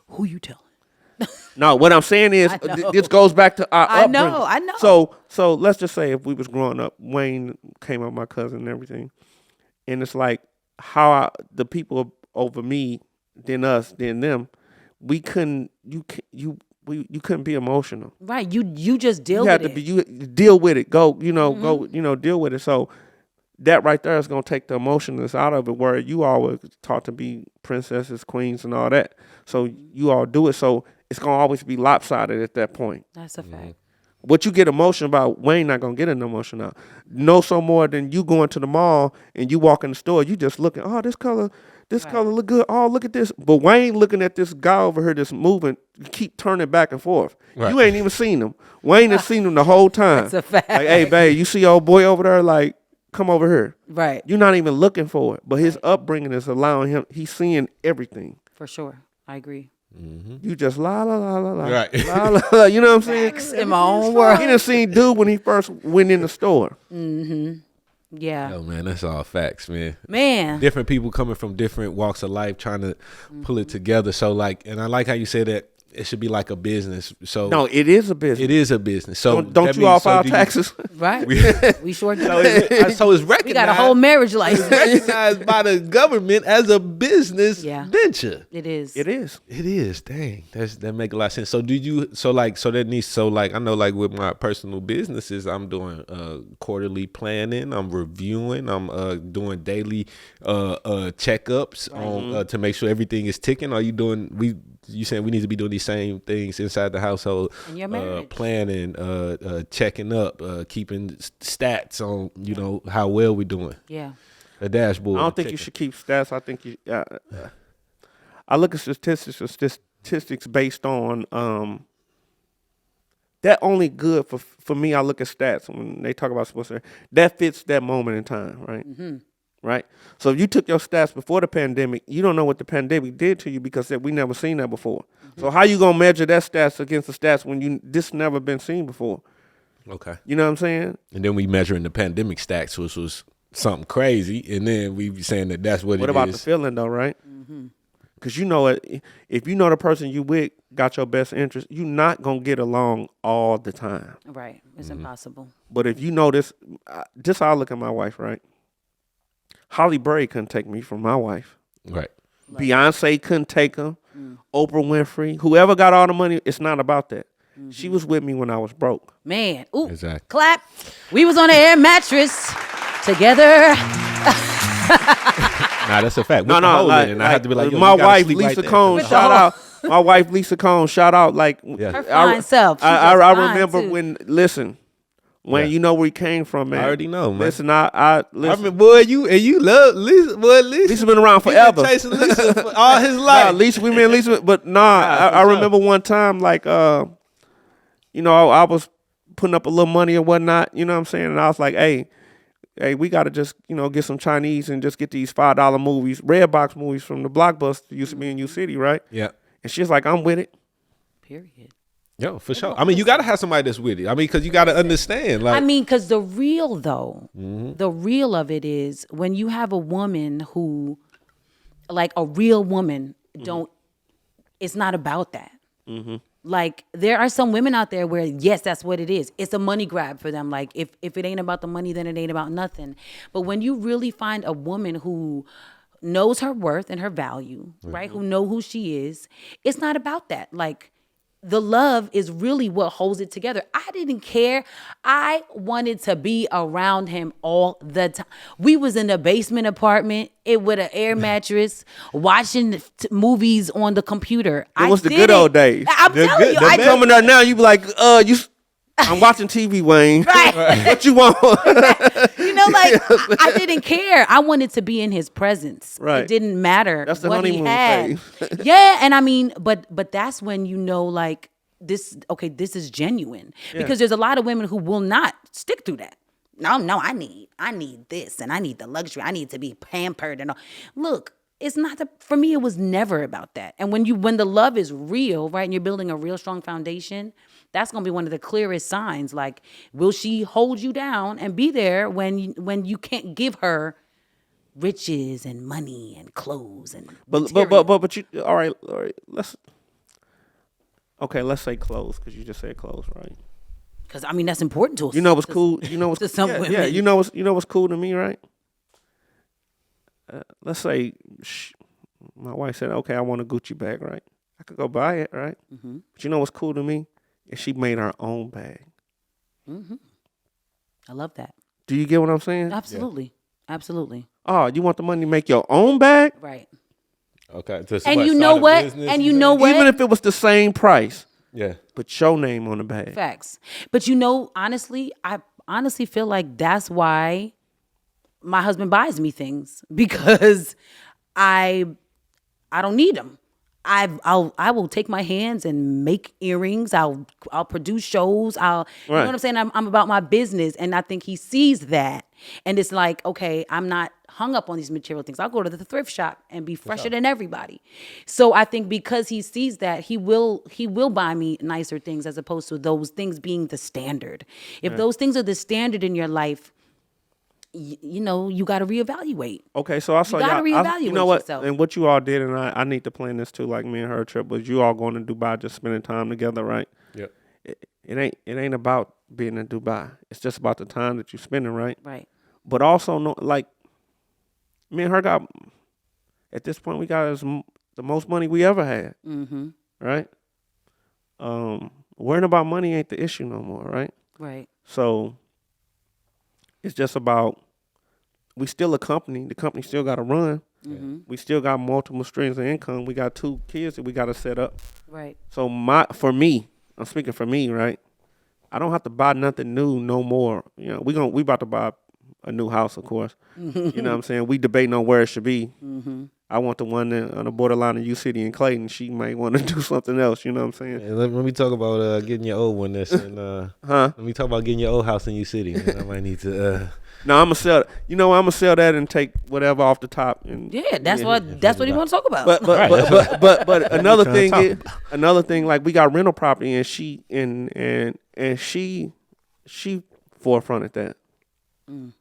[SPEAKER 1] Who you telling?
[SPEAKER 3] No, what I'm saying is this goes back to our upbringing.
[SPEAKER 1] I know.
[SPEAKER 3] So let's just say if we was growing up, Wayne came up, my cousin and everything, and it's like how the people over me, then us, then them, we couldn't. You couldn't be emotional.
[SPEAKER 1] Right. You just deal with it.
[SPEAKER 3] You deal with it. Go. Go. Deal with it. So that right there is gonna take the emotionalness out of it. Where you all were taught to be princesses, queens, and all that. So you all do it. So it's gonna always be lopsided at that point.
[SPEAKER 1] That's a fact.
[SPEAKER 3] What you get emotional about, Wayne not gonna get an emotion out. No, so more than you going to the mall and you walk in the store, you just looking. Oh, this color look good. Oh, look at this. But Wayne looking at this guy over here that's moving, keep turning back and forth. Right. You ain't even seen him. Wayne has seen him the whole time.
[SPEAKER 1] That's a fact.
[SPEAKER 3] Like, hey, babe, you see old boy over there? Like, come over here.
[SPEAKER 1] Right.
[SPEAKER 3] You're not even looking for it. But his upbringing is allowing him, he's seeing everything.
[SPEAKER 1] For sure. I agree.
[SPEAKER 2] Mm-hmm.
[SPEAKER 3] You just la la la la la.
[SPEAKER 2] Right.
[SPEAKER 3] La, la, la, you know what I'm saying?
[SPEAKER 1] In my own world.
[SPEAKER 3] He done seen dude when he first went in the store.
[SPEAKER 1] Mm-hmm. Yeah.
[SPEAKER 2] Oh man, that's all facts, man.
[SPEAKER 1] Man.
[SPEAKER 2] Different people coming from different walks of life trying to pull it together. So like, and I like how you said that it should be like a business. So
[SPEAKER 3] no, it is a business.
[SPEAKER 2] It is a business. So
[SPEAKER 3] don't you all file taxes?
[SPEAKER 1] Right. We sure do.
[SPEAKER 2] So it's recognized.
[SPEAKER 1] We got a whole marriage license.
[SPEAKER 2] It's recognized by the government as a business venture.
[SPEAKER 1] It is.
[SPEAKER 3] It is.
[SPEAKER 2] It is. Dang, that make a lot of sense. So I know like with my personal businesses, I'm doing quarterly planning. I'm reviewing. I'm doing daily checkups on to make sure everything is ticking. Are you doing you saying we need to be doing these same things inside the household?
[SPEAKER 1] In your marriage.
[SPEAKER 2] Planning, checking up, keeping stats on, how well we're doing.
[SPEAKER 1] Yeah.
[SPEAKER 2] A dashboard.
[SPEAKER 3] I don't think you should keep stats. I think you. I look at statistics based on that only good for me. I look at stats when they talk about sports. That fits that moment in time, right? Mm-hmm. Right. So if you took your stats before the pandemic, you don't know what the pandemic did to you because we never seen that before. Mm-hmm. So how you gonna measure that stats against the stats when this never been seen before?
[SPEAKER 2] Okay.
[SPEAKER 3] You know what I'm saying?
[SPEAKER 2] And then we measuring the pandemic stats, which was something crazy, and then we saying that's what it is.
[SPEAKER 3] What about the feeling though, right? Because you know it. If you know the person you with got your best interest, you're not gonna get along all the time.
[SPEAKER 1] Right. It's impossible.
[SPEAKER 3] But if you know this how I look at my wife, right? Holly Berry couldn't take me from my wife.
[SPEAKER 2] Right.
[SPEAKER 3] Beyonce couldn't take her. Oprah Winfrey. Whoever got all the money, it's not about that. She was with me when I was broke.
[SPEAKER 1] Man. Ooh.
[SPEAKER 2] Exactly.
[SPEAKER 1] Clap. We was on an air mattress together.
[SPEAKER 2] Nah, that's a fact.
[SPEAKER 3] No,
[SPEAKER 2] and I have to be like,
[SPEAKER 3] my wife, Lisa Cohnes, shout out. My wife, Lisa Cohnes, shout out. Like,
[SPEAKER 1] her fine self.
[SPEAKER 3] I remember when you know where he came from, man.
[SPEAKER 2] I already know, man.
[SPEAKER 3] Listen, I listen.
[SPEAKER 2] I mean, boy, you love Lisa. Boy,
[SPEAKER 3] Lisa been around forever.
[SPEAKER 2] Been chasing Lisa for all his life.
[SPEAKER 3] Lisa, but I remember one time, like, I was putting up a little money and whatnot, you know what I'm saying? And I was like, hey, we got to just, get some Chinese and just get these $5 movies, red box movies from the Blockbuster used to be in U City, right?
[SPEAKER 2] Yeah.
[SPEAKER 3] And she's like, I'm with it.
[SPEAKER 1] Period.
[SPEAKER 2] Yo, for sure. I mean, you got to have somebody that's with it. I mean, because you got to understand. Like,
[SPEAKER 1] because the real of it is when you have a woman who, like a real woman, it's not about that. Mm-hmm. Like, there are some women out there where, yes, that's what it is. It's a money grab for them. Like, if it ain't about the money, then it ain't about nothing. But when you really find a woman who knows her worth and her value, right? Who know who she is, it's not about that. Like, the love is really what holds it together. I didn't care. I wanted to be around him all the time. We was in a basement apartment, with an air mattress, watching movies on the computer.
[SPEAKER 3] It was the good old days.
[SPEAKER 1] I'm telling you, I
[SPEAKER 3] coming there now. You be like, I'm watching TV, Wayne.
[SPEAKER 1] Right.
[SPEAKER 3] What you want?
[SPEAKER 1] I didn't care. I wanted to be in his presence.
[SPEAKER 3] Right.
[SPEAKER 1] It didn't matter
[SPEAKER 3] That's the
[SPEAKER 1] what he
[SPEAKER 3] honeymoon
[SPEAKER 1] had.
[SPEAKER 3] phase.
[SPEAKER 1] Yeah, and I mean, but that's when you know, like, this is genuine. Because there's a lot of women who will not stick through that. No, I need this, and I need the luxury. I need to be pampered and all. Look, it's not for me, it was never about that. And when the love is real, right, and you're building a real strong foundation, that's going to be one of the clearest signs. Like, will she hold you down and be there when you can't give her riches and money and clothes and material?
[SPEAKER 3] But you all right, let's say clothes, because you just said clothes, right?
[SPEAKER 1] Because I mean, that's important to us.
[SPEAKER 3] You know what's cool? You know what's
[SPEAKER 1] to some women.
[SPEAKER 3] Yeah, you know what's cool to me, right? Let's say my wife said, okay, I want a Gucci bag, right? I could go buy it, right? Mm-hmm. But you know what's cool to me? Is she made her own bag.
[SPEAKER 1] Mm-hmm. I love that.
[SPEAKER 3] Do you get what I'm saying?
[SPEAKER 1] Absolutely. Yeah. Absolutely.
[SPEAKER 3] Oh, you want the money to make your own bag?
[SPEAKER 1] Right.
[SPEAKER 2] Okay.
[SPEAKER 1] And you know what?
[SPEAKER 3] Even if it was the same price.
[SPEAKER 2] Yeah.
[SPEAKER 3] Put your name on the bag.
[SPEAKER 1] Facts. But honestly, I honestly feel like that's why my husband buys me things, because I don't need them. I will take my hands and make earrings. I'll produce shows. You know what I'm saying? I'm about my business, and I think he sees that, and it's like, okay, I'm not hung up on these material things. I'll go to the thrift shop and be fresher than everybody. So I think because he sees that, he will buy me nicer things as opposed to those things being the standard. If those things are the standard in your life, you got to reevaluate.
[SPEAKER 3] Okay, so I saw
[SPEAKER 1] you got to reevaluate
[SPEAKER 3] you know what,
[SPEAKER 1] yourself.
[SPEAKER 3] And what you all did, and I need to plan this too, like me and her trip, was you all going to Dubai, just spending time together, right?
[SPEAKER 2] Yep.
[SPEAKER 3] It ain't about being in Dubai. It's just about the time that you're spending, right?
[SPEAKER 1] Right.
[SPEAKER 3] But also, like, me and her got, at this point, we got the most money we ever had, right? Worrying about money ain't the issue no more, right?
[SPEAKER 1] Right.
[SPEAKER 3] So it's just about, we still a company. The company still got to run. Mm-hmm. We still got multiple streams of income. We got 2 kids that we got to set up.
[SPEAKER 1] Right.
[SPEAKER 3] So for me, I'm speaking for me, right? I don't have to buy nothing new no more. We about to buy a new house, of course. You know what I'm saying? We debating on where it should be. Mm-hmm. I want the one on the borderline of U City and Clayton. She might want to do something else. You know what I'm saying?
[SPEAKER 2] Hey, let me talk about getting your old one. Let me talk about getting your old house in U City. I might need to.
[SPEAKER 3] No, I'm gonna sell. I'm gonna sell that and take whatever off the top. And
[SPEAKER 1] that's what you want to talk about.
[SPEAKER 3] But another thing, like, we got rental property, and she forefront at that. Mm.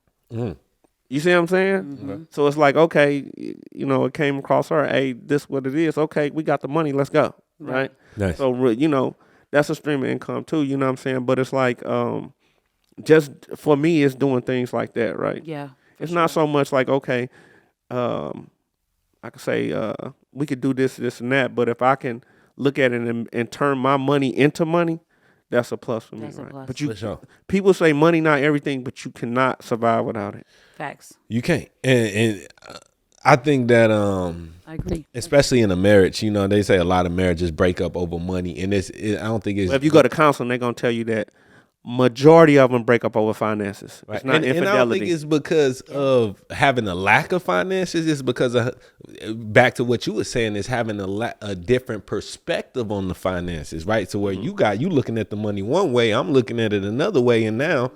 [SPEAKER 3] You see what I'm saying? Mm-hmm. So it's like, okay, it came across her. Hey, this what it is. Okay, we got the money. Let's go. Right.
[SPEAKER 2] Nice.
[SPEAKER 3] So that's a stream of income too. You know what I'm saying? But it's like, just for me, it's doing things like that. Right.
[SPEAKER 1] Yeah.
[SPEAKER 3] It's not so much like, okay, I could say we could do this, and that. But if I can look at it and turn my money into money, that's a plus for me, right? But people say money not everything, but you cannot survive without it.
[SPEAKER 1] Facts.
[SPEAKER 2] You can't, and I think that
[SPEAKER 1] I agree.
[SPEAKER 2] Especially in a marriage, they say a lot of marriages break up over money, and I don't think it's.
[SPEAKER 3] Well, if you go to counseling, they're gonna tell you that majority of them break up over finances.
[SPEAKER 2] Right.
[SPEAKER 3] It's not infidelity.
[SPEAKER 2] And I don't think it's because of having a lack of finances. It's because of, back to what you were saying, is having a different perspective on the finances, right? So where you looking at the money one way, I'm looking at it another way, and now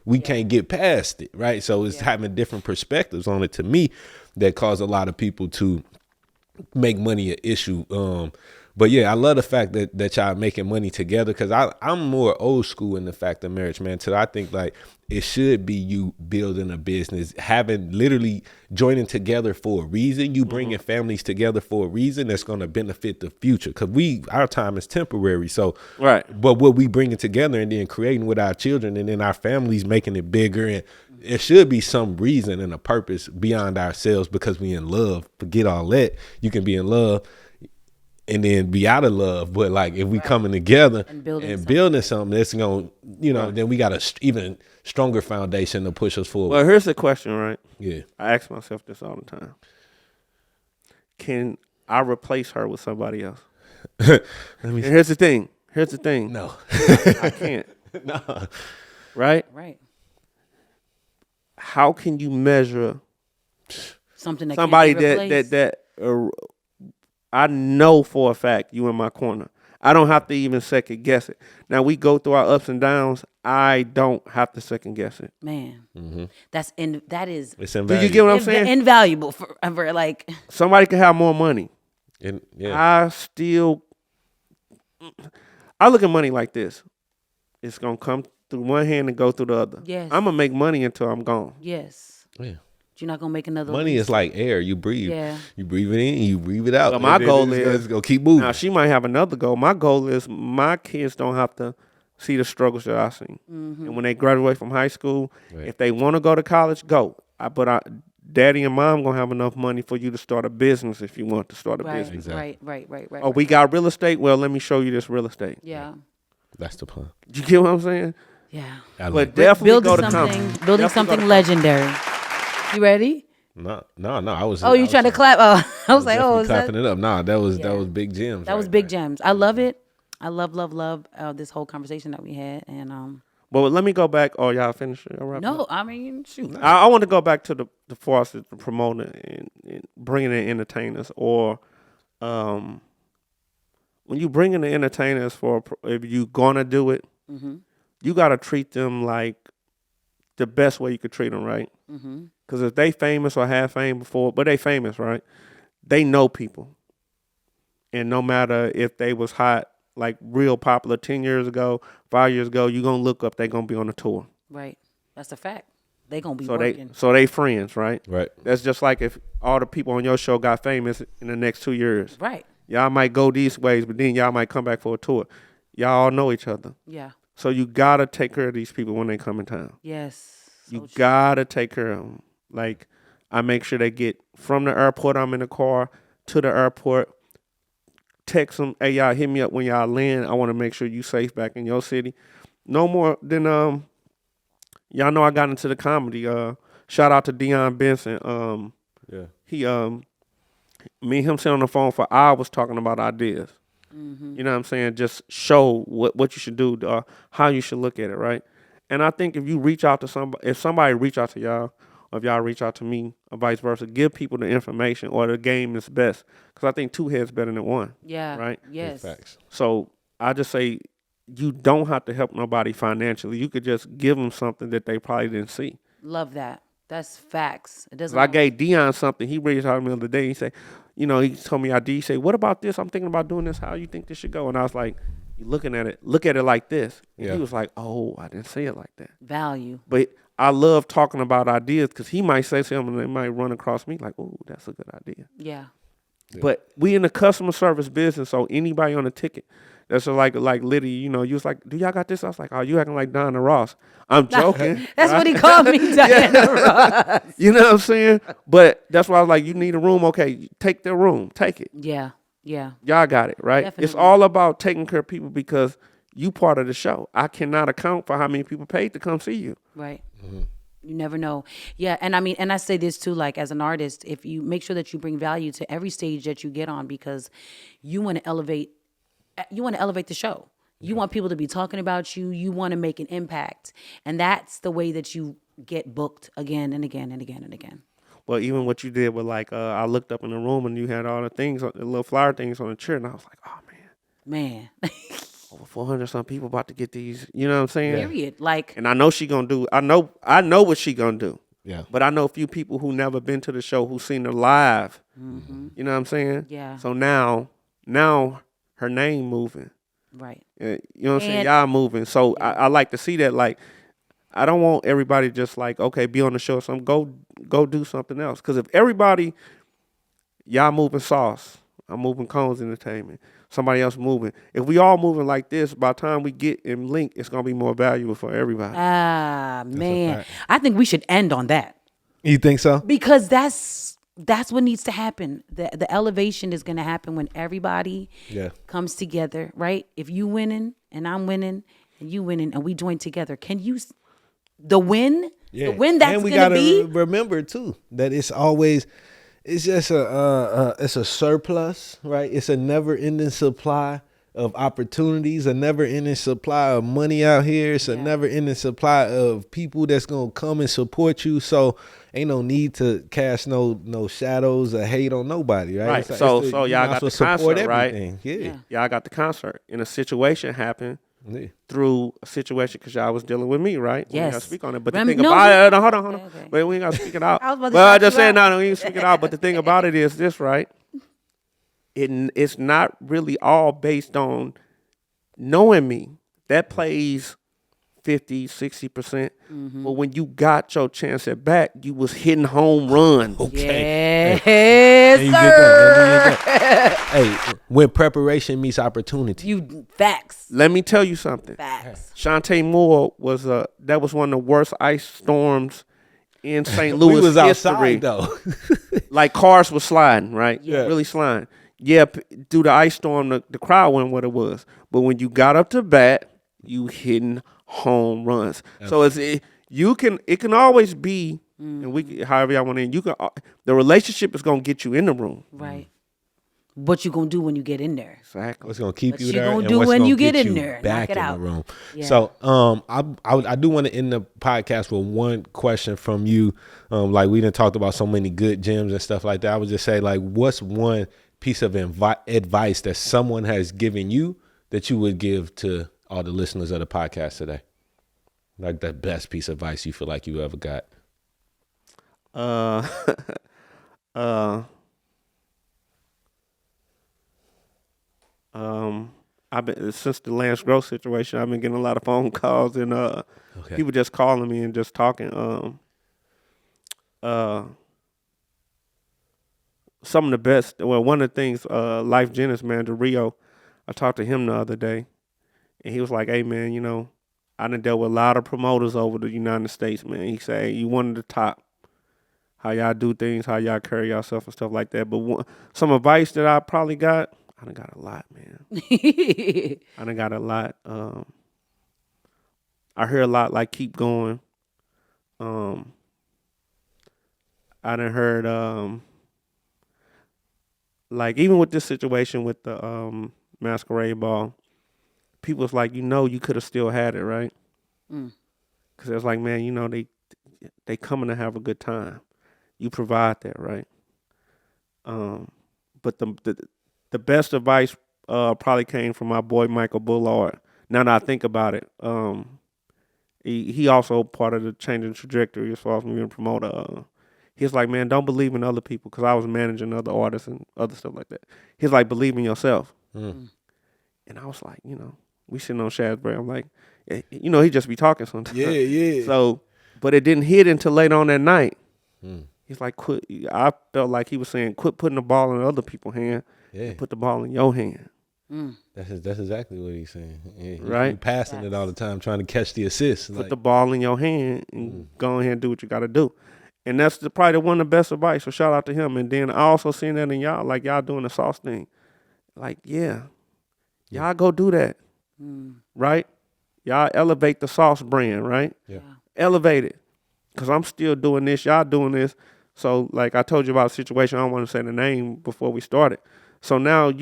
[SPEAKER 2] we can't get past it, right? So it's having different perspectives on it, to me, that cause a lot of people to make money an issue. But yeah, I love the fact that y'all making money together, because I'm more old school in the fact of marriage, man. So I think like it should be you building a business, having literally joining together for a reason. You bringing families together for a reason that's going to benefit the future, because our time is temporary. So
[SPEAKER 3] right.
[SPEAKER 2] But what we bringing together and then creating with our children and then our families making it bigger, and it should be some reason and a purpose beyond ourselves because we in love. Forget all that. You can be in love and then be out of love, but like if we coming together and building something that's gonna, then we got a even stronger foundation to push us forward.
[SPEAKER 3] Well, here's the question, right?
[SPEAKER 2] Yeah,
[SPEAKER 3] I ask myself this all the time: can I replace her with somebody else? Here's the thing.
[SPEAKER 2] No,
[SPEAKER 3] I can't.
[SPEAKER 2] No,
[SPEAKER 3] Right. How can you measure
[SPEAKER 1] something that
[SPEAKER 3] somebody
[SPEAKER 1] can't be
[SPEAKER 3] that I know for a fact you in my corner? I don't have to even second guess it. Now we go through our ups and downs. I don't have to second guess it.
[SPEAKER 1] Man,
[SPEAKER 2] mm-hmm.
[SPEAKER 1] that is.
[SPEAKER 2] It's
[SPEAKER 3] invaluable. Do you get what I'm saying?
[SPEAKER 1] Invaluable forever. Like
[SPEAKER 3] somebody can have more money. I look at money like this. It's gonna come through one hand and go through the other.
[SPEAKER 1] Yes.
[SPEAKER 3] I'm gonna make money until I'm gone.
[SPEAKER 1] Yes.
[SPEAKER 2] Yeah.
[SPEAKER 1] You're not gonna make another.
[SPEAKER 2] Money is like air. You breathe.
[SPEAKER 1] Yeah.
[SPEAKER 2] You breathe it in. You breathe it out.
[SPEAKER 3] Well, my goal is
[SPEAKER 2] go keep moving.
[SPEAKER 3] Now she might have another goal. My goal is my kids don't have to see the struggles that I see.
[SPEAKER 1] Mm-hmm.
[SPEAKER 3] And when they graduate from high school, if they want to go to college, go. Daddy and mom gonna have enough money for you to start a business if you want to start a business.
[SPEAKER 1] Right.
[SPEAKER 3] Oh, we got real estate. Well, let me show you this real estate.
[SPEAKER 1] Yeah.
[SPEAKER 2] That's the plan.
[SPEAKER 3] You get what I'm saying?
[SPEAKER 1] Yeah.
[SPEAKER 3] But definitely
[SPEAKER 1] building something legendary. You ready?
[SPEAKER 2] No. I was.
[SPEAKER 1] Oh, you trying to clap? Oh, I was like, is
[SPEAKER 2] clapping
[SPEAKER 1] that?
[SPEAKER 2] it up. Nah, that was big gems.
[SPEAKER 1] That was big gems. I love it. I love this whole conversation that we had, and
[SPEAKER 3] Well, let me go back. Oh, y'all finished it?
[SPEAKER 1] No, I mean, shoot.
[SPEAKER 3] I want to go back to the forces, the promoting and bringing in entertainers, or when you bring in the entertainers if you gonna do it,
[SPEAKER 1] mm-hmm.
[SPEAKER 3] you gotta treat them like the best way you could treat them, right?
[SPEAKER 1] Mm-hmm.
[SPEAKER 3] Because if they famous or have fame before, but they famous, right? They know people, and no matter if they was hot, like real popular 10 years ago, 5 years ago, you're going to look up, they're going to be on the tour.
[SPEAKER 1] Right. That's a fact. They're going to be working.
[SPEAKER 3] So they friends, right?
[SPEAKER 2] Right.
[SPEAKER 3] That's just like if all the people on your show got famous in the next 2 years.
[SPEAKER 1] Right.
[SPEAKER 3] Y'all might go these ways, but then y'all might come back for a tour. Y'all all know each other.
[SPEAKER 1] Yeah.
[SPEAKER 3] So you got to take care of these people when they come in town.
[SPEAKER 1] Yes.
[SPEAKER 3] You got to take care of them. Like, I make sure they get from the airport, I'm in the car, to the airport. Text them, hey, y'all, hit me up when y'all land. I want to make sure you safe back in your city. No more than, y'all know I got into the comedy. Shout out to Deion Benson. He, me and him sitting on the phone for hours talking about ideas.
[SPEAKER 1] Mm-hmm.
[SPEAKER 3] You know what I'm saying? Just show what you should do, how you should look at it, right? And I think if you reach out to somebody, if somebody reach out to y'all, or if y'all reach out to me, or vice versa, give people the information, or the game is best. Because I think two heads better than one.
[SPEAKER 1] Yeah.
[SPEAKER 3] Right?
[SPEAKER 1] Yes.
[SPEAKER 2] Facts.
[SPEAKER 3] So I just say you don't have to help nobody financially. You could just give them something that they probably didn't see.
[SPEAKER 1] Love that. That's facts. It doesn't.
[SPEAKER 3] I gave Deion something. He reached out to me the other day. He said, he told me he said, what about this? I'm thinking about doing this. How you think this should go? And I was like, you looking at it, look at it like this. And he was like, oh, I didn't say it like that.
[SPEAKER 1] Value.
[SPEAKER 3] But I love talking about ideas because he might say something and it might run across me like, oh, that's a good idea.
[SPEAKER 1] Yeah.
[SPEAKER 3] But we in the customer service business, so anybody on the ticket, that's like Liddy, you was like, do y'all got this? I was like, oh, you acting like Diana Ross. I'm joking.
[SPEAKER 1] That's what he called me, Diana Ross.
[SPEAKER 3] You know what I'm saying? But that's why I was like, you need a room? Okay, take the room. Take it.
[SPEAKER 1] Yeah. Yeah.
[SPEAKER 3] Y'all got it, right?
[SPEAKER 1] Definitely.
[SPEAKER 3] It's all about taking care of people because you part of the show. I cannot account for how many people paid to come see you.
[SPEAKER 1] Right.
[SPEAKER 2] Mm-hmm.
[SPEAKER 1] You never know. Yeah, and I mean, and I say this too, like as an artist, if you make sure that you bring value to every stage that you get on, because you want to elevate the show. You want people to be talking about you. You want to make an impact, and that's the way that you get booked again and again and again and again.
[SPEAKER 3] Well, even what you did with I looked up in the room and you had all the things, the little flyer things on the chair, and I was like, oh
[SPEAKER 1] man.
[SPEAKER 3] Over 400 some people about to get these. You know what I'm saying?
[SPEAKER 1] Period. Like,
[SPEAKER 3] and I know she gonna do. I know what she gonna do.
[SPEAKER 2] Yeah.
[SPEAKER 3] But I know a few people who never been to the show who seen her live.
[SPEAKER 1] mm-hmm.
[SPEAKER 3] You know what I'm saying?
[SPEAKER 1] Yeah.
[SPEAKER 3] So now her name moving.
[SPEAKER 1] Right.
[SPEAKER 3] You know what I'm saying? Y'all moving. So I like to see that. Like, I don't want everybody just like, okay, be on the show. So go do something else. Because if everybody, y'all moving Sauce, I'm moving Cohnes Entertainment, somebody else moving. If we all moving like this, by the time we get in link, it's going to be more valuable for everybody.
[SPEAKER 1] Ah, man. I think we should end on that.
[SPEAKER 2] You think so?
[SPEAKER 1] Because that's what needs to happen. The elevation is going to happen when everybody comes together, right? If you winning and I'm winning and you winning and we join together, the win that's going to be. And we got to
[SPEAKER 2] remember too that it's just it's a surplus, right? It's a never ending supply of opportunities, a never ending supply of money out here. It's a never ending supply of people that's going to come and support you. So ain't no need to cast no shadows or hate on nobody, right?
[SPEAKER 3] Right. So y'all got the concert, right?
[SPEAKER 2] Yeah.
[SPEAKER 3] Y'all got the concert. And a situation happened through a situation because y'all was dealing with me, right?
[SPEAKER 1] Yes.
[SPEAKER 3] We ain't got to speak on it. But the thing about it, hold on. Okay. Wait, we ain't got to speak it out. I just said, no, we ain't speak it out. But the thing about it is this, right? It's not really all based on knowing me. That plays 50, 60%. But when you got your chance at bat, you was hitting home runs.
[SPEAKER 2] Okay.
[SPEAKER 1] Yes, sir.
[SPEAKER 2] Hey, when preparation meets opportunity.
[SPEAKER 1] Facts.
[SPEAKER 3] Let me tell you something.
[SPEAKER 1] Facts.
[SPEAKER 3] Chante Moore was one of the worst ice storms in St. Louis
[SPEAKER 2] we was
[SPEAKER 3] history.
[SPEAKER 2] Outside though.
[SPEAKER 3] Like cars were sliding, right?
[SPEAKER 2] Yeah.
[SPEAKER 3] Really sliding. Yeah, through the ice storm, the crowd wasn't what it was. But when you got up to bat, you hitting home runs. Absolutely. So it can always be, and however y'all want to. The relationship is gonna get you in the room,
[SPEAKER 1] right? What you gonna do when you get in there?
[SPEAKER 3] Exactly.
[SPEAKER 2] What's gonna keep you
[SPEAKER 1] there?
[SPEAKER 2] What
[SPEAKER 1] you gonna do when you get in there?
[SPEAKER 2] Back in
[SPEAKER 1] the
[SPEAKER 2] room. Yeah. So I do want to end the podcast with one question from you. Like we done talked about so many good gems and stuff like that. I would just say, like, what's one piece of advice that someone has given you that you would give to all the listeners of the podcast today? Like the best piece of advice you feel like you ever got?
[SPEAKER 3] I've been, since the Lance Gross situation, I've been getting a lot of phone calls and people just calling me and just talking. Some of the best. Well, one of the things, Lyfe Jennings, man, to Rio, I talked to him the other day, and he was like, "Hey, man, I done dealt with a lot of promoters over the United States, man." He said, "You one of the top. How y'all do things, how y'all carry yourself and stuff like that." But some advice that I probably got, I done got a lot, man. I done got a lot. I hear a lot like keep going. I done heard like even with this situation with the masquerade ball, people was like, you could have still had it, right? Because it's like, man, they coming to have a good time. You provide that, right? But the best advice probably came from my boy Michael Bullard. Now that I think about it, he also part of the changing trajectory as far as me being a promoter. He's like, man, don't believe in other people, because I was managing other artists and other stuff like that. He's like, believe in yourself. And I was like, we sitting on Shasbury. I'm like, he just be talking sometimes.
[SPEAKER 2] Yeah.
[SPEAKER 3] So, but it didn't hit until late on that night. He's like, quit. I felt like he was saying, quit putting the ball in other people's hand. Yeah. Put the ball in your hand.
[SPEAKER 2] That's exactly what he's saying. Yeah,
[SPEAKER 3] right?
[SPEAKER 2] You passing it all the time, trying to catch the assist.
[SPEAKER 3] Put the ball in your hand and go ahead and do what you got to do. And that's probably one of the best advice. So shout out to him. And then I also seen that in y'all, like y'all doing the sauce thing. Like, y'all go do that, right? Y'all elevate the sauce brand, right? Yeah. Elevate it. Because I'm still doing this. Y'all doing this. So, like I told you about a situation, I don't want to say the name before we started. So now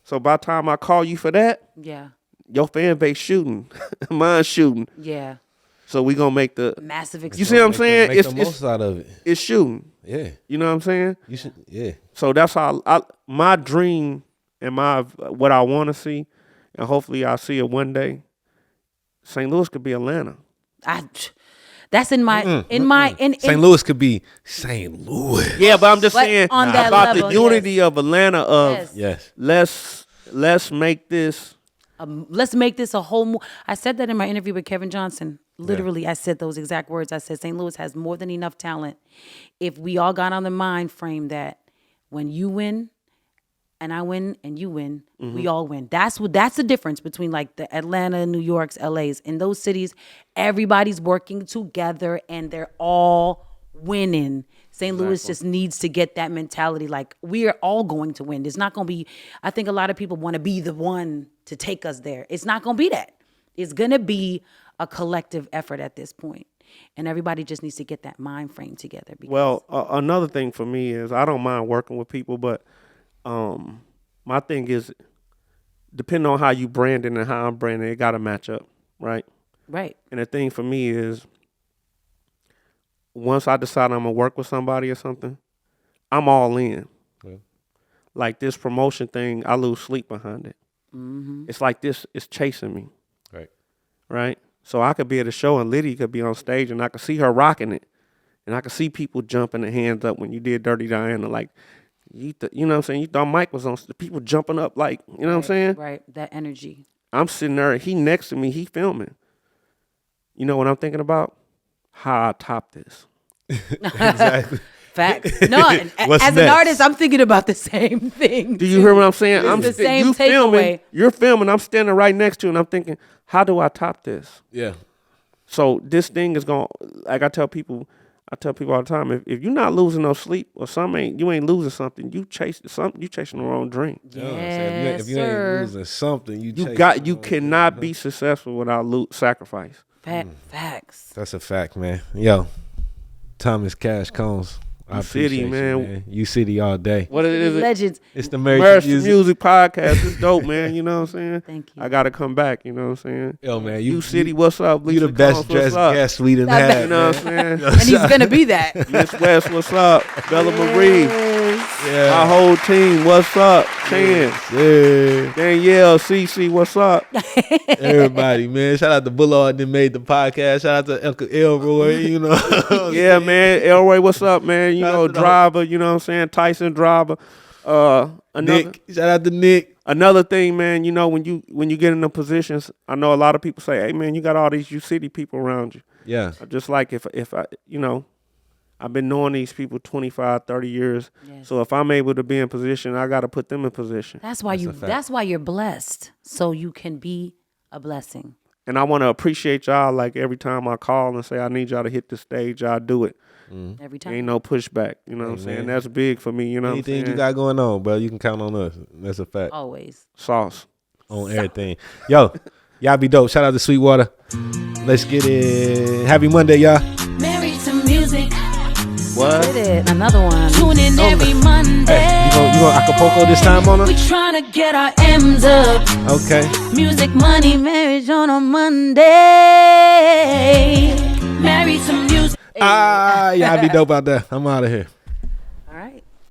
[SPEAKER 3] so by the time I call you for that, your fan base shooting, mine's shooting.
[SPEAKER 1] Yeah.
[SPEAKER 3] So we gonna make the
[SPEAKER 1] massive.
[SPEAKER 3] You see what I'm saying?
[SPEAKER 2] Make the most out of it.
[SPEAKER 3] It's shooting.
[SPEAKER 2] Yeah.
[SPEAKER 3] You know what I'm saying?
[SPEAKER 2] You should. Yeah.
[SPEAKER 3] So that's how my dream and what I want to see, and hopefully I'll see it one day. St. Louis could be Atlanta.
[SPEAKER 1] That's in
[SPEAKER 2] St. Louis could be St. Louis.
[SPEAKER 3] Yeah, but I'm just saying
[SPEAKER 1] on
[SPEAKER 3] about the unity of Atlanta of let's make this
[SPEAKER 1] a whole. I said that in my interview with Kevin Johnson. Literally, I said those exact words. I said St. Louis has more than enough talent. If we all got on the mind frame that when you win, and I win, and you win, we all win. That's the difference between like the Atlanta, New York's, LA's. In those cities, everybody's working together, and they're all winning. St. Louis just needs to get that mentality. Like, we are all going to win. It's not going to be, I think a lot of people want to be the one to take us there. It's not going to be that. It's going to be a collective effort at this point. And everybody just needs to get that mind frame together.
[SPEAKER 3] Well, another thing for me is I don't mind working with people, but my thing is, depending on how you brand it and how I'm branding it got to match up, right?
[SPEAKER 1] Right.
[SPEAKER 3] And the thing for me is, once I decide I'm going to work with somebody or something, I'm all in. Yeah. Like this promotion thing, I lose sleep behind it. Mm-hmm. It's like this, it's chasing me. Right? So I could be at a show and Liddy could be on stage and I could see her rocking it. And I could see people jumping their hands up when you did Dirty Diana. Like, you know what I'm saying? You thought Mike was on stage. People jumping up like, you know what I'm saying?
[SPEAKER 1] Right, that energy.
[SPEAKER 3] I'm sitting there, he next to me, he filming. You know what I'm thinking about? How I top this.
[SPEAKER 2] Exactly.
[SPEAKER 1] Facts. No, as an artist, I'm thinking about the same thing.
[SPEAKER 3] Do you hear what I'm saying?
[SPEAKER 1] I'm the same takeaway.
[SPEAKER 3] You're filming, I'm standing right next to you, and I'm thinking, how do I top this?
[SPEAKER 2] Yeah.
[SPEAKER 3] So this thing is going, like I tell people all the time, if you're not losing no sleep or you ain't losing something, you chasing the wrong dream.
[SPEAKER 1] Yes,
[SPEAKER 2] if you ain't losing something, you
[SPEAKER 3] cannot be successful without sacrifice.
[SPEAKER 1] Facts.
[SPEAKER 2] That's a fact, man. Yo, Thomas Cash Cohnes. I appreciate man. You City all day.
[SPEAKER 3] What is it?
[SPEAKER 1] Legends.
[SPEAKER 2] It's the Marriage
[SPEAKER 3] Music Podcast. It's dope, man. You know what I'm saying?
[SPEAKER 1] Thank you.
[SPEAKER 3] I got to come back. You know what I'm saying?
[SPEAKER 2] Yo, man.
[SPEAKER 3] You City, what's up?
[SPEAKER 2] You the best dressed guest we done had.
[SPEAKER 3] You know what I'm saying?
[SPEAKER 1] And he's going to be that.
[SPEAKER 3] Miss West, what's up? Bella Marie. Yeah. My whole team, what's up? Chance.
[SPEAKER 2] Yeah.
[SPEAKER 3] Danielle, CC, what's up?
[SPEAKER 2] Everybody, man. Shout out to Bullard that made the podcast. Shout out to Uncle Elroy, you know.
[SPEAKER 3] Yeah, man. Elroy, what's up, man? You know, Driver, you know what I'm saying? Tyson Driver.
[SPEAKER 2] Nick. Shout out to Nick.
[SPEAKER 3] Another thing, man, you know, when you get in the positions, I know a lot of people say, hey, man, you got all these U-City people around you.
[SPEAKER 2] Yeah.
[SPEAKER 3] Just like if I, you know, I've been knowing these people 25, 30 years. Yes. So if I'm able to be in position, I got to put them in position.
[SPEAKER 1] That's why you're blessed. So you can be a blessing.
[SPEAKER 3] And I want to appreciate y'all. Like every time I call and say, I need y'all to hit the stage, y'all do it.
[SPEAKER 1] Every time.
[SPEAKER 3] Ain't no pushback. You know what I'm saying? That's big for me. You know
[SPEAKER 2] Anything
[SPEAKER 3] what I'm saying?
[SPEAKER 2] you got going on, bro, you can count on us. That's a fact.
[SPEAKER 1] Always.
[SPEAKER 3] Sauce.
[SPEAKER 2] On everything. Yo, y'all be dope. Shout out to Sweetwater. Let's get it. Happy Monday, y'all.
[SPEAKER 4] Married to music.
[SPEAKER 3] What?
[SPEAKER 1] Did it. Another one.
[SPEAKER 4] Tune in every Monday.
[SPEAKER 2] Hey, you going Acapulco this time on us?
[SPEAKER 4] We trying to get our M's up.
[SPEAKER 2] Okay.
[SPEAKER 4] Music, money, marriage on a Monday. Married to music.
[SPEAKER 2] Y'all be dope out there. I'm out of here.